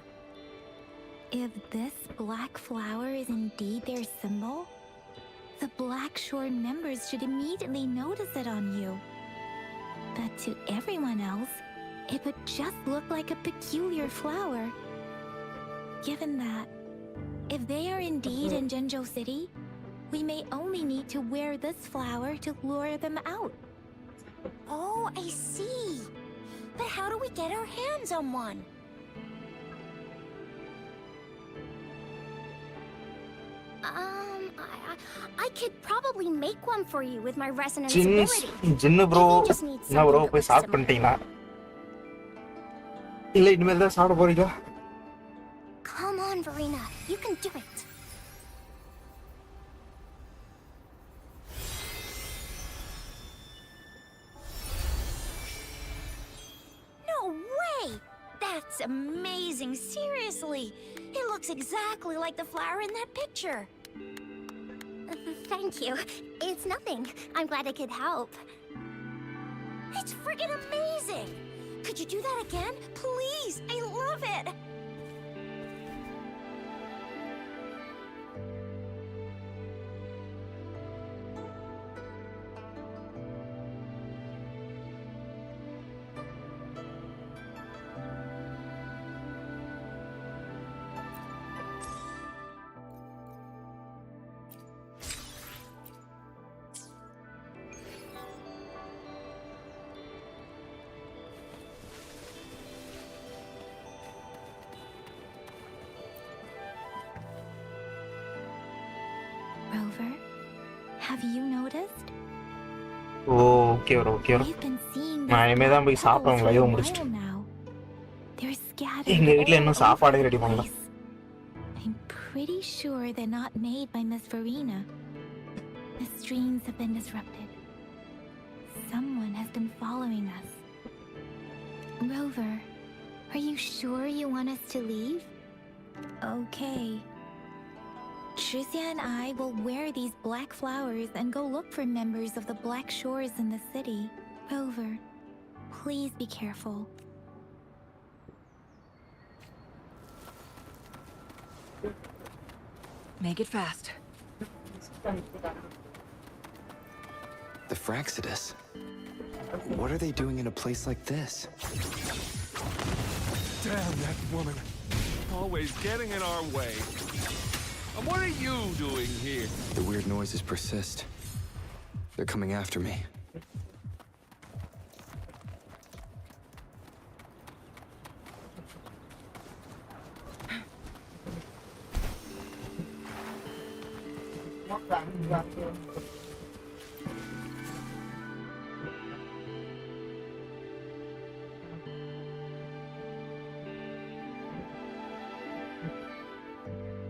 If this black flower is indeed their symbol, the Black Shore members should immediately notice it on you. But to everyone else, it would just look like a peculiar flower. Given that, if they are indeed in Jinzhou City, we may only need to wear this flower to lure them out. Oh, I see. But how do we get our hands on one? I could probably make one for you with my resonance ability. Gin bro You just need என்ன bro something that போய் looks start similar. பண்ணிட்டீங்களா இல்ல இனிமேல் தான் சாப்பிட போறீங்களா Come on, Verena. You can do it. No way! That's amazing, seriously. It looks exactly like the flower in that picture. Thank you. It's nothing. I'm glad I could help. It's friggin' amazing! Could you do that again? Please! I love it! Rover, have you noticed? Okay வரும் okay வரும் We've been seeing நான் these இனிமே தான் black போய் petals சாப்பிடணும் for a live while முடிச்சிட்டு now. They're scattered எங்க வீட்ல இன்னும் all சாப்பாடே over ரெடி the பண்ணல place. I'm pretty sure they're not made by Miss Verena. The streams have been disrupted. Someone has been following us. Rover, are you sure you want us to leave? Okay. Tricia and I will wear these black flowers and go look for members of the Black Shores in the city. Rover, please be careful. Make it fast. The Fraxidus. What are they doing in a place like this? Damn that woman. Always getting in our way. And what are you doing here? The weird noises persist. They're coming after me.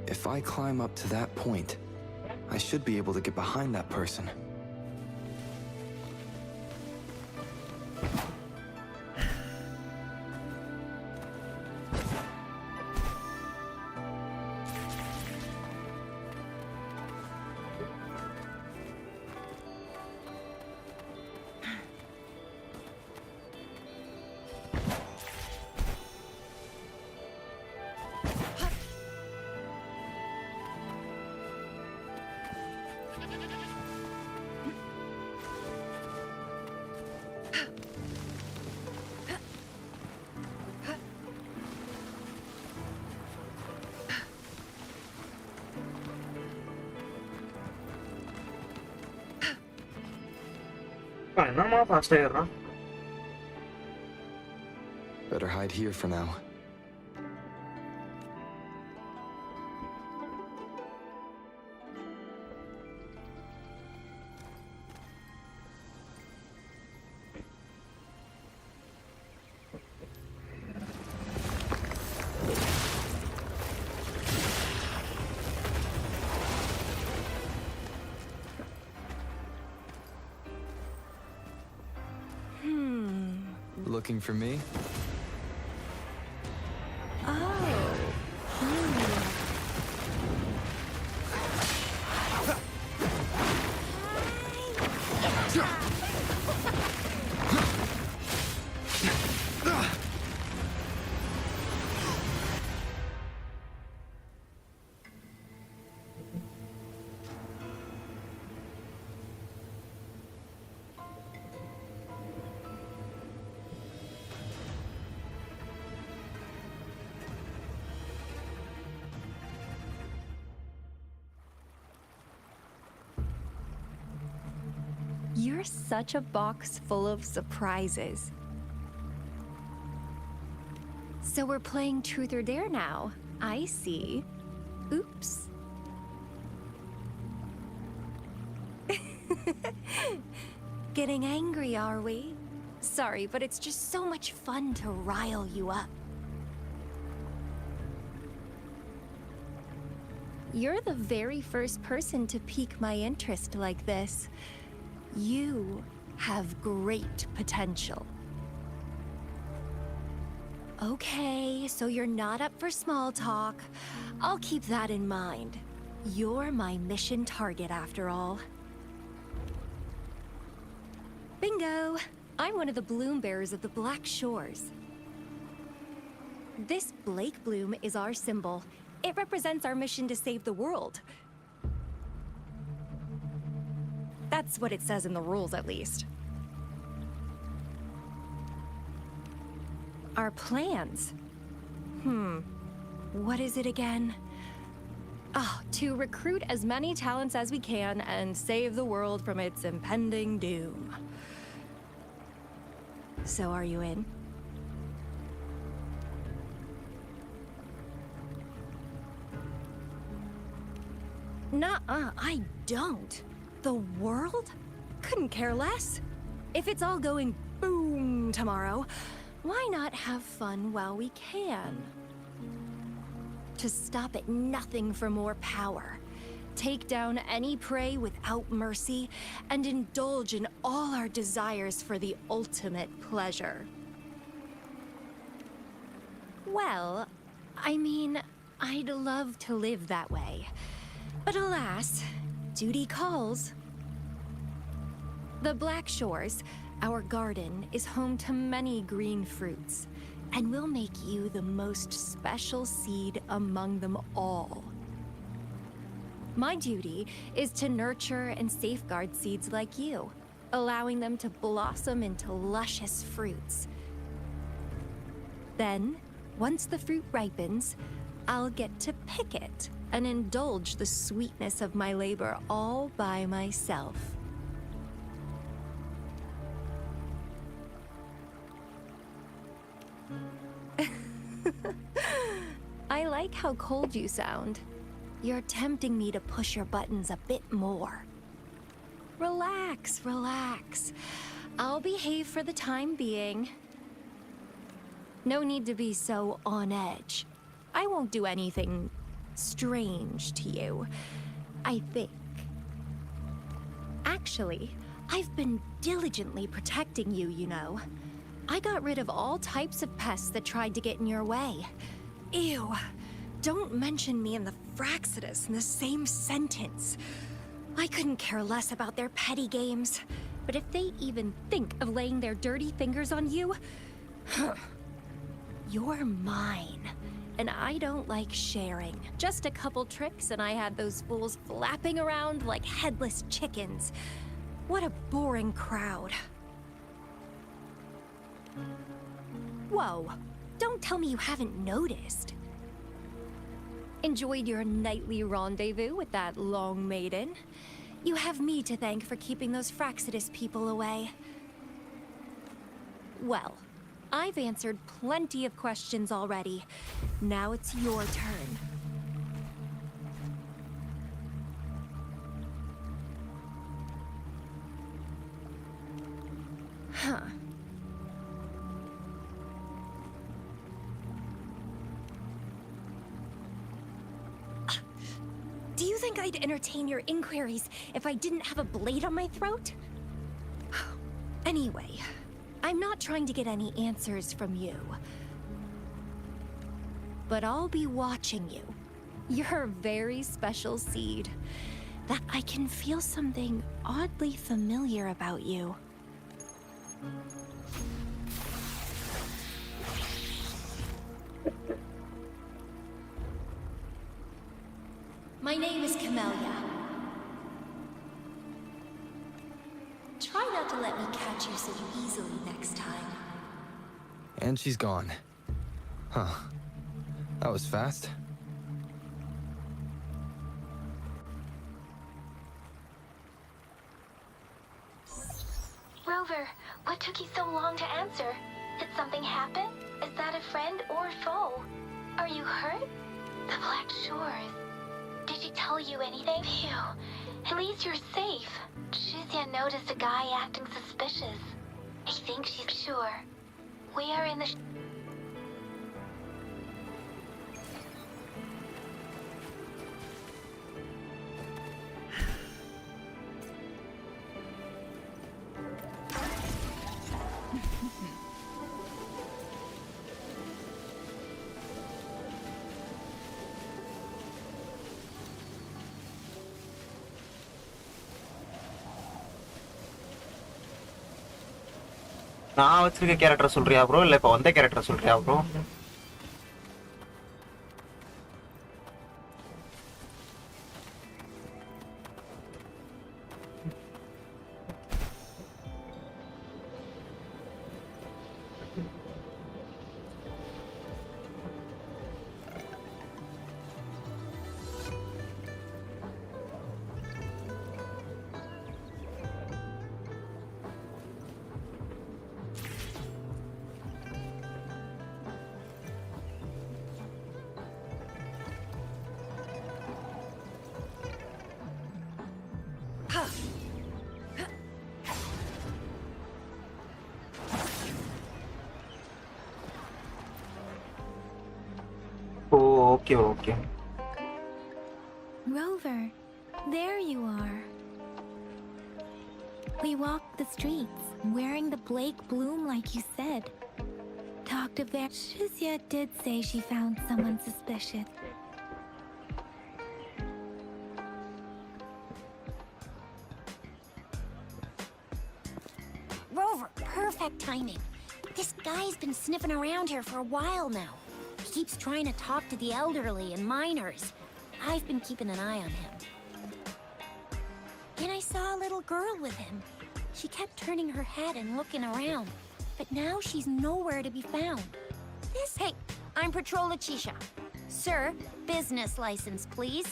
If I climb up to that point, I should be able to get behind that person. என்னமா fast ஆயிடுறான் Better hide here for now. Looking for me? You're such a box full of surprises. So we're playing Truth or Dare now. I see. Oops. Getting angry, are we? Sorry, but it's just so much fun to rile you up. You're the very first person to pique my interest like this. You have great potential. Okay, so you're not up for small talk. I'll keep that in mind. You're my mission target after all. Bingo! I'm one of the bloom bearers of the Black Shores. This Blake bloom is our symbol. It represents our mission to save the world. That's what it says in the rules, at least. Our plans? What is it again? Oh, to recruit as many talents as we can and save the world from its impending doom. So are you in? Nuh-uh, I don't. The world? Couldn't care less. If it's all going boom tomorrow, why not have fun while we can? To stop at nothing for more power. Take down any prey without mercy, and indulge in all our desires for the ultimate pleasure. Well, I mean, I'd love to live that way. But alas, duty calls. The Black Shores, our garden, is home to many green fruits, and will make you the most special seed among them all. My duty is to nurture and safeguard seeds like you, allowing them to blossom into luscious fruits. Then, once the fruit ripens, I'll get to pick it and indulge the sweetness of my labor all by myself. I like how cold you sound. You're tempting me to push your buttons a bit more. Relax, relax. I'll behave for the time being. No need to be so on edge. I won't do anything strange to you, I think. Actually, I've been diligently protecting you, you know. I got rid of all types of pests that tried to get in your way. Ew. Don't mention me and the Fraxidus in the same sentence. I couldn't care less about their petty games, but if they even think of laying their dirty fingers on you, you're mine. And I don't like sharing. Just a couple tricks and I had those fools flapping around like headless chickens. What a boring crowd. Whoa, don't tell me you haven't noticed. Enjoyed your nightly rendezvous with that long maiden? You have me to thank for keeping those Fraxidus people away. Well, I've answered plenty of questions already. Now it's your turn. Huh. Do you think I'd entertain your inquiries if I didn't have a blade on my throat? Anyway, I'm not trying to get any answers from you. But I'll be watching you. You're a very special seed. That I can feel something oddly familiar about you. My name is Camellia. Try not to let me catch you so easily next time. And she's gone. Huh. That was fast. Rover, what took you so long to answer? Did something happen? Is that a friend or foe? Are you hurt? The Black Shores. Did she tell you anything? Phew. At least you're safe. Shizia noticed a guy acting suspicious. I think she's sure. We are in the... நான் வச்சிருக்க character சொல்றியா bro, இல்ல இப்ப வந்த character சொல்றியா bro? Oh, okay, okay. Rover, there you are. We walked the streets, wearing the Blake bloom like you said. Talked of their... Shizia did say she found someone suspicious. Rover, perfect timing. This guy's been sniffing around here for a while now. He keeps trying to talk to the elderly and minors. I've been keeping an eye on him. And I saw a little girl with him. She kept turning her head and looking around, but now she's nowhere to be found. Hey, I'm Patrol Letitia. Sir, business license, please.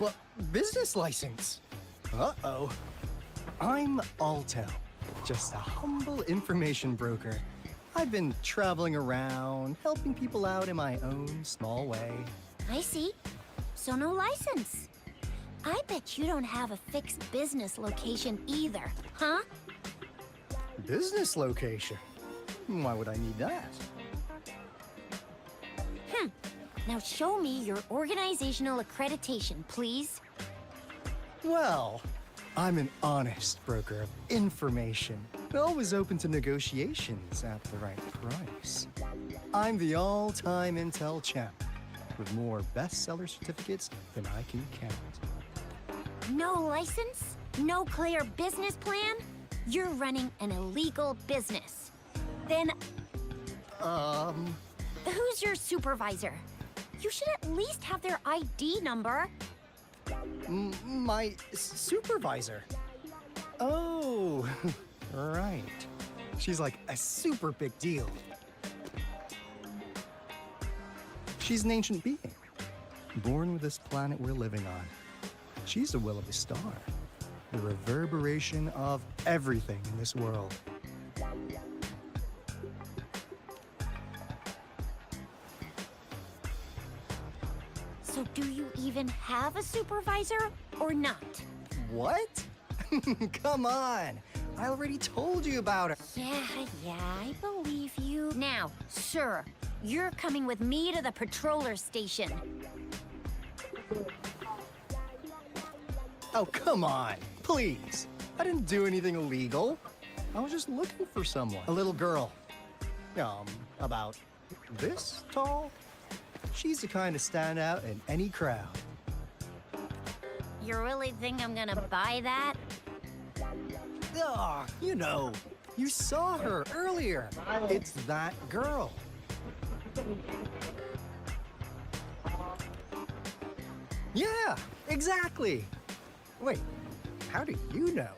But business license? Uh-oh. I'm Alto, just a humble information broker. I've been traveling around, helping people out in my own small way. I see. So no license. I bet you don't have a fixed business location either, huh? Business location? Why would I need that? Now show me your organizational accreditation, please. Well, I'm an honest broker of information, always open to negotiations at the right price. I'm the all-time Intel champ, with more bestseller certificates than I can count. No license? No clear business plan? You're running an illegal business. Then... Who's your supervisor? You should at least have their ID number. My supervisor? Oh, right. She's like a super big deal. She's an ancient being, born with this planet we're living on. She's the will of the star, the reverberation of everything in this world. So do you even have a supervisor or not? What? Come on! I already told you about her. Yeah, I believe you. Now, sir, you're coming with me to the patroller station. Oh, come on, please. I didn't do anything illegal. I was just looking for someone. A little girl. About this tall. She's the kind to stand out in any crowd. You really think I'm gonna buy that? Ah, you know, you saw her earlier. It's that girl. Yeah, exactly. Wait, how do you know?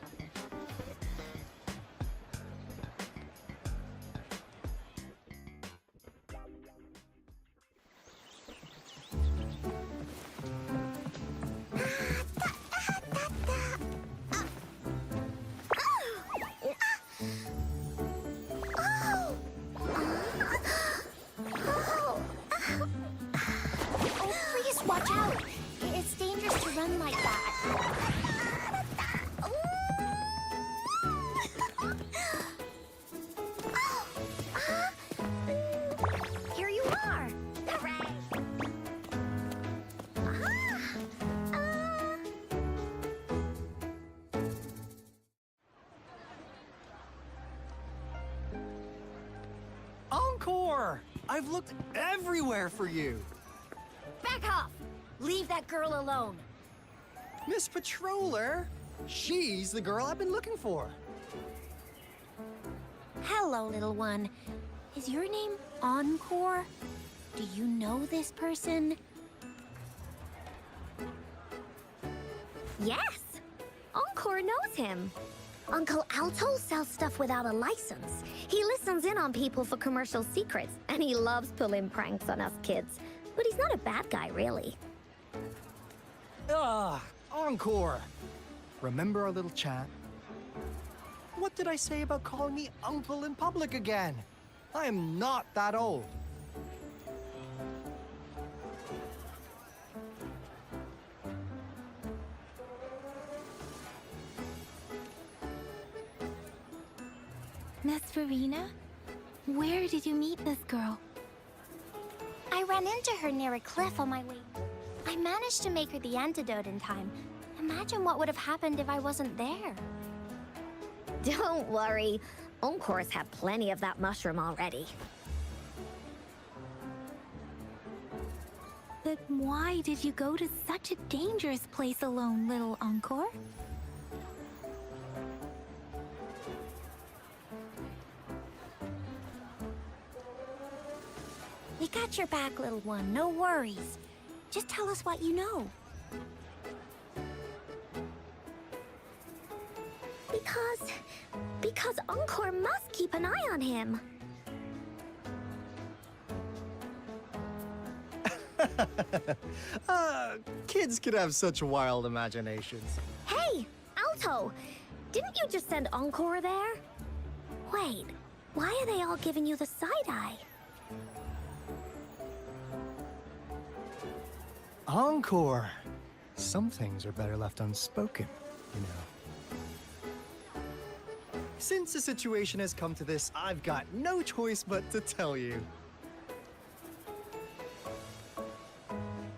Watch out! It's dangerous to run like that. Here you are! Encore! I've looked everywhere for you. Back off! Leave that girl alone. Miss Patroller? She's the girl I've been looking for. Hello, little one. Is your name Encore? Do you know this person? Yes! Encore knows him. Uncle Alto sells stuff without a license. He listens in on people for commercial secrets, and he loves pulling pranks on us kids. But he's not a bad guy, really. Encore! Remember our little chat? What did I say about calling me uncle in public again? I am not that old. Miss Verena? Where did you meet this girl? I ran into her near a cliff on my way. I managed to make her the antidote in time. Imagine what would have happened if I wasn't there. Don't worry. Encore's had plenty of that mushroom already. But why did you go to such a dangerous place alone, little Encore? We got your back, little one. No worries. Just tell us what you know. Because Encore must keep an eye on him. Kids can have such wild imaginations. Hey, Alto! Didn't you just send Encore there? Wait, why are they all giving you the side-eye? Encore! Some things are better left unspoken, you know. Since the situation has come to this, I've got no choice but to tell you.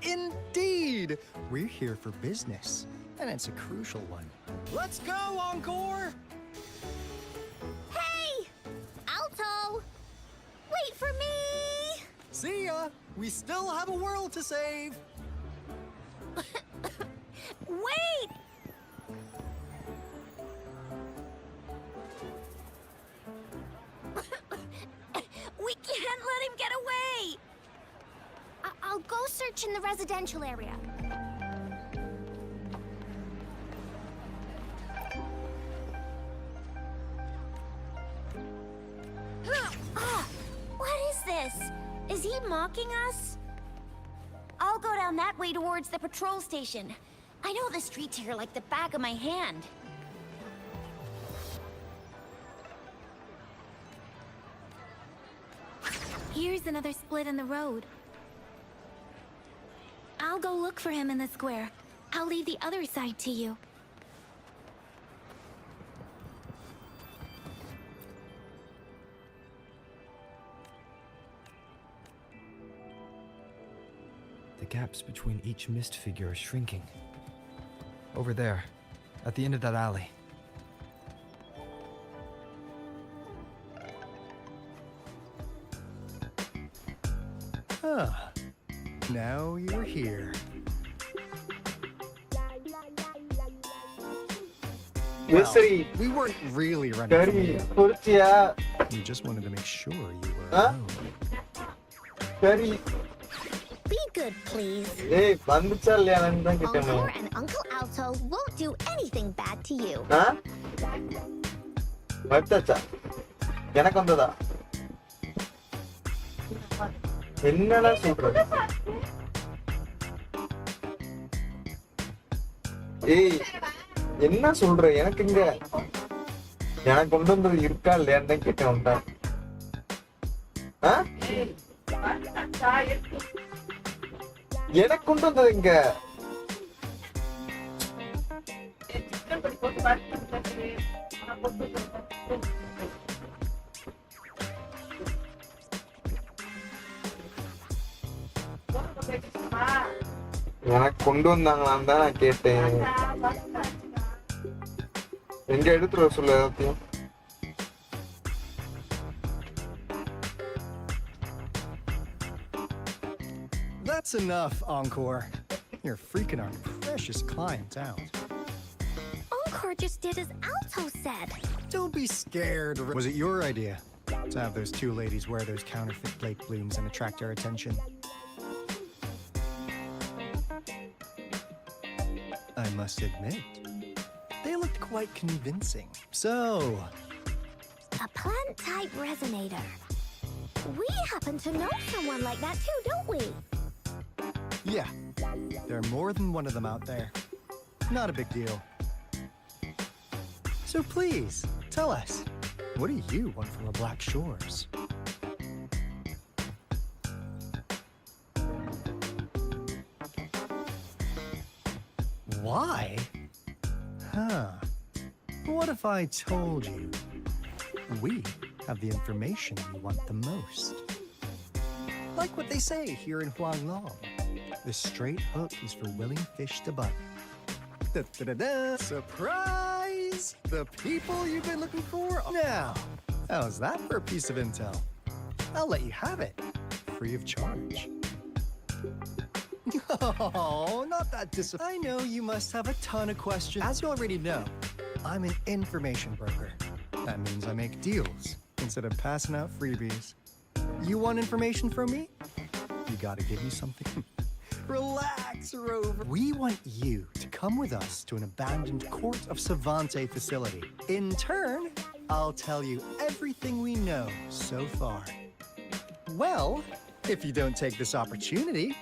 Indeed! We're here for business, and it's a crucial one. Let's go, Encore! Hey! Alto! Wait for me! See ya! We still have a world to save! Wait! We can't let him get away! I'll go search in the residential area. What is this? Is he mocking us? I'll go down that way towards the patrol station. I know the streets here like the back of my hand. Here's another split in the road. I'll go look for him in the square. I'll leave the other side to you. The gaps between each mist figure are shrinking. Over there, at the end of that alley. Ah, now you're here. Wuthering. We weren't really running from Curry, you. Kurtia. We just wanted to make sure you were Huh? alone. Curry. Be good, please. Hey, வந்துச்சா இல்லையா நான் தான் கேட்டேன். Encore and Uncle Alto won't do anything bad to you. ஆ? வந்துச்சா? எனக்கு வந்ததா? என்னடா சொல்ற? ஏய், என்ன சொல்ற? எனக்கு இங்க எனக்கு கொண்டு வந்தது இருக்கா இல்லையான்னு தான் கேட்டேன் உன்ட்ட. ஆ? எனக்கு கொண்டு வந்தது இங்க. எனக்கு கொண்டு வந்தாங்களான்னு தான் நான் கேட்டேன். எங்க எடுத்துட்டு வர சொல்லு எல்லாத்தையும். That's enough, Encore. You're freaking our precious client out. Encore just did as Alto said. Don't be scared. Was it your idea to have those two ladies wear those counterfeit Blake blooms and attract our attention? I must admit, they looked quite convincing. So, A plant-type resonator. We happen to know someone like that too, don't we? yeah, there are more than one of them out there. Not a big deal. So please, tell us, what do you want from the Black Shores? Why? Huh. What if I told you we have the information you want the most? Like what they say here in Huanglong, the straight hook is for willing fish to bite. Da-da-da-da. Surprise! The people you've been looking for? Now, how's that for a piece of intel? I'll let you have it, free of charge. Oh, not that I know you must have a ton of questions. As you already know, I'm an information broker. That means I make deals instead of passing out freebies. You want information from me? You gotta give me something. Relax, Rover. We want you to come with us to an abandoned Court of Savante facility. In turn, I'll tell you everything we know so far. Well, if you don't take this opportunity,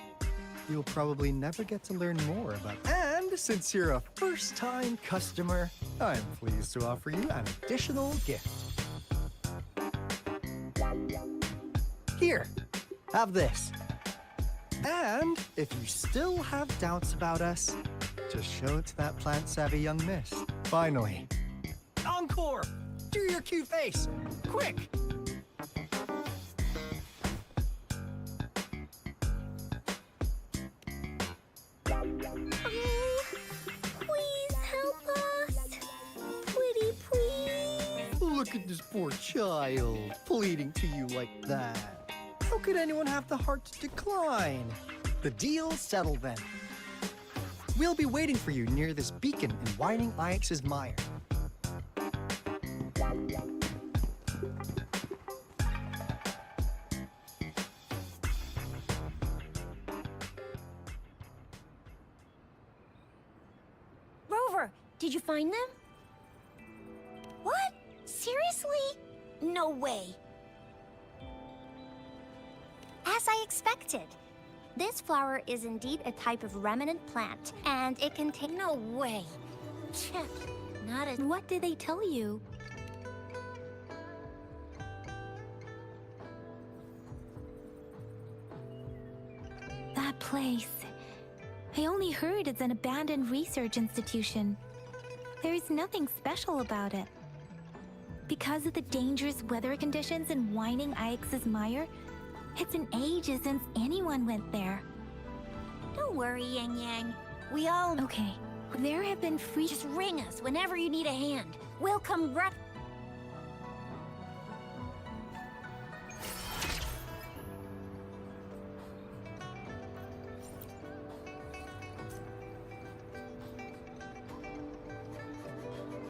you'll probably never get to learn more about it. And since you're a first-time customer, I'm pleased to offer you an additional gift. Here, have this. And if you still have doubts about us, just show it to that plant-savvy young miss. Finally, encore! Do your cute face, quick! Please help us. Pretty please. Look at this poor child, pleading to you like that. How could anyone have the heart to decline? The deal's settled then. We'll be waiting for you near this beacon in Whining Ix's mire. Rover, did you find them? What? Seriously? No way. As I expected. This flower is indeed a type of remnant plant, and it can take... No way. Chip, not a... What did they tell you? That place. I only heard it's an abandoned research institution. There is nothing special about it. Because of the dangerous weather conditions in Whining Ix's mire, it's been ages since anyone went there. Don't worry, Yang Yang. We all... Okay, there have been Just ring us whenever you need a hand. We'll come right...